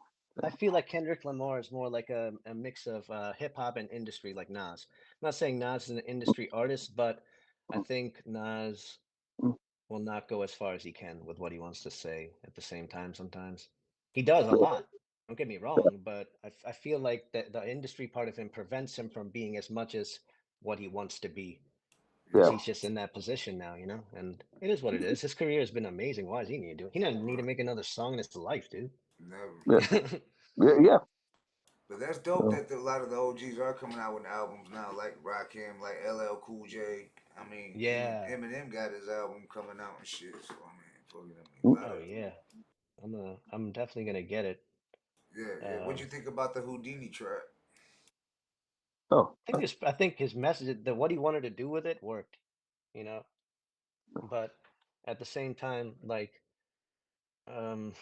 I feel like Kendrick Lamar is more like a mix of hip hop and industry, like Nas. I'm not saying Nas is an industry artist, but I think Nas will not go as far as he can with what he wants to say at the same time sometimes. He does a lot, don't get me wrong, but I feel like the industry part of him prevents him from being as much as what he wants to be because Yeah, he's just in that position now, you know? And it is what it is. His career has been amazing. Why does he need to do it? He doesn't need to make another song in his life, dude. Never. Yeah. But that's dope that a lot of the OGs are coming out with albums now, like Rakim, like LL Cool J. I mean, even Yeah. Eminem got his album coming out and shit. So I mean, fucking, Oh yeah. I'm definitely gonna get it. yeah. What'd you think about the Houdini track? Oh. I think his message, what he wanted to do with it, worked. You know, but at the same time, like, um,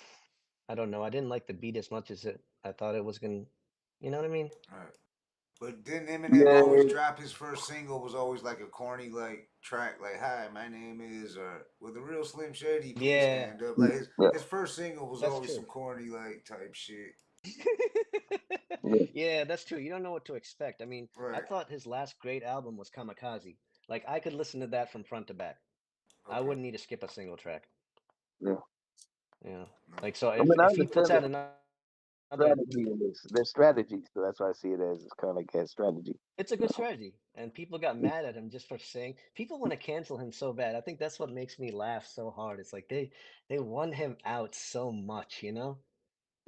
I don't know. I didn't like the beat as much as I thought it was gonna. You know what I mean? Right. But didn't Eminem Yeah. always drop his first single was always like a corny like track like "Hi, my name is" or "With a real Slim Shady, please Yeah, stand up." Like Yeah. his first single was that's always true. some corny like type shit. Yeah, that's true. You don't know what to expect. I mean, I Right. thought his last great album was Kamikaze. Like I could listen to that from front to back. I Okay. wouldn't need to skip a single track. Yeah. Yeah. Like so I mean, I if he puts understand out the another, strategy in this. There's strategy, so that's why I see it as it's kind of like a strategy. it's a good strategy. And people got mad at him just for saying people want to cancel him so bad. I think that's what makes me laugh so hard. It's like they won him out so much, you know?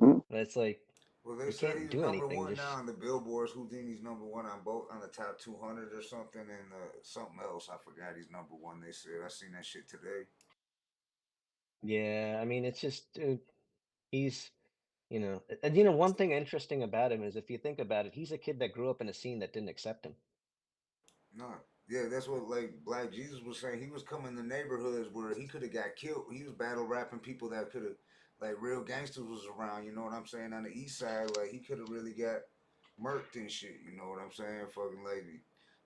Mm. But it's like Well, they you said can't he's do number anything. one now Just on the billboards. Houdini's number one on both on the top 200 or something, and something else. I forgot he's number one. They said I seen that shit today. yeah, I mean it's just he's and you know one thing interesting about him is if you think about it, he's a kid that grew up in a scene that didn't accept him. No, yeah, that's what like Black Jesus was saying. He was coming to neighborhoods where he could have got killed. He was battle rapping people that could have, like real gangsters was around. You know what I'm saying? On the east side, like he could have really got murked and shit. You know what I'm saying? Fucking lady.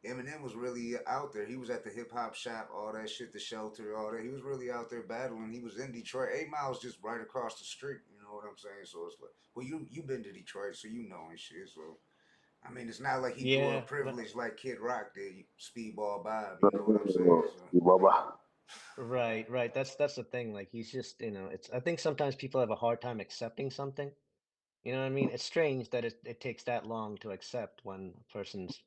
Eminem was really out there. He was at the hip hop shop, all that shit, the shelter, all that. He was really out there battling. He was in Detroit. 8 Miles just right across the street. You know what I'm saying? So it's like, well, you been to Detroit, so you know and shit. So I mean, it's not like he grew Yeah, up but privileged like Kid Rock did, Speedball Bob. You know what I'm saying? So, right. That's the thing. Like he's just, it's I think sometimes people have a hard time accepting something. You know what I mean? It's strange that it takes that long to accept when a person's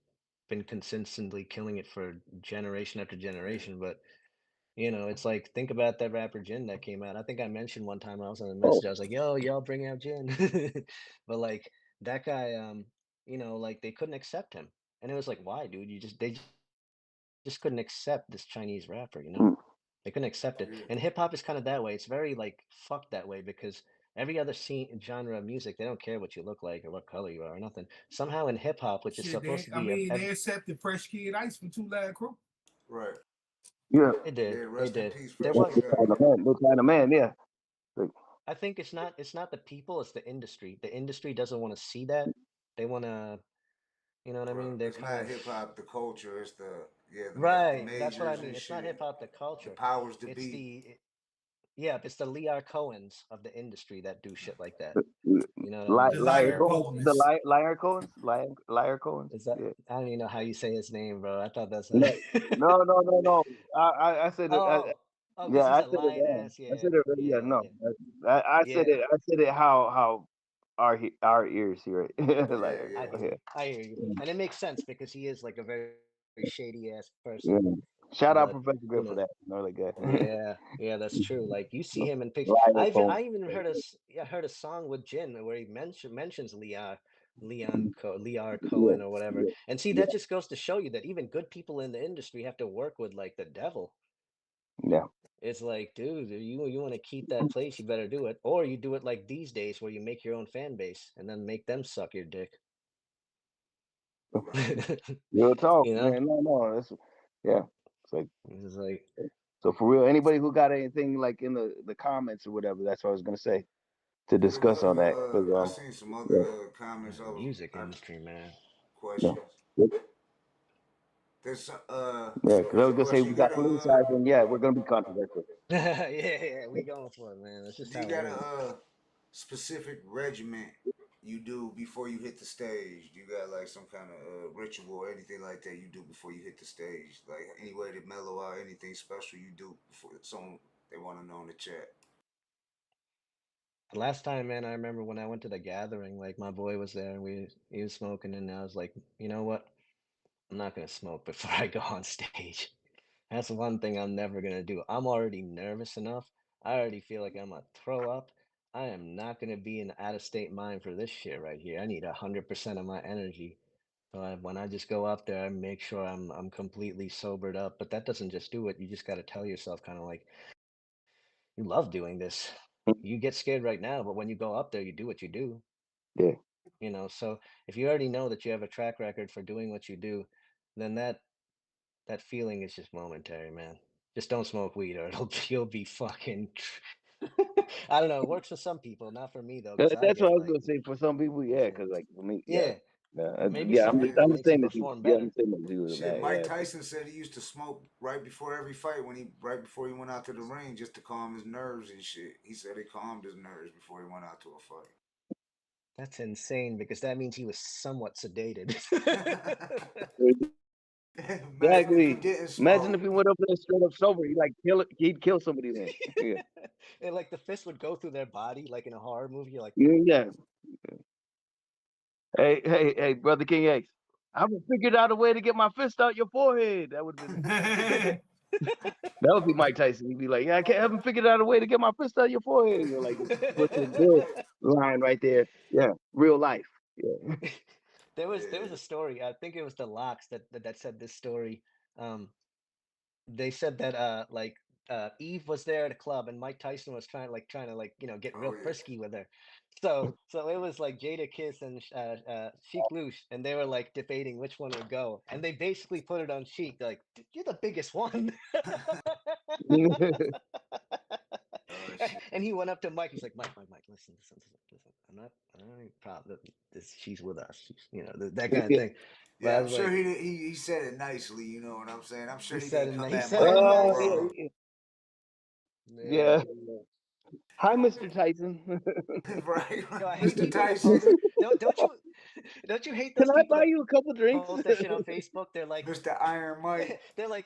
been consistently killing it for generation after yeah, generation. But it's like think about that rapper Jin that came out. I think I mentioned one time when I was on the Oh. message, I was like, "Yo, y'all bring out Jin," but like that guy, like they couldn't accept him, and it was like, "Why, dude? They just couldn't accept this Chinese rapper, you know? Mm. They couldn't accept it." yeah. And hip hop is kind of that way. It's very like fucked that way because every other scene genre of music, they don't care what you look like or what color you are or nothing. Somehow in hip hop, which is Shit, supposed to I be mean, they accepted Fresh Kid Ice from Two Live Crew. Right. Yeah. they Yeah, did, they rest in did. peace, There Fresh was, Kid Ice. They're trying to man, yeah. Like, I think it's not the people, it's the industry. The industry doesn't want to see that. They want to, you know what I Right. mean? They're It's kind not of hip hop, the culture. It's the right. That's what I majors mean. and It's not shit. hip hop, the The culture. powers to It's be. yeah, it's the Lear Cohens of the industry that do shit like that. You know what I Liar, The mean? liar So Cohen's. Liar Cohen's, Liar Cohen's. is that Yeah. I don't even know how you say his name, bro. I thought that's No, no. I said it. oh, because Yeah, he's I a said it lying wrong. ass. I Yeah, said it. yeah, Yeah, yeah, no. yeah. I said Yeah, it. I said it. How our ears hear it. Yeah, Like, yeah. yeah. I hear you, and it makes sense because he is like a very shady ass Yeah. person. Shout out But Professor you Griff for know, that. Like that. yeah, that's true. Like you see him in pictures. Liar I Cohen. even heard I heard a song with Jin where he mentions Lear Yeah, Cohen or whatever. yeah, And see, yeah, that just goes to show you that even good people in the industry have to work with like the devil. yeah. It's like, dude, you want to keep that place, you better do it. Or you do it like these days where you make your own fan base and then make them suck your dick. Real talk, You know? man. No. That's yeah. It's like It's like so for real. Anybody who got anything like in the comments or whatever, that's what I was gonna say to Yeah, discuss on that. Cause I seen some other yeah, comments of music industry, man. yeah, questions. There's yeah. Cause I was gonna say question. we got politicized, and yeah, we're gonna be controversial. Yeah, we going for it, man. That's just Do you how it got is. a specific regiment you do before you hit the stage? Do you got like some kind of ritual or anything like that you do before you hit the stage? Like any way to mellow out, anything special you do before someone they want to know in the chat? Last time, man, I remember when I went to the gathering, like my boy was there and he was smoking, and I was like, you know what? I'm not gonna smoke before I go on stage. That's one thing I'm never gonna do. I'm already nervous enough. I already feel like I'm gonna throw up. I am not going to be in out of state mind for this shit right here. I need 100% of my energy. So when I just go up there, I make sure I'm completely sobered up. But that doesn't just do it. You just got to tell yourself kind of like, you love doing this. You get scared right now, but when you go up there, you do what you do. Yeah. You know, so if you already know that you have a track record for doing what you do, then that feeling is just momentary, man. Just don't smoke weed or you'll be fucking I don't know, it works for some people, not for me though, because I That's what get I was like gonna say. For some people, yeah, because like for me, yeah, yeah, maybe yeah. some I'm people it I'm the makes you same as you. perform Yeah, I'm better. the same as you with Shit, that. Mike Yeah. Tyson said he used to smoke right before every fight right before he went out to the ring just to calm his nerves and shit. He said it calmed his nerves before he went out to a fight. That's insane because that means he was somewhat sedated. Imagine if he Exactly. didn't Imagine if smoke. he went up there straight up sober. He'd kill somebody then. Yeah. And like the fist would go through their body like in a horror movie. You're like, Yeah. Hey, brother King X. I haven't figured out a way to get my fist out your forehead. That would have been that would be Mike Tyson. He'd be like, yeah, haven't figured out a way to get my fist out your forehead. You know, like put the Bill line right there. Yeah, real life. Yeah. there was a story. I think it was the Locks that said this story. Um, they said that Eve was there at a club and Mike Tyson was trying to get real Oh yeah. frisky with her. So it was like Jada Kiss and Sheik Louche, and they were like debating which one would go, and they basically put it on Sheik. They're like, "You're the biggest one." And he went up to Mike. He's like, Mike, listen. I'm not proud that this. She's with us. That kind of thing. But Yeah, I I'm was sure like, he said it nicely. You know what I'm saying? I'm sure he he said didn't come he at said Mike it all nice. wrong. Yeah. Hi, Mr. Tyson. Right, Yo, I hate Mr. people that Tyson, post. Don't you hate Can those I people buy that you a couple drinks? post that shit on Facebook? They're like, Mr. Iron Mike. they're like,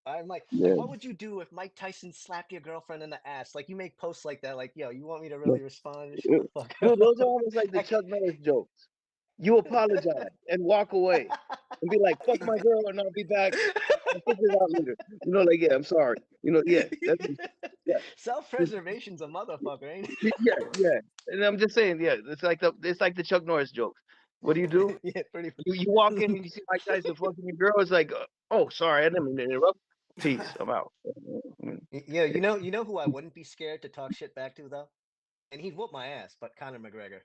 I'm like, Yeah. what would you do if Mike Tyson slapped your girlfriend in the ass? Like, you make posts like that, like, yo, you want me to really respond? Shut the fuck Dude, those are up. almost like the Chuck Norris jokes. You apologize and walk away and be like, fuck my girl and I'll be back. I'll figure it out later. You know, like, yeah, I'm sorry. You know, yeah. Yeah. Self-preservation's a motherfucker, ain't Yeah. And I'm just saying, yeah, it's like the Chuck Norris jokes. What do? it? Yeah, pretty. You walk in and you see Mike Tyson fucking your girl. It's like, oh, sorry, I didn't mean to interrupt. Peace. I'm out. Yeah, you know who I wouldn't be scared to talk shit back to though, and he'd whoop my ass, but Conor McGregor.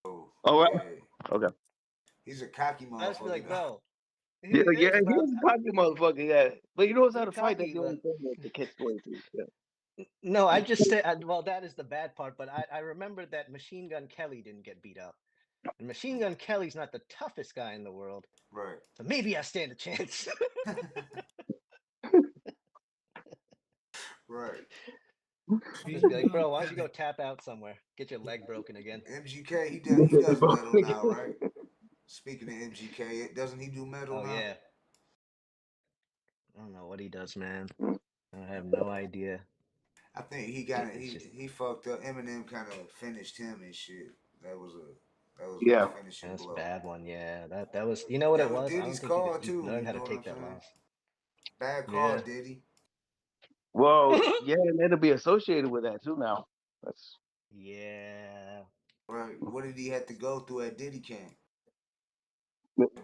Oh, All right. yeah. Okay. He's a cocky I just be like, motherfucker. bro. Yeah, It yeah, is, bro. he's a cocky motherfucker, yeah. But he knows how He's to fight. That's cocky, the only but thing that's the catch 22. Yeah. no, I just said, well, that is the bad part. But I remember that Machine Gun Kelly didn't get beat up, and Machine Gun Kelly's not the toughest guy in the world. Right. So maybe I stand a chance. Right. Just be like, bro, why don't you go tap out somewhere? Get your leg broken again. MGK, he does metal now, right? Speaking of MGK, doesn't he do metal Oh now? yeah. I don't know what he does, man. I have no idea. I think he fucked up. Eminem kind of finished him and shit. That was Yeah. a finishing That's a blow. bad one. Yeah, that was. You know what That it was was? I don't Diddy's think call he too. learned You how to know what take I'm that saying? loss. Bad call, Yeah. Diddy. Well, yeah, and it'll be associated with that too now. That's Yeah. Right. What did he have to go through at Diddy camp?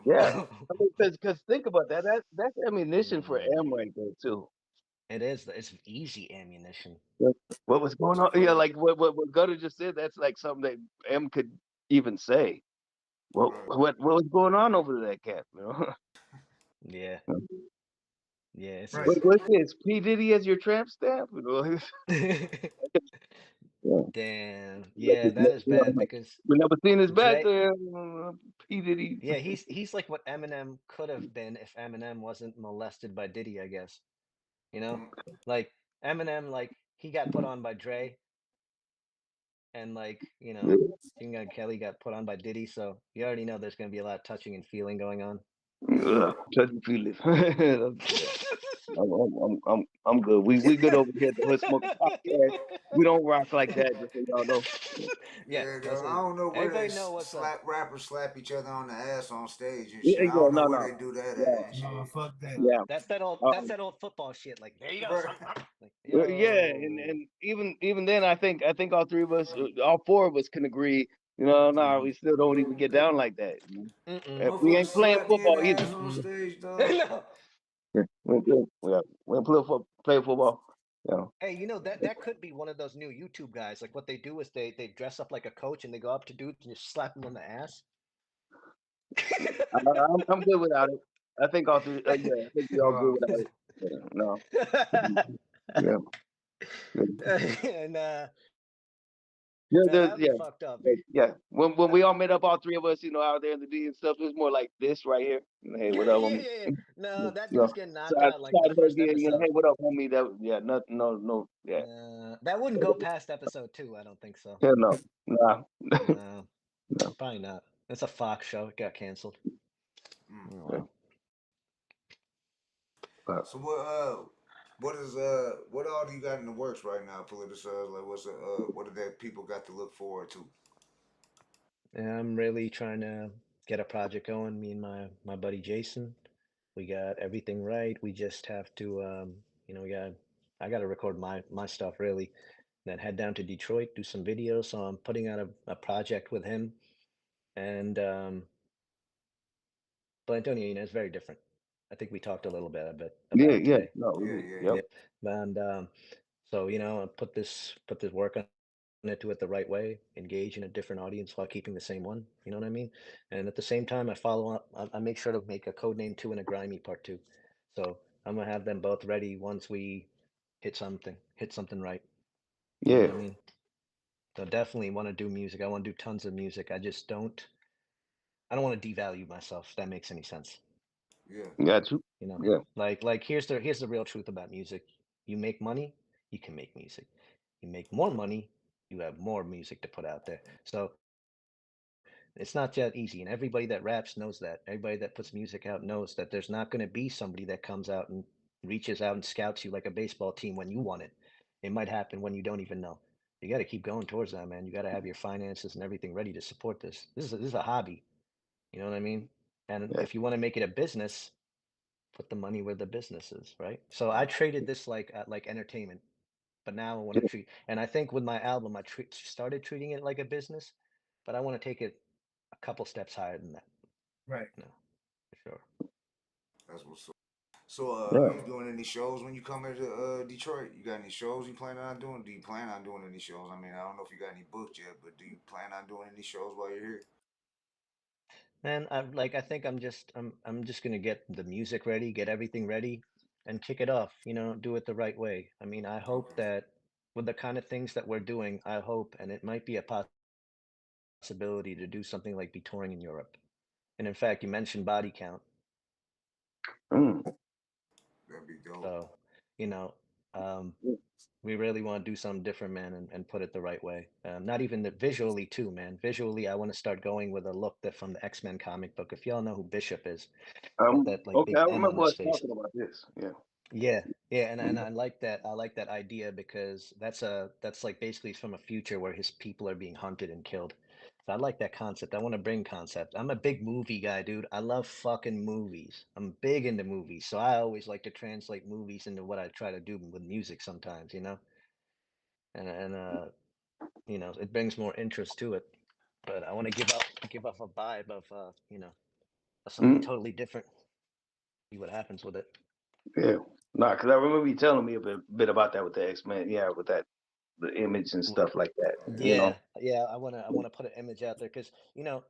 yeah. I mean, because think about that. That's ammunition for M right there too. It is. It's easy ammunition. What was going on? Yeah, like what Gutta just said. That's like something that M could even say. What was going on over that camp? You know? Yeah. Yeah. It's Right. What's this? P Diddy as your tramp stamp? You know? Yeah. Damn. Yeah, that is bad because We never seen his back Dre. there. P Diddy. Yeah, he's like what Eminem could have been if Eminem wasn't molested by Diddy, I guess. You know, like Eminem, like he got put on by Dre, and Machine Gun Kelly got put on by Diddy. So you already know there's gonna be a lot of touching and feeling going on. Touchy feelings. I'm good. We good over here at the Hood Smoker Podcast. We don't rock like that, just so y'all know. Yeah, that's I it. don't know where Everybody they know what's up. rappers slap each other on the ass on stage and Yeah, shit. I yeah, don't know no, where no, they do that yeah, at and shit. No, fuck that. yeah. That's that old football shit. Like there you go. Like, Yeah, and even then, I think all three of us, all four of us, can agree. Nah, we still don't even get down like that. We Motherfuckers ain't playing slap me in football the either. ass on stage, dog. no. We ain't play football. Yeah. Hey, that could be one of those new YouTube guys. Like what they do is they dress up like a coach and they go up to dudes and just slap them on the ass. I'm good without it. I think all three. Yeah, I think we all good without it. Yeah, no. Yeah. And Yeah, man, that'd be fucked up. yeah. When we all met up, all three of us, out there in the D and stuff, it was more like this right here. Hey, what up, homie? Yeah. No, that You know, dude's getting knocked side out like the hug first in, episode. hey, what up, homie? Nothing, no, yeah. That wouldn't go past episode 2. I don't think so. Hell no, nah. No, No. probably not. It's a Fox show. It got canceled. Yeah. So what all do you got in the works right now, Politicize? Like what do that people got to look forward to? Yeah, I'm really trying to get a project going. Me and my buddy Jason, we got everything right. We just have to, I got to record my stuff really. Then head down to Detroit, do some videos. So I'm putting out a project with him, and Blatonio, it's very different. I think we talked a little bit about it Yeah. today. No, yep. And so I put this work on it, do it the right way, engage in a different audience while keeping the same one. You know what I mean? And at the same time, I follow up. I make sure to make a Codename 2 and a Grimy Part 2. So I'm gonna have them both ready once we hit something right. You know Yeah. what I mean? So definitely want to do music. I want to do tons of music. I just don't. I don't want to devalue myself. If that makes any sense. Yeah. Got you. Yeah. Like here's the real truth about music. You make money, you can make music. You make more money, you have more music to put out there. So it's not that easy. And everybody that raps knows that. Everybody that puts music out knows that there's not going to be somebody that comes out and reaches out and scouts you like a baseball team when you want it. It might happen when you don't even know. You got to keep going towards that, man. You got to have your finances and everything ready to support this. This is a hobby. You know what I mean? And if you want to make it a business, put the money where the business is, right? So I traded this like entertainment, but now I want to treat. And I think with my album, I started treating it like a business, but I want to take it a couple steps higher than that. Right. No, for sure. That's what's up. So are you doing any shows when you come here to Detroit? You got any shows you plan on doing? Do you plan on doing any shows? I mean, I don't know if you got any booked yet, but do you plan on doing any shows while you're here? Man, I think I'm just gonna get the music ready, get everything ready, and kick it off. Do it the right way. I mean, I hope that with the kind of things that we're doing, I hope, and it might be a possibility to do something like be touring in Europe. And in fact, you mentioned body count. That'd be dope. So, you know, we really want to do something different, man, and put it the right way. Not even visually too, man. Visually, I want to start going with a look that from the X-Men comic book. If y'all know who Bishop is, that like Okay, big I M on remember his us face. talking about this. Yeah, and I like that. I like that idea because that's like basically from a future where his people are being hunted and killed. So I like that concept. I want to bring concept. I'm a big movie guy, dude. I love fucking movies. I'm big into movies, so I always like to translate movies into what I try to do with music sometimes, and it brings more interest to it. But I want to give off a vibe of of something totally different. See what happens with it. Yeah. Nah, because I remember you telling me a bit about that with the X-Men. Yeah, with that, the image and stuff like that. Yeah, I wanna put an image out there because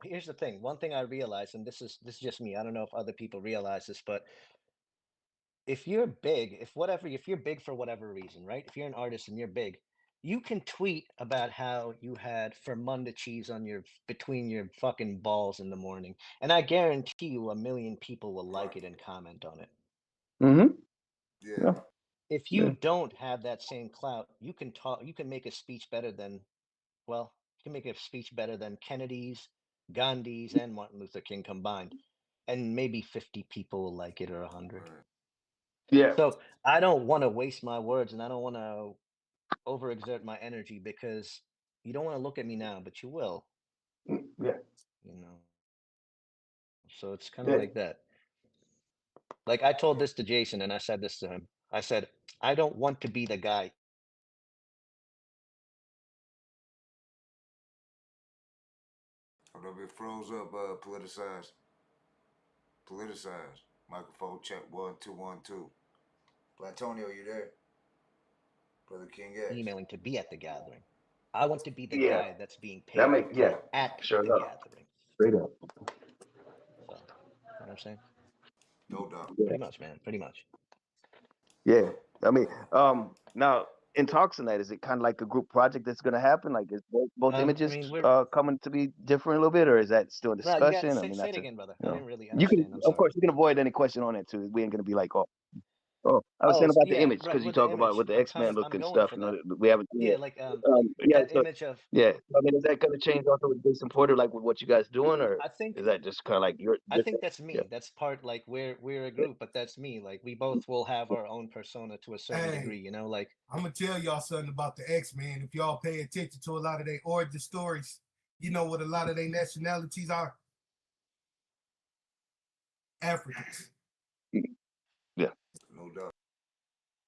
here's the thing. One thing I realized, and this is just me. I don't know if other people realize this, but if you're big, if you're big for whatever reason, right? If you're an artist and you're big, you can tweet about how you had Fermunda cheese on between your fucking balls in the morning, and I guarantee you 1 million people will like it and comment on it. Mm-hmm. Yeah. If you don't have that same clout, you can make a speech better than, well, you can make a speech better than Kennedy's, Gandhi's, and Martin Luther King combined. And maybe 50 people will like it or 100. Yeah. So I don't want to waste my words, and I don't want to overexert my energy because you don't want to look at me now, but you will. Yeah. You know. So it's kind of Yeah. like that. Like I told this to Jason, and I said this to him. I said, I don't want to be the guy. Hold up, it froze up. Politicize. Politicize. Microphone check 1 2 1 2. Blatonio, you there? Brother King X. Emailing to be at the gathering. I want to be the Yeah. guy that's being That paid to makes be at sure the enough. gathering. Straight up. So, you know what I'm saying? No doubt. Yeah. Pretty much, man. Pretty much. Yeah. I mean, now in talks tonight, is it kind of like a group project that's going to happen? Like, is both I images mean, we're coming to be different a little bit, or is that still a no. You got discussion? I mean, say it that's again, brother. you I know, didn't really you can, understand. I'm of sorry. course, you can avoid any question on it too. We ain't going to be like, oh, I was Oh, saying about the yeah, image right. because you With the talk about image, with the I'm X-Men look I'm and going stuff. for You know, that. we haven't seen Yeah, it. like Yeah. that So image of. yeah, I mean, is that going to change also with Jason Porter, like with what you guys doing, or I think is that just kind of like your? I think that's Yeah. me. That's part like we're a group, but that's me. Like we both will have our own persona to a certain degree. You know, like I'm gonna tell y'all something about the X-Men. If y'all pay attention to a lot of their origin stories, you know what a lot of their nationalities are? Africans. Yeah. No doubt.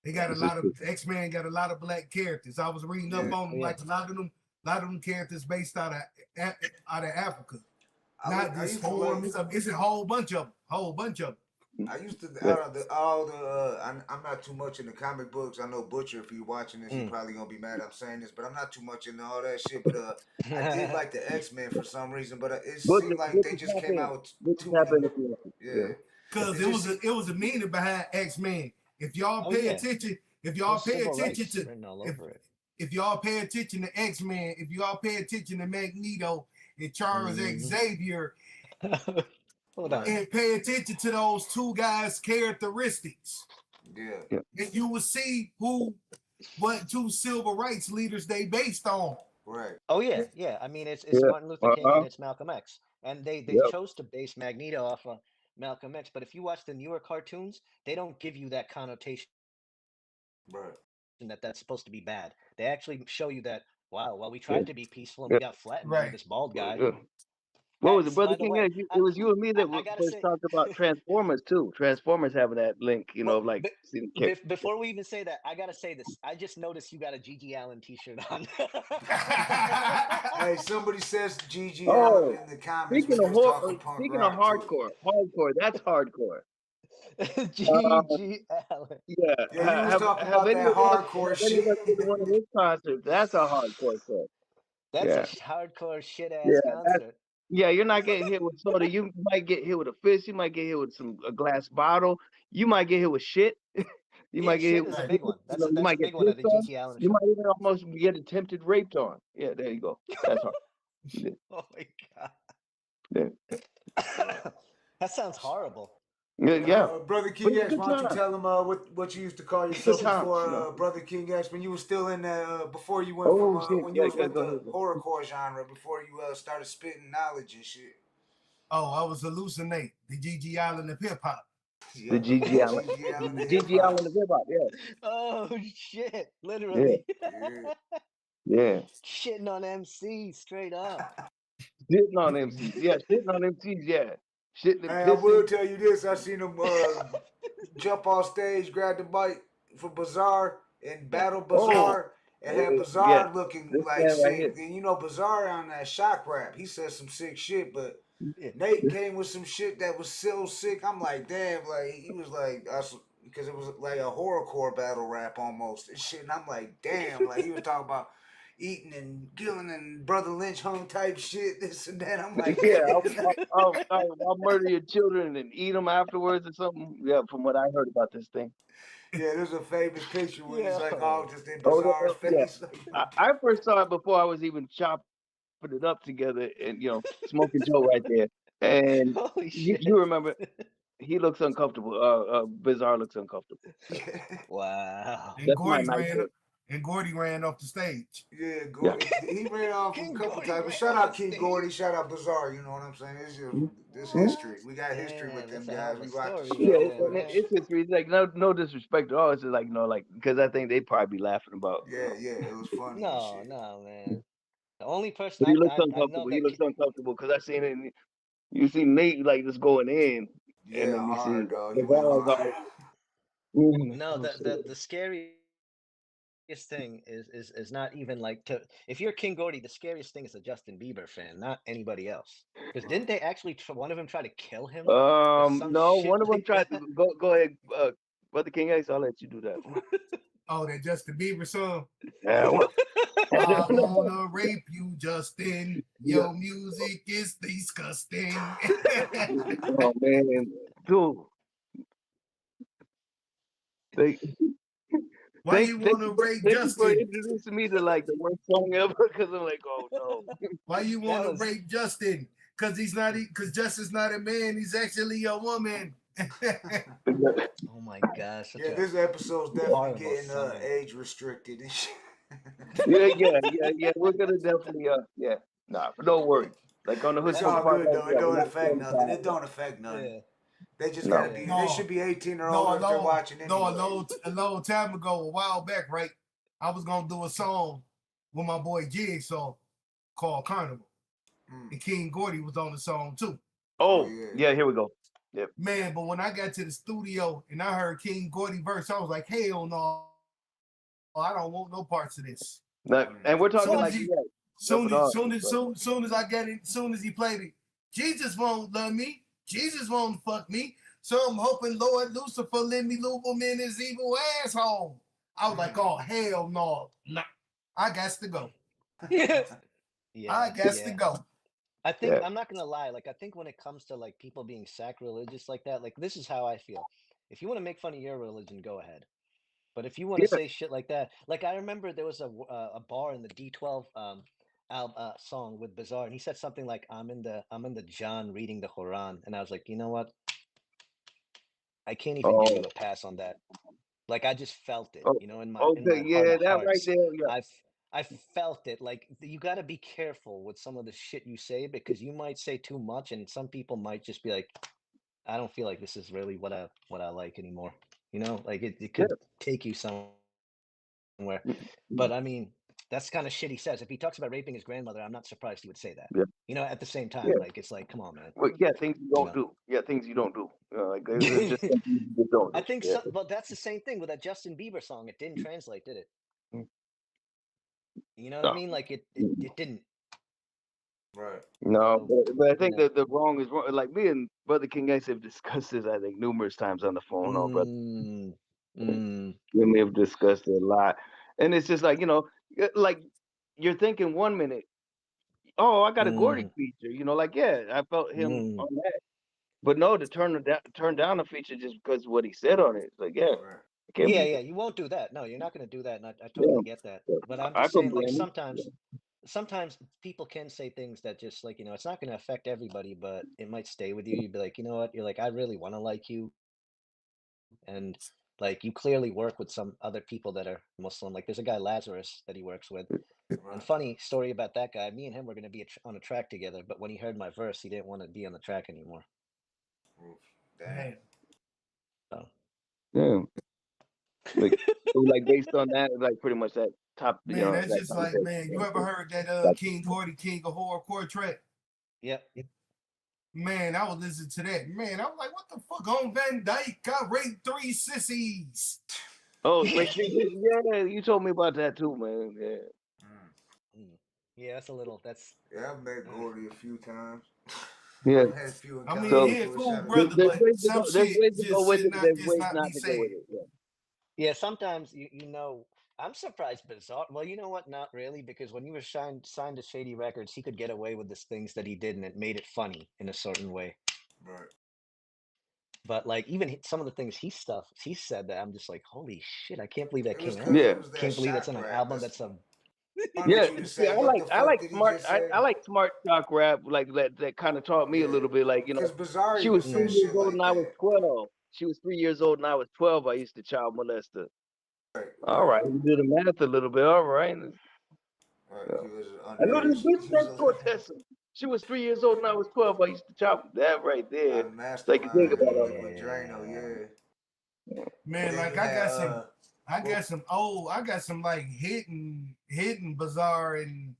They got a lot of X-Men got a lot of black characters. I was reading up on them, like a lot of them characters based out of Africa. Not this form. It's a whole bunch of them. I used to out of all the I'm not too much in the comic books. I know Butcher, if you're watching this, you're probably gonna be mad I'm saying this, but I'm not too much into all that shit. But I did like the X-Men for some reason, but it seemed like they just came out with too many. Yeah, because it was a meaning behind X-Men. If y'all pay attention, if y'all pay attention to if y'all pay attention to X-Men, if y'all pay attention to Magneto and Charles Xavier. Hold on. And pay attention to those two guys' characteristics. Yeah. And you will see what two civil rights leaders they based on. Right. Oh yeah, yeah. I mean, it's Martin Luther King and it's Malcolm X, and they chose to base Magneto off of Malcolm X. But if you watch the newer cartoons, they don't give you that connotation. Right. That's supposed to be bad. They actually show you that well, we tried to be peaceful and we got flattened by this bald guy. What was it, Brother King? It was you and me that first talked about Transformers too. Transformers having that link, you know, like. Before we even say that, I gotta say this. I just noticed you got a Gigi Allen T-shirt on. Hey, somebody says Gigi Allen in the comments. Speaking of hardcore, that's hardcore. Gigi Allen. Yeah, you was talking about that hardcore shit. One of his concerts, that's a hardcore set. That's a hardcore shit ass concert. Yeah, you're not getting hit with soda. You might get hit with a fist. You might get hit with a glass bottle. You might get hit with shit. You might get hit with a big one. That's a big one of the Gigi Allen. You might even almost get attempted raped on. Yeah, there you go. That's hard. Yeah. Oh my god. Yeah. That sounds horrible. Yeah. Brother King X, why don't you tell him what you used to call yourself before Brother King X, when you were still in before you went from when you was with the horrorcore genre, before you started spitting knowledge and shit. Oh, I was hallucinate, the Gigi Allen of hip hop. The Gigi Allen. Gigi Allen of hip hop, yeah. Oh shit, literally. Yeah. Shitting on MC straight up. Shitting on MCs, yeah. Shitting on MCs, yeah. Hey, I will tell you this. I seen him jump off stage, grab the mic for Bizarre and battle Bizarre and have Bizarre looking like sick. And you know Bizarre on that shock rap, he said some sick shit, but Nate came with some shit that was so sick. I'm like, damn, like he was like because it was like a horrorcore battle rap almost and shit. And I'm like, damn, like he was talking about eating and killing and Brother Lynch hung type shit, this and that. I'm like, I'll murder your children and eat them afterwards or something. Yeah, from what I heard about this thing. Yeah, there's a famous picture where he's like, just in Bizarre's face. Yeah. I first saw it before I was even chopping it up together and, you know, smoking Joe right there. And you remember, he looks uncomfortable. Bizarre looks uncomfortable. Wow. And and Gordy ran off the stage. Yeah, Gordy, he ran off a couple times. But shout out King Gordy, shout out Bizarre. You know what I'm saying? It's just this history. We got history with them guys. We rock the shit. Yeah, it's history. It's like no disrespect at all. It's just like like because I think they'd probably be laughing about. Yeah, it was funny. No, man. The only person But he looks I know uncomfortable. that He looks uncomfortable because I seen it. You see Nate like just going in, and then you hard, see dog. the guys like. No, the scariest thing is not even like if you're King Gordy, the scariest thing is a Justin Bieber fan, not anybody else. Because didn't they actually one of them try to kill him? No, one of them tried to go ahead, brotherkingx. I'll let you do that one. Oh, that Justin Bieber song. Yeah. I wanna rape you, Justin. Your music is disgusting. Oh man, dude. Why you wanna rape Justin? For introducing me to like the worst song ever, because I'm like, oh no. Why you wanna rape Justin? Because because Justin's not a man. He's actually a woman. Oh my gosh! Yeah, this episode's definitely getting age restricted and shit. yeah. We're gonna definitely nah, but don't worry. Like on the hood. It's all good though. It don't affect nothing. It don't affect nothing. Yeah. They just gotta be. They should be 18 or older if they're watching anyway. A long time ago, a while back, right? I was gonna do a song with my boy Jigsaw called Carnival. And King Gordy was on the song too. Oh yeah, here we go. Yep. Man, but when I got to the studio and I heard King Gordy verse, I was like, hell no, I don't want no parts of this. And we're talking soon as I get it, soon as he played it, Jesus won't love me, Jesus won't fuck me. So I'm hoping Lord Lucifer let me loop him in his evil asshole. I was like, oh hell no, nah, I got to go. I got to go. I think I'm not gonna lie. Like I think when it comes to like people being sacrilegious like that, like this is how I feel. If you want to make fun of your religion, go ahead. But if you want to say shit like that, like I remember there was a bar in the D12 song with Bizarre, and he said something like, "I'm in the John reading the Quran," and I was like, you know what? I can't even give you a pass on that. Like I just felt it, in my heart right there. Yeah. I felt it. Like you got to be careful with some of the shit you say because you might say too much, and some people might just be like, "I don't feel like this is really what I like anymore." Like it could take you somewhere. But I mean, that's kind of shit he says. If he talks about raping his grandmother, I'm not surprised he would say that. Yeah. At the same time, like it's like, come on, man. Well, things you don't do. Yeah, things you don't do. Like it's just something you just don't do. I think but that's the same thing with that Justin Bieber song. It didn't translate, did it? You know what I mean? Like it didn't. Right. No, but I think that the wrong is wrong. Like me and brotherkingx have discussed this, I think, numerous times on the phone. We may have discussed it a lot, and it's just like like you're thinking 1 minute, oh, I got a Gordy feature. Like I felt him on that, but no, to turn down a feature just because of what he said on it. It's like you won't do that. No, you're not going to do that, and I totally get that. But I'm just saying, like sometimes people can say things that just like it's not going to affect everybody, but it might stay with you. You'd be like, you know what? You're like, I really want to like you, and like you clearly work with some other people that are Muslim. Like there's a guy Lazarus that he works with. And funny story about that guy. Me and him were going to be on a track together, but when he heard my verse, he didn't want to be on the track anymore. Damn. So. Yeah. Like based on that, like pretty much that top. Man, that's just like, man, you ever heard that King Gordy, King of Horrorcore track? Yep. Man, I was listening to that. Man, I was like, what the fuck on Van Dyke? I raped 3 sissies. Oh, yeah, you told me about that too, man. Yeah. Yeah, that's a little. Yeah, I've met Gordy a few times. Yeah. I mean, he a cool brother, but some shit just not be said. Yeah, sometimes I'm surprised Bizarre. Well, you know what? Not really, because when you were signed to Shady Records, he could get away with the things that he did, and it made it funny in a certain way. Right. But like even some of the things he said that I'm just like, holy shit! I can't believe that came out. Yeah, can't believe that's on an album. That's a I like smart talk rap, like that kind of taught me a little bit. Like she was 3 years old and I was 12. She was 3 years old and I was 12. I used to child molest her. All right, we do the math a little bit. All right. Right, he was I know this underage. bitch He was next door, Tessa. She was 3 years old and I was 12. I used to chop that right there. So you can think mastermind about with, it. Drano, yeah. Man, And then like you had I got some like hidden Bizarre and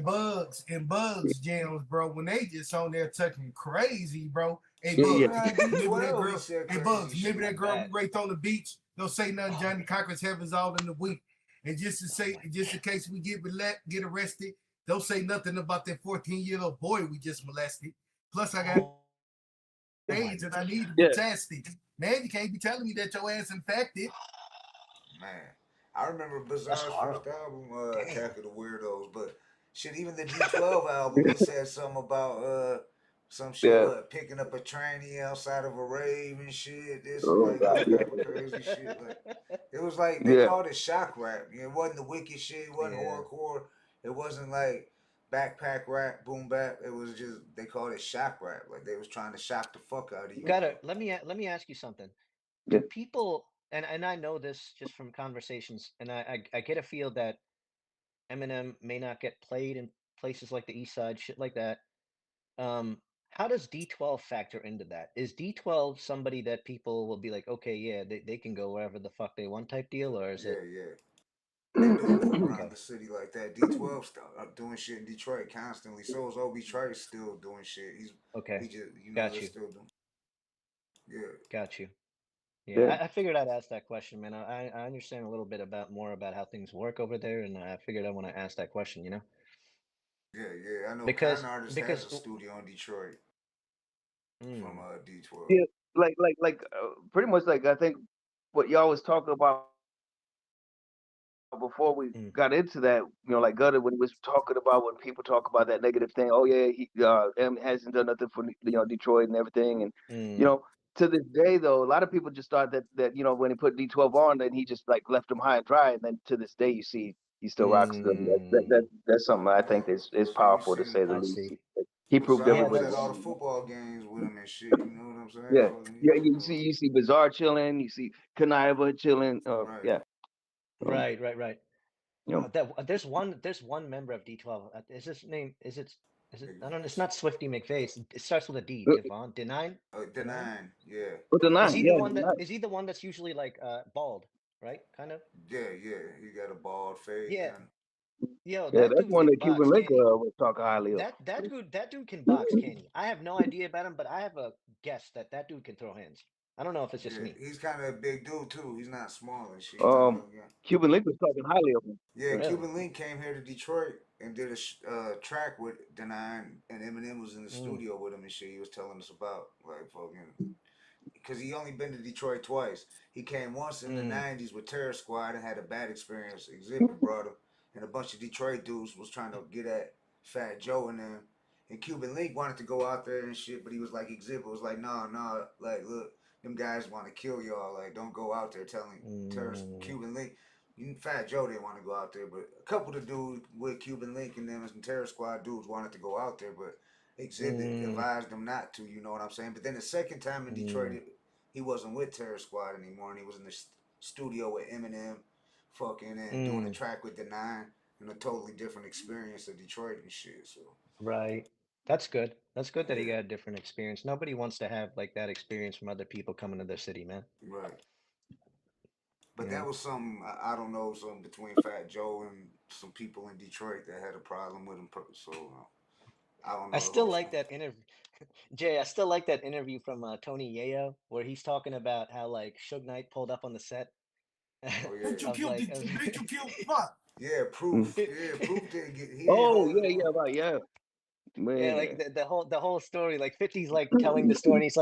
bugs jams, bro. When they just on there touching crazy, bro. Hey Yeah, Bugs, yeah. remember that D12, he girl? said Hey crazy Bugs, remember shit. that girl we raped on the beach? Don't say nothing. Johnny Cochran's heaven's all in the week. And just in case we get arrested, don't say nothing about that 14-year-old boy we just molested. Plus, I got AIDS and I need to be Yeah. tested. Man, you can't be telling me that your ass infected. Man, I remember Bizarre's first album, Attack of the Weirdos, but shit, even the D12 album, he said something about some shit, Yeah. what, picking up a tranny outside of a rave and shit, this and Oh, like God, all yeah. type of crazy shit. Like, it was like, they Yeah. called it shock rap. It wasn't the wicked shit, it wasn't horrorcore, it wasn't like backpack rap, boom bap. It was just, they called it shock rap. Like, they was trying to shock the fuck out of you. Let me ask you something. Yeah. Do people, and I know this just from conversations, and I get a feel that Eminem may not get played in places like the East Side, shit like that. How does D12 factor into that? Is D12 somebody that people will be like, okay, yeah, they can go wherever the fuck they want type deal, or is it? Yeah. They do move around the city like that. D12 doing shit in Detroit constantly. So is Obi Trice still doing shit. He just Got they're you. still doing. Yeah. Got you. Yeah, Yeah. I figured I'd ask that question, man. I understand a little bit more about how things work over there, and I figured I want to ask that question, you know? Yeah. I know Because Con Artist has a studio in Detroit from D12. Yeah, pretty much like I think what y'all was talking about before we got into that, like Gutta when he was talking about when people talk about that negative thing. Oh yeah, he M hasn't done nothing for Detroit and everything, and to this day though, a lot of people just thought that when he put D12 on, then he just like left him high and dry, and then to this day you see he still rocks them. That's something I think is powerful to say the least. He proved Bizarre everybody was at all the wrong. football games with him and shit. You know what I'm saying? Yeah, Fucking, yeah. You see Bizarre chilling. You see Conniva chilling. Yeah. Right. You know. There's one member of D12. Is his name? Is it? I don't know. It's not Swifty McVeigh. It starts with a D. Devon. Denine. Denine. Yeah. With the Is nine, he yeah. the one that? Is he the one that's usually like bald? Right. Kind of. Yeah. He got a bald fade. Yeah. Kind Yo, Yeah, that that's dude one can that box, Cuban can't Link he? was talking highly of. That dude can box, can he? I have no idea about him, but I have a guess that dude can throw hands. I don't know if it's just me. He's kind of a big dude too. He's not small and shit. He's not a little guy. Cuban Link was talking highly of him. Yeah, Really? Cuban Link came here to Detroit and did a track with Denine, and Eminem was in the studio with him and shit. He was telling us about like fucking, because he only been to Detroit twice. He came once in the '90s with Terror Squad and had a bad experience. Exhibit brought him, and a bunch of Detroit dudes was trying to get at Fat Joe and them. And Cuban Link wanted to go out there and shit, but he was like, Exhibit was like, nah, like look, them guys want to kill y'all. Like, don't go out there telling Cuban Link. Fat Joe didn't want to go out there, but a couple of dudes with Cuban Link and them and some Terror Squad dudes wanted to go out there, but Exhibit advised them not to. You know what I'm saying? But then the second time in Detroit, he wasn't with Terror Squad anymore, and he was in the studio with Eminem, fucking and doing a track with the Nine, and a totally different experience of Detroit and shit. So Right. That's good. That's good that he got a different experience. Nobody wants to have like that experience from other people coming to their city, man. right. But You that know? was something I don't know, something between Fat Joe and some people in Detroit that had a problem with him. So I don't I know the still whole like story. that interview. Jay, I still like that interview from Tony Yayo where he's talking about how like Suge Knight pulled up on the set Oh yeah. of like Did you kill Fuck? Yeah, Proof. Yeah, Proof didn't get. He didn't Oh hold his yeah, own. right, yeah. yeah, Man. like the whole story. Like 50's like telling the story, and he's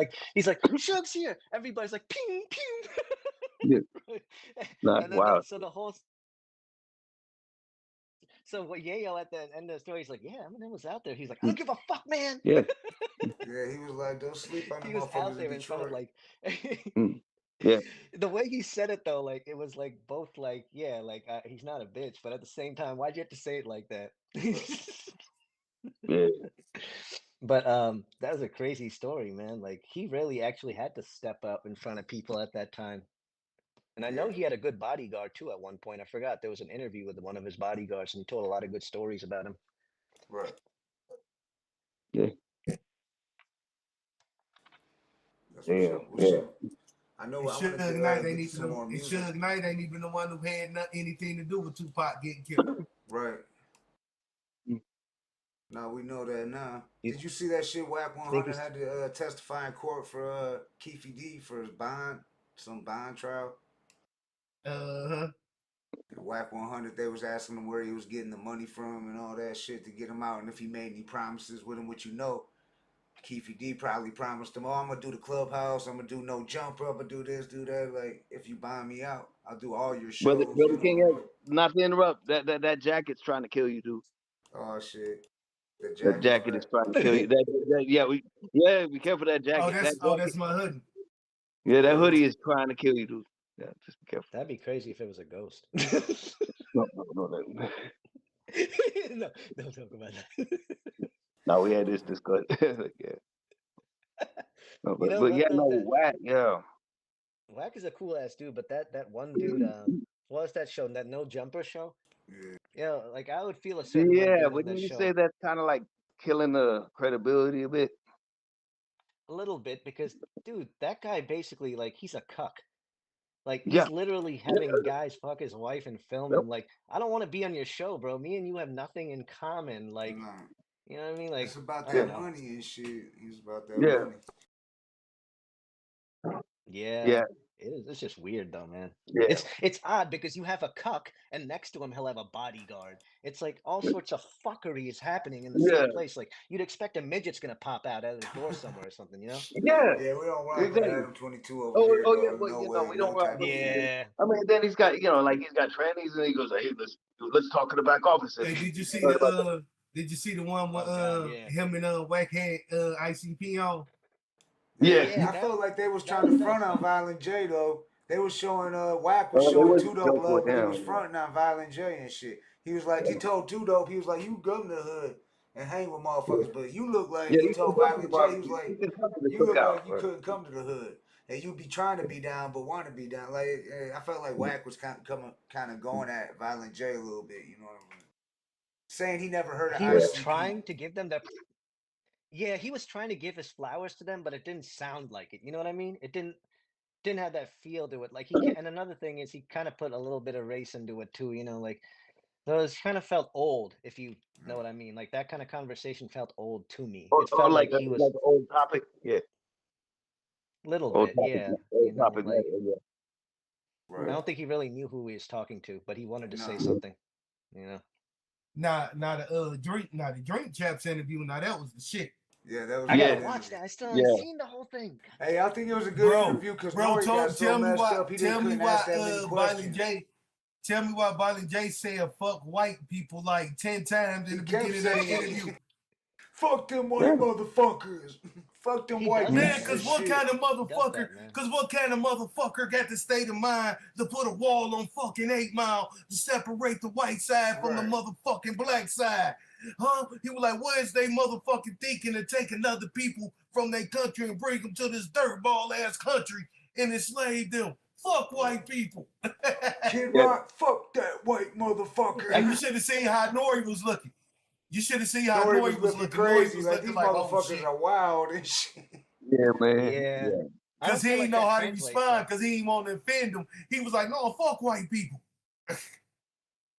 like Suge's here. Everybody's like ping Yeah. ping. That's And then wild. so the whole so what Yayo at the end of the story, he's like, yeah, Eminem was out there. He's like, I don't give a fuck, man. Yeah. Yeah, he was like, don't sleep on the He was out motherfuckers in there in front of Detroit. like Yeah. the way he said it though, like it was like both like, yeah, like he's not a bitch, but at the same time, why'd you have to say it like that? Yeah. But that was a crazy story, man. Like he really actually had to step up in front of people at that time. And I know he had a good bodyguard too at one point. I forgot, there was an interview with one of his bodyguards, and he told a lot of good stories about him. Right. Yeah. That's what's up. Well, shit. I know. I want to get some more music. Suge Knight ain't even the one who had anything to do with Tupac getting killed. Right. Now we know that now. Did you see that shit? Whack 100 had to testify in court for Keefe D for his some bond trial. Whack 100, they was asking him where he was getting the money from and all that shit to get him out, and if he made any promises with him, which Keefe D probably promised him, oh, I'm gonna do the clubhouse, I'm gonna do no jumper, I'm gonna do this, do that. Like, if you buy me out, I'll do all your shows. Brother King, not to interrupt, that jacket's trying to kill you, dude. Oh shit. The jacket is trying to kill you. Be careful of that jacket. That's my hoodie. Yeah, that hoodie is trying to kill you, dude. Yeah, just be careful. That'd be crazy if it was a ghost. No, don't talk about that. No, we had this discussion. Yeah. No, but Whack, yeah. Whack is a cool ass dude, but that one dude, what was that show? That No Jumper show? Yeah, like I would feel a certain way. Yeah, wouldn't you say that's kind of like killing the credibility a bit? A little bit, because dude, that guy basically, like, he's a cuck. Like, he's literally having guys fuck his wife and film him. Like, I don't want to be on your show, bro. Me and you have nothing in common. Like, you know what I mean? Like, it's about that money and shit. He's about that money. Yeah. It's just weird though, man. Yeah. It's odd because you have a cuck and next to him he'll have a bodyguard. It's like all sorts of fuckery is happening in the same place. Like, you'd expect a midget's gonna pop out of the door somewhere or something, you know? Yeah, we don't run with Adam 22 over here. We don't run. Yeah. I mean, then he's got, he's got trannies, and he goes, hey, let's talk to the back office. Hey, did you see the one with him and Whack had ICP on? Yeah, I felt like they was trying to front on Violent J though. They was showing Whack was showing 2 Dope love, but he was fronting on Violent J and shit. He was like, he told 2 Dope, he was like, you go to the hood and hang with motherfuckers, but you look like he told Violent J, he was like, you look like you couldn't come to the hood. And you be trying to be down, but want to be down. Like, I felt like Whack was kind of going at Violent J a little bit, you know what I mean? Saying he never heard of He was trying to give them that. Yeah, he was trying to give his flowers to them, but it didn't sound like it. You know what I mean? It didn't have that feel to it. Like and another thing is he kind of put a little bit of race into it too. You know, like those kind of felt old, if you know what I mean. Like that kind of conversation felt old to me. It felt like he was like an old topic. Yeah, little old bit. Topic, Yeah, old topic. like, Right. I don't think he really knew who he was talking to, but he wanted to say something. You know. The Drink Chaps interview. Now that was the shit. Yeah, that was. I gotta watch that. I still haven't seen the whole thing. Hey, I think it was a good interview because tell me why Violent J said fuck white people like 10 times in the beginning of the interview. Fuck them white motherfuckers. Fuck them white man. Because what kind of motherfucker? Because what kind of motherfucker got the state of mind to put a wall on fucking 8 Mile to separate the white side from the motherfucking black side? Huh? He was like, what is they motherfucking thinking of taking other people from their country and bring them to this dirtball ass country and enslave them? Fuck white people. Kid Rock, fuck that white motherfucker. And you should have seen how Nori was looking. You should have seen how Nori was looking crazy. Like these motherfuckers are wild and shit. Yeah, man. Yeah. Because he didn't know how to respond because he didn't want to offend them. He was like, no, fuck white people.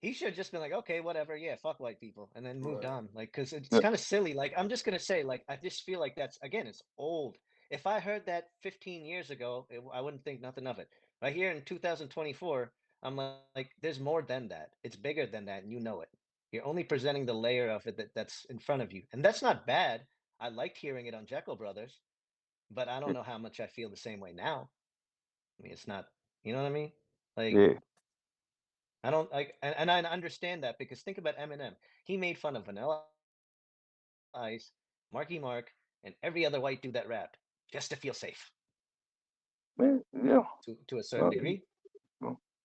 He should have just been like, okay, whatever, yeah, fuck white people, and then moved on. Like, because it's kind of silly. Like, I'm just gonna say, like, I just feel like that's, again, it's old. If I heard that 15 years ago, I wouldn't think nothing of it. Right here in 2024, I'm like, there's more than that. It's bigger than that, and you know it. You're only presenting the layer of it that's in front of you, and that's not bad. I liked hearing it on Jekyll Brothers, but I don't know how much I feel the same way now. I mean, it's not, you know what I mean? Like. I don't like, and I understand that because think about Eminem. He made fun of Vanilla Ice, Marky Mark, and every other white dude that rapped just to feel safe. Yeah. To a certain degree.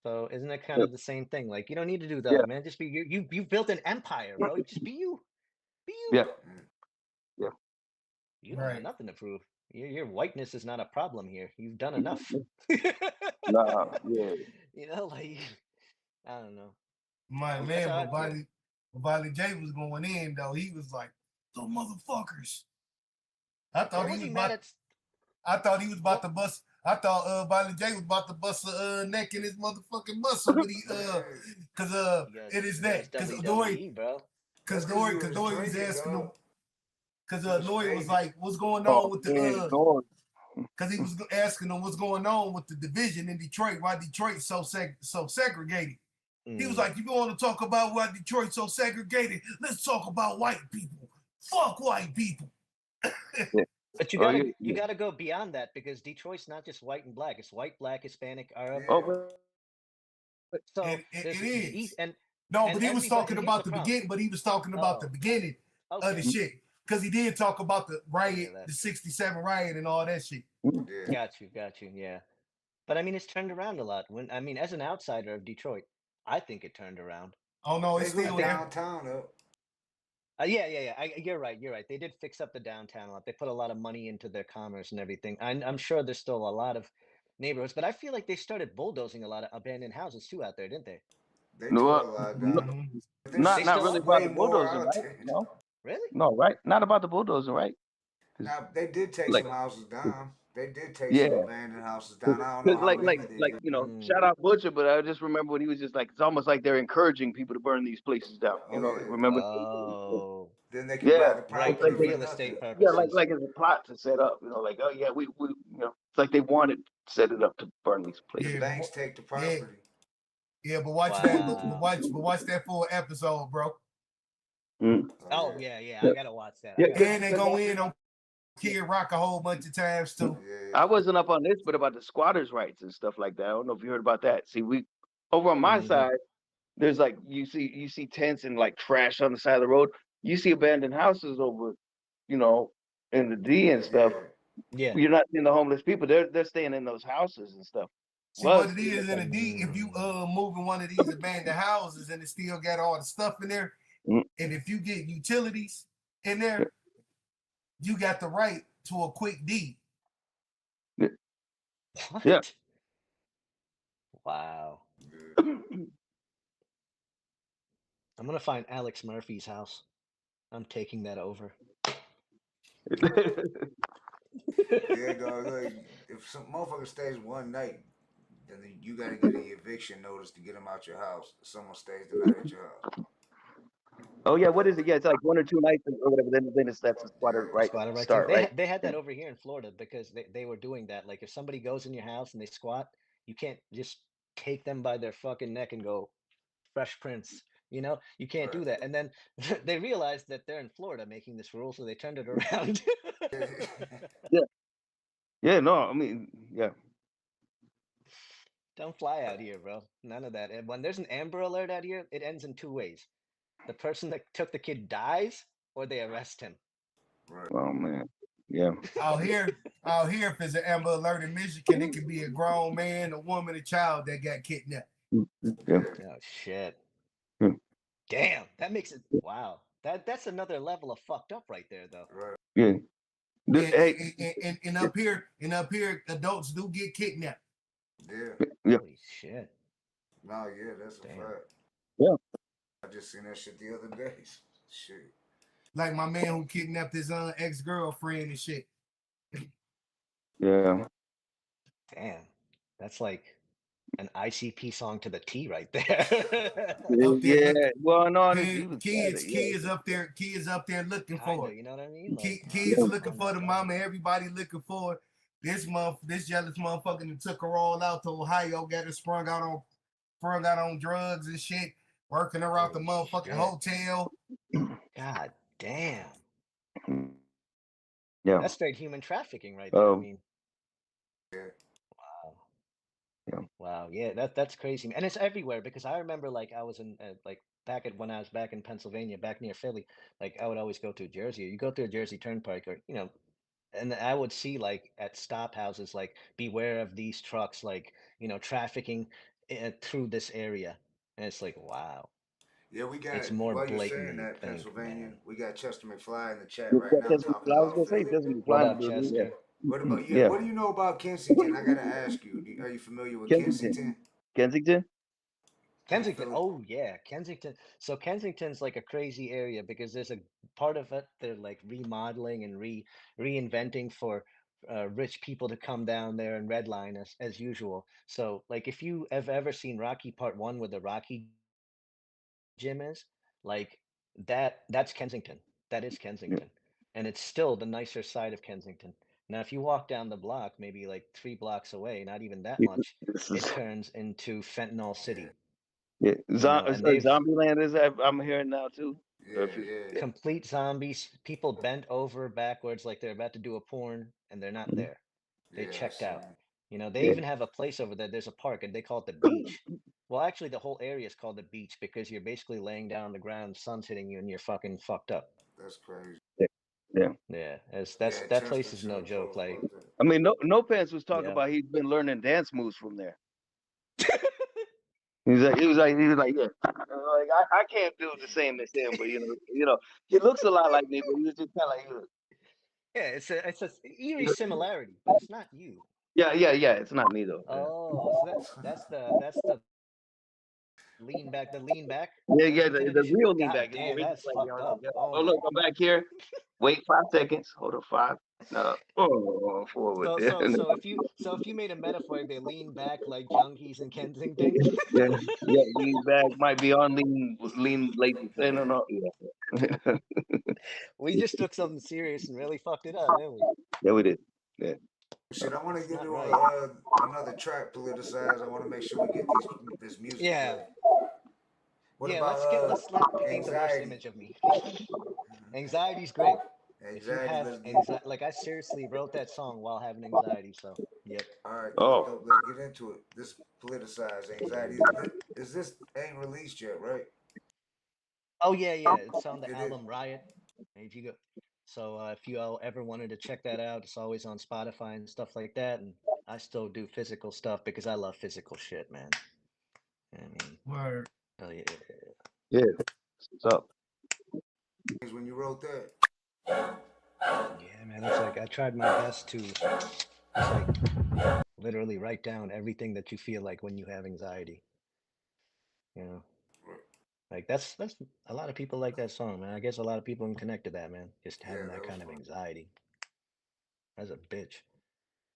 So isn't it kind of the same thing? Like you don't need to do that, man. Just be you. You built an empire, bro. Just be you. Be you. Yeah. Yeah. You don't have nothing to prove. your whiteness is not a problem here. You've done enough. Nah, yeah. You know, like I don't know. My That's man, how I but feel. Violent J was going in though. He was like, "The motherfuckers." I thought Why he was was he mad about. at? I thought he was about to bust. I thought Violent J was about to bust a neck in his motherfucking muscle, but he cause it is That's that cause WWE, bro. cause That's 'cause you Nori was was drinking, asking him dog. cause You was Nori was faded. like, "What's going Oh on with man, the?" Lord. Cause he was asking him what's going on with the division in Detroit. Why Detroit's so segregated? He was like, "You want to talk about why Detroit's so segregated? Let's talk about white people. Fuck white people." Yeah. But you Oh, gotta yeah, you yeah. gotta go beyond that because Detroit's not just white and black. It's white, black, Hispanic, Arab. Oh, Yeah. So It there's the is. East and No, but he was everybody. talking And here's about the the problem. beginning. But he was talking about the Oh, beginning of the okay. shit because he did talk about the Yeah, riot, that the '67 riot, and all that shit. Yeah. got you, Yeah. But I mean, it's turned around a lot. When I mean, as an outsider of Detroit, I think it turned around. Oh no, They it's I still hooked think. there. downtown up. Yeah. You're right. You're right. They did fix up the downtown a lot. They put a lot of money into their commerce and everything. I'm sure there's still a lot of neighborhoods, but I feel like they started bulldozing a lot of abandoned houses too out there, didn't they? They no, tore a lot down. Mm-hmm. But there's They not still really are? about way the more bulldozing, out right? there. No, Really? no, right? Not about the bulldozing, right? 'Cause, Now they did take like, some houses down. They did take yeah, some abandoned houses down. I don't know 'cause how like, many they did. Mm, shout out Butcher, but I just remember when he was just like, it's almost like they're encouraging people to burn these places down. Oh Like, yeah. remember? oh, Then they could buy Yeah, the right. it's For like property they, for real nothing. estate yeah, purposes. like it's a plot to set up. Like, oh yeah, we it's like they wanted to set it up to burn these The Yeah, places. but banks take the yeah, property. yeah, but watch that. Wow. But watch that full episode, bro. Mm. Oh Oh yeah. yeah. Yeah, I gotta watch that. yeah, I gotta And watch they that. go in on Kid Rock a whole bunch of times too. Yeah. I wasn't up on this, but about the squatters' rights and stuff like that. I don't know if you heard about that. See, we over on my Hmm. side, there's like you see tents and like trash on the side of the road. You see abandoned houses over, you know, in the D and stuff. Yeah. Yeah. You're not seeing the homeless people. They're staying in those houses and stuff. See what Was it is in a D. If you Mm. move in one of these abandoned houses and it still got all the stuff in there, Mm, and if you get utilities in there, you got the right to a quick deed. yeah, yeah. What? Wow. I'm gonna find Alex Murphy's house. I'm taking that over. Yeah, dog. Like, if some motherfucker stays one night, then you gotta get an eviction notice to get him out your house. If someone stays the night at your house. Oh yeah, what is it? Yeah, it's like 1 or 2 nights or whatever. Then that's a squatter Yeah. right Squatter rights. start, right? They had Yeah. that over here in Florida because they were doing that. Like if somebody goes in your house and they squat, you can't just take them by their fucking neck and go Fresh Prince. You know, you can't do Right. that. And then they realized that they're in Florida making this rule, so they turned it around. Yeah. Yeah, no, I mean, yeah. Don't fly out here, bro. None of that. And when there's an Amber Alert out here, it ends in two ways. The person that took the kid dies, or they arrest him. Right. Oh man. Yeah. Out here, if there's an Amber Alert in Michigan, it could be a grown man, a woman, a child that got kidnapped. Yeah. Oh shit. Hmm. Damn, that makes it wow. That's another level of fucked up right there, though. Right. Yeah. Hey, And up here, adults do get kidnapped. Yeah. yeah. Holy shit. No, yeah, that's a Damn. fact. Yeah. I just seen that shit the other day. Shit. Like my man who kidnapped his ex-girlfriend and shit. Yeah. Damn. That's like an ICP song to the T right there. Up there Yeah. looking, Well, no, he was kids up there looking for Kinda, it. you know what I mean? Like Kids looking for the mama. Everybody looking for it. This jealous motherfucker that took her all out to Ohio, got her sprung out on drugs and shit, working her out the motherfucking shit. hotel. God damn. Yeah. That's straight human trafficking right there. I mean, Yeah. wow. Yeah. Wow. Yeah, that's crazy. And it's everywhere because I remember like I was in like when I was back in Pennsylvania, back near Philly, like I would always go to Jersey. You go through a Jersey Turnpike or, and I would see like at stop houses, like beware of these trucks, like, trafficking through this area. And it's like, wow, Yeah, we got, it's more while you're saying blatant than you that, think, Pennsylvania, man. we got Chester McFly in the chat Yeah, right now Desmond, talking I was about gonna say Philly. Desmond What flying to up, do. Yeah. Chester? What about Yeah, What do you know about Kensington? I gotta ask you. Are you familiar with Kensington. Kensington? Kensington. Kensington. Oh yeah, Kensington. So Kensington's like a crazy area because there's a part of it they're like remodeling and reinventing for rich people to come down there and redline as usual. So like if you have ever seen Rocky Part One where the Rocky gym is, like that's Kensington. That is Yeah. Kensington. And it's still the nicer side of Kensington. Now if you walk down the block, maybe like 3 blocks away, not even that much, This it is turns into Fentanyl City. yeah. You know, and they've Zombieland is that I'm hearing now too. Or if Yeah, you, yeah. yeah. complete zombies, people bent over backwards like they're about to do a porn and they're not Mhm. there. They Yeah, I checked out. seen. You know, they Yeah. even have a place over there. There's a park and they call it the beach. Well, actually, the whole area is called the beach because you're basically laying down on the ground, sun's hitting you, and you're fucking fucked up. That's crazy. Yeah. Yeah. Yeah, Yeah, that place Chester is no show joke. post Like, about that. I mean, no pants was talking yeah, about he's been learning dance moves from there. He was like, yeah. Like I can't do the same as him, but he looks a lot like me, but he was just kind of like, yeah, it's a eerie similarity, but it's not you. yeah. It's not me though. Yeah. Oh, so that's the the lean back Yeah, Kensington the edition. real lean God back. damn, It's that's like, fucked up. Oh oh my. look, I'm back here. Wait 5 seconds. Hold on, 5. No, forward. So if you made a metaphor, they lean back like junkies in Kensington. Yeah, lean back might be on lean late. I don't know. Yeah. We just took something serious and really fucked it up, didn't we? Yeah, we did. Yeah. Shit, I want to It's get not to right. another track politicized. I want to make sure we get this music Yeah, played. What yeah. about Let's paint the worst anxiety? image of me. Anxiety's great. If you Anxiety. have Let's get. anxiety, like I seriously wrote that song while having anxiety. So, yep. All right, that's Oh, dope. Let's get into it. This politicized anxiety. Is this ain't released yet, right? Oh yeah. It's on the It is. album Riot. If you go, so if you all ever wanted to check that out, it's always on Spotify and stuff like that. And I still do physical stuff because I love physical shit, man. I mean, Word. oh yeah. yeah. What's up? When you wrote that, Yeah, man. It's like I tried my best to. It's like literally write down everything that you feel like when you have anxiety. You know, like that's a lot of people like that song, man. I guess a lot of people can connect to that, man. Just yeah, having that that was kind of fun. anxiety. That's a bitch.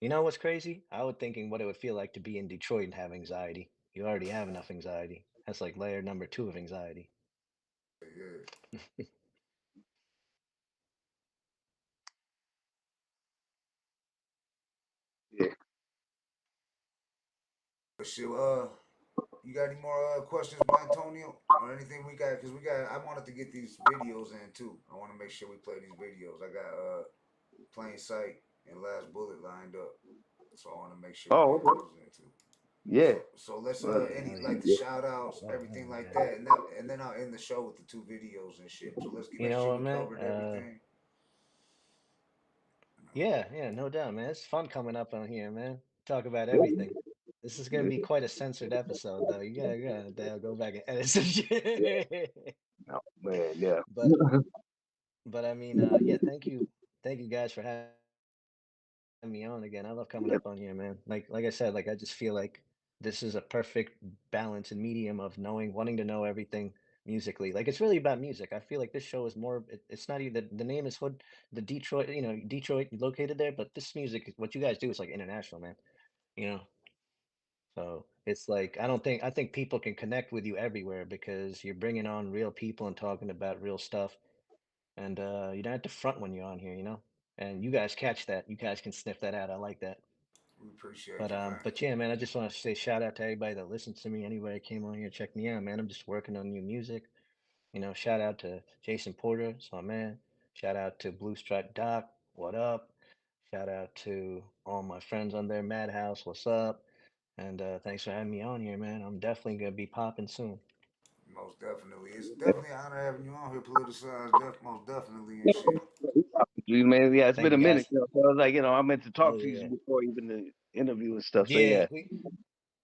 You know what's crazy? I was thinking what it would feel like to be in Detroit and have anxiety. You already have enough anxiety. That's like layer number 2 of anxiety. Yeah. Yeah. But shit, you got any more questions, Blatonio, or anything we got? Because we got. I wanted to get these videos in too. I want to make sure we play these videos. I got Plain Sight and Last Bullet lined up, so I want to make sure we Oh, get okay. those in too. Yeah. So let's Well, any Oh like the yeah. shout outs, Oh, everything like man. that, and then I'll end the show with the 2 videos and shit. So let's You make know sure what, we man? covered everything. Yeah, no doubt, man. It's fun coming up on here, man. Talk about everything. This is gonna be quite a censored episode, though. You gotta go back and edit some yeah. shit. Oh, man, yeah. But I mean, yeah, thank you guys for having me on again. I love coming Yeah. up on here, man. Like I said, like I just feel like this is a perfect balance and medium of wanting to know everything musically. Like it's really about music. I feel like this show is more. It's not even the name is Hood, the Detroit, Detroit located there, but this music, what you guys do is like international, man. You know, so it's like I think people can connect with you everywhere because you're bringing on real people and talking about real stuff, and you don't have to front when you're on here, you know. And you guys catch that. You guys can sniff that out. I like that. We appreciate you, man. But yeah, man, I just want to say shout out to everybody that listens to me. Anybody that came on here, check me out, man. I'm just working on new music. You know, shout out to Jason Porter, it's my man. Shout out to Blue Stripe Doc, what up? Shout out to all my friends on there, Madhouse, what's up? And thanks for having me on here, man. I'm definitely gonna be popping soon. Most definitely, it's definitely an honor having you on here, politicized. Most definitely and shit. Man, yeah, it's Thank been a you, minute. guys. So I was like, I meant to Oh talk to you yeah, before even the interview and stuff. So yeah. yeah.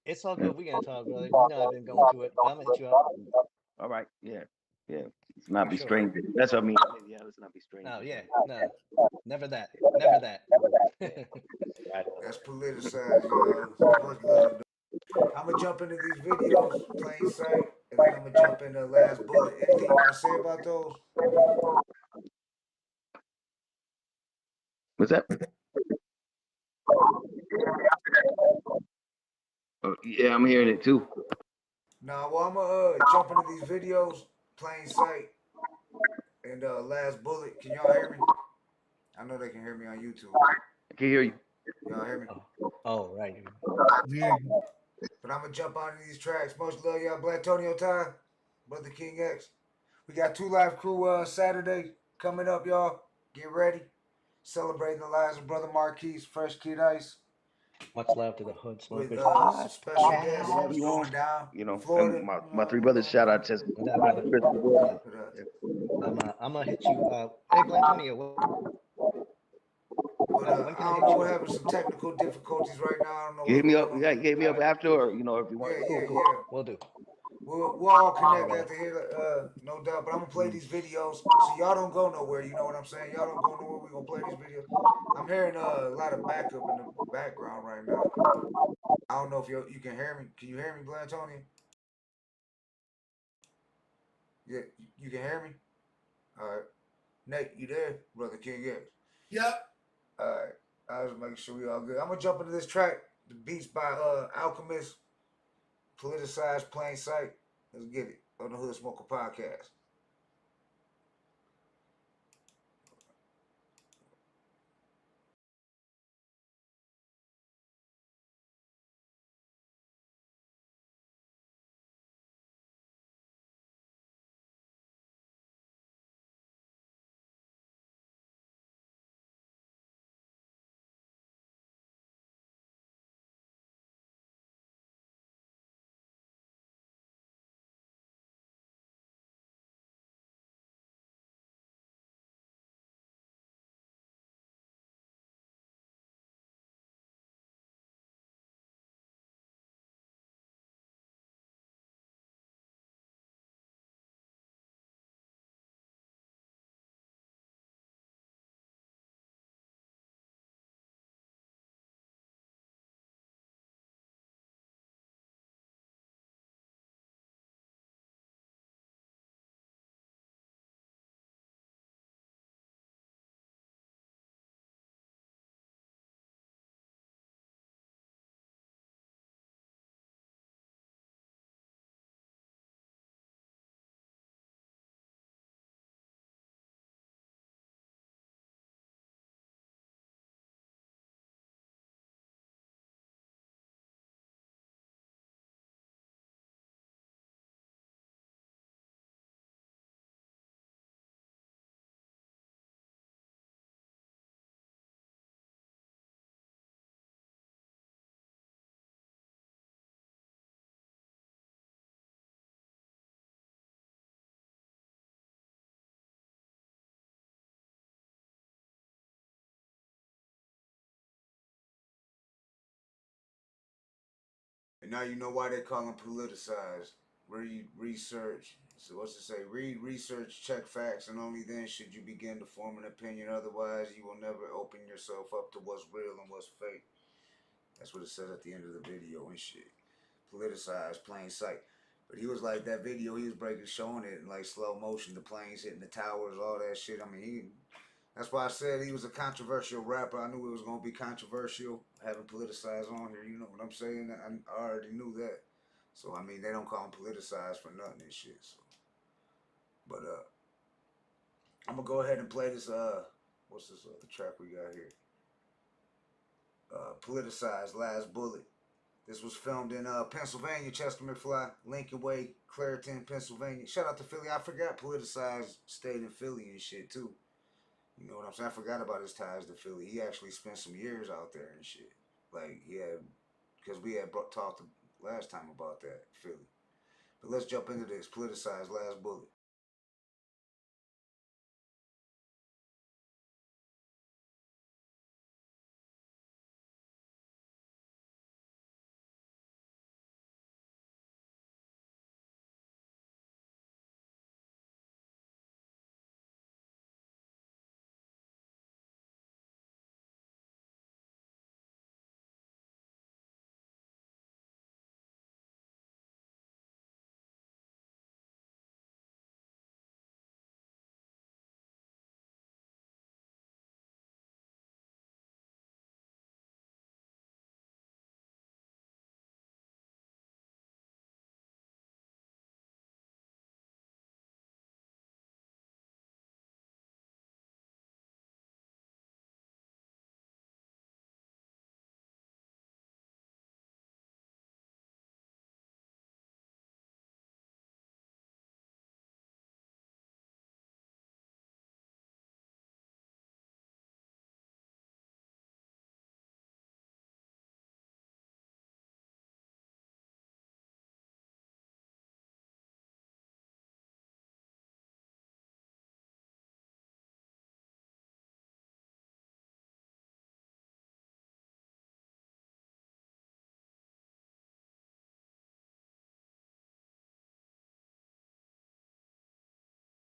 It's all Yeah. good. We gonna talk, brother. You know I've been going through it, but I'm gonna hit you up. All right. Yeah. Yeah, let's not For be sure. strangers. That's what I mean. Yeah, let's not be strangers. No, yeah, no, never that, never that. That's politicized, y'all. Much love. I'm gonna jump into these videos, plain sight, and then I'm gonna jump into last bullet. Anything you want to say about those? What's that? Oh, yeah, I'm hearing it too. Nah, well, I'm gonna jump into these videos, plain sight, and last bullet. Can y'all hear me? I know they can hear me on YouTube. I can hear you. Y'all hear me? Oh, right. Yeah. But I'm gonna jump onto these tracks. Much love, y'all. Blatonio, Todd, brotherkingx. We got 2 Live Crew Saturday coming up, y'all. Get ready. Celebrating the lives of Brother Marquise, Fresh Kid Ice. Much love to the hood With smokers. some special guests going down. You know, Florida. and my 3 brothers. Shout out to What up, brother? I'm gonna hit you. Hey, Blatonio. But When I can I don't hit know, you we're up? having some technical difficulties right now. I don't know You hit what's me going up. on. Yeah, hit me up after, or you know, if you want. Yeah. We'll do. We'll all connect brother. after here, no doubt. But I'm gonna play these videos, so y'all don't go nowhere. You know what I'm saying? Y'all don't go nowhere. We gonna play these videos. I'm hearing a lot of backup in the background right now. I don't know if you can hear me. Can you hear me, Blatonio? Yeah, you can hear me. All right, Nate, you there, brother King X? Yep. All right, I was making sure we all good. I'm gonna jump into this track. The beats by Alchemist, Politicized, Plain Sight. Let's get it on the Hood Smoker Podcast. And now you know why they call them politicized. Read research. So what's it say? Read, research, check facts, and only then should you begin to form an opinion. Otherwise, you will never open yourself up to what's real and what's fake. That's what it says at the end of the video and shit. Politicized, plain sight. But he was like, that video he was breaking, showing it in like slow motion, the planes hitting the towers, all that shit. I mean, that's why I said he was a controversial rapper. I knew it was going to be controversial, having politicized on here. You know what I'm saying? I already knew that. So, I mean, they don't call him politicized for nothing and shit. So, but, I'm going to go ahead and play this, what's this other track we got here? Politicized, Last Bullet. This was filmed in Pennsylvania, Chester McFly, Lincoln Way, Clareton, Pennsylvania. Shout out to Philly. I forgot Politicized stayed in Philly and shit, too. You know what I'm saying? I forgot about his ties to Philly. He actually spent some years out there and shit. Like, yeah, because we had talked last time about that, Philly. But let's jump into this. Politicized, Last Bullet.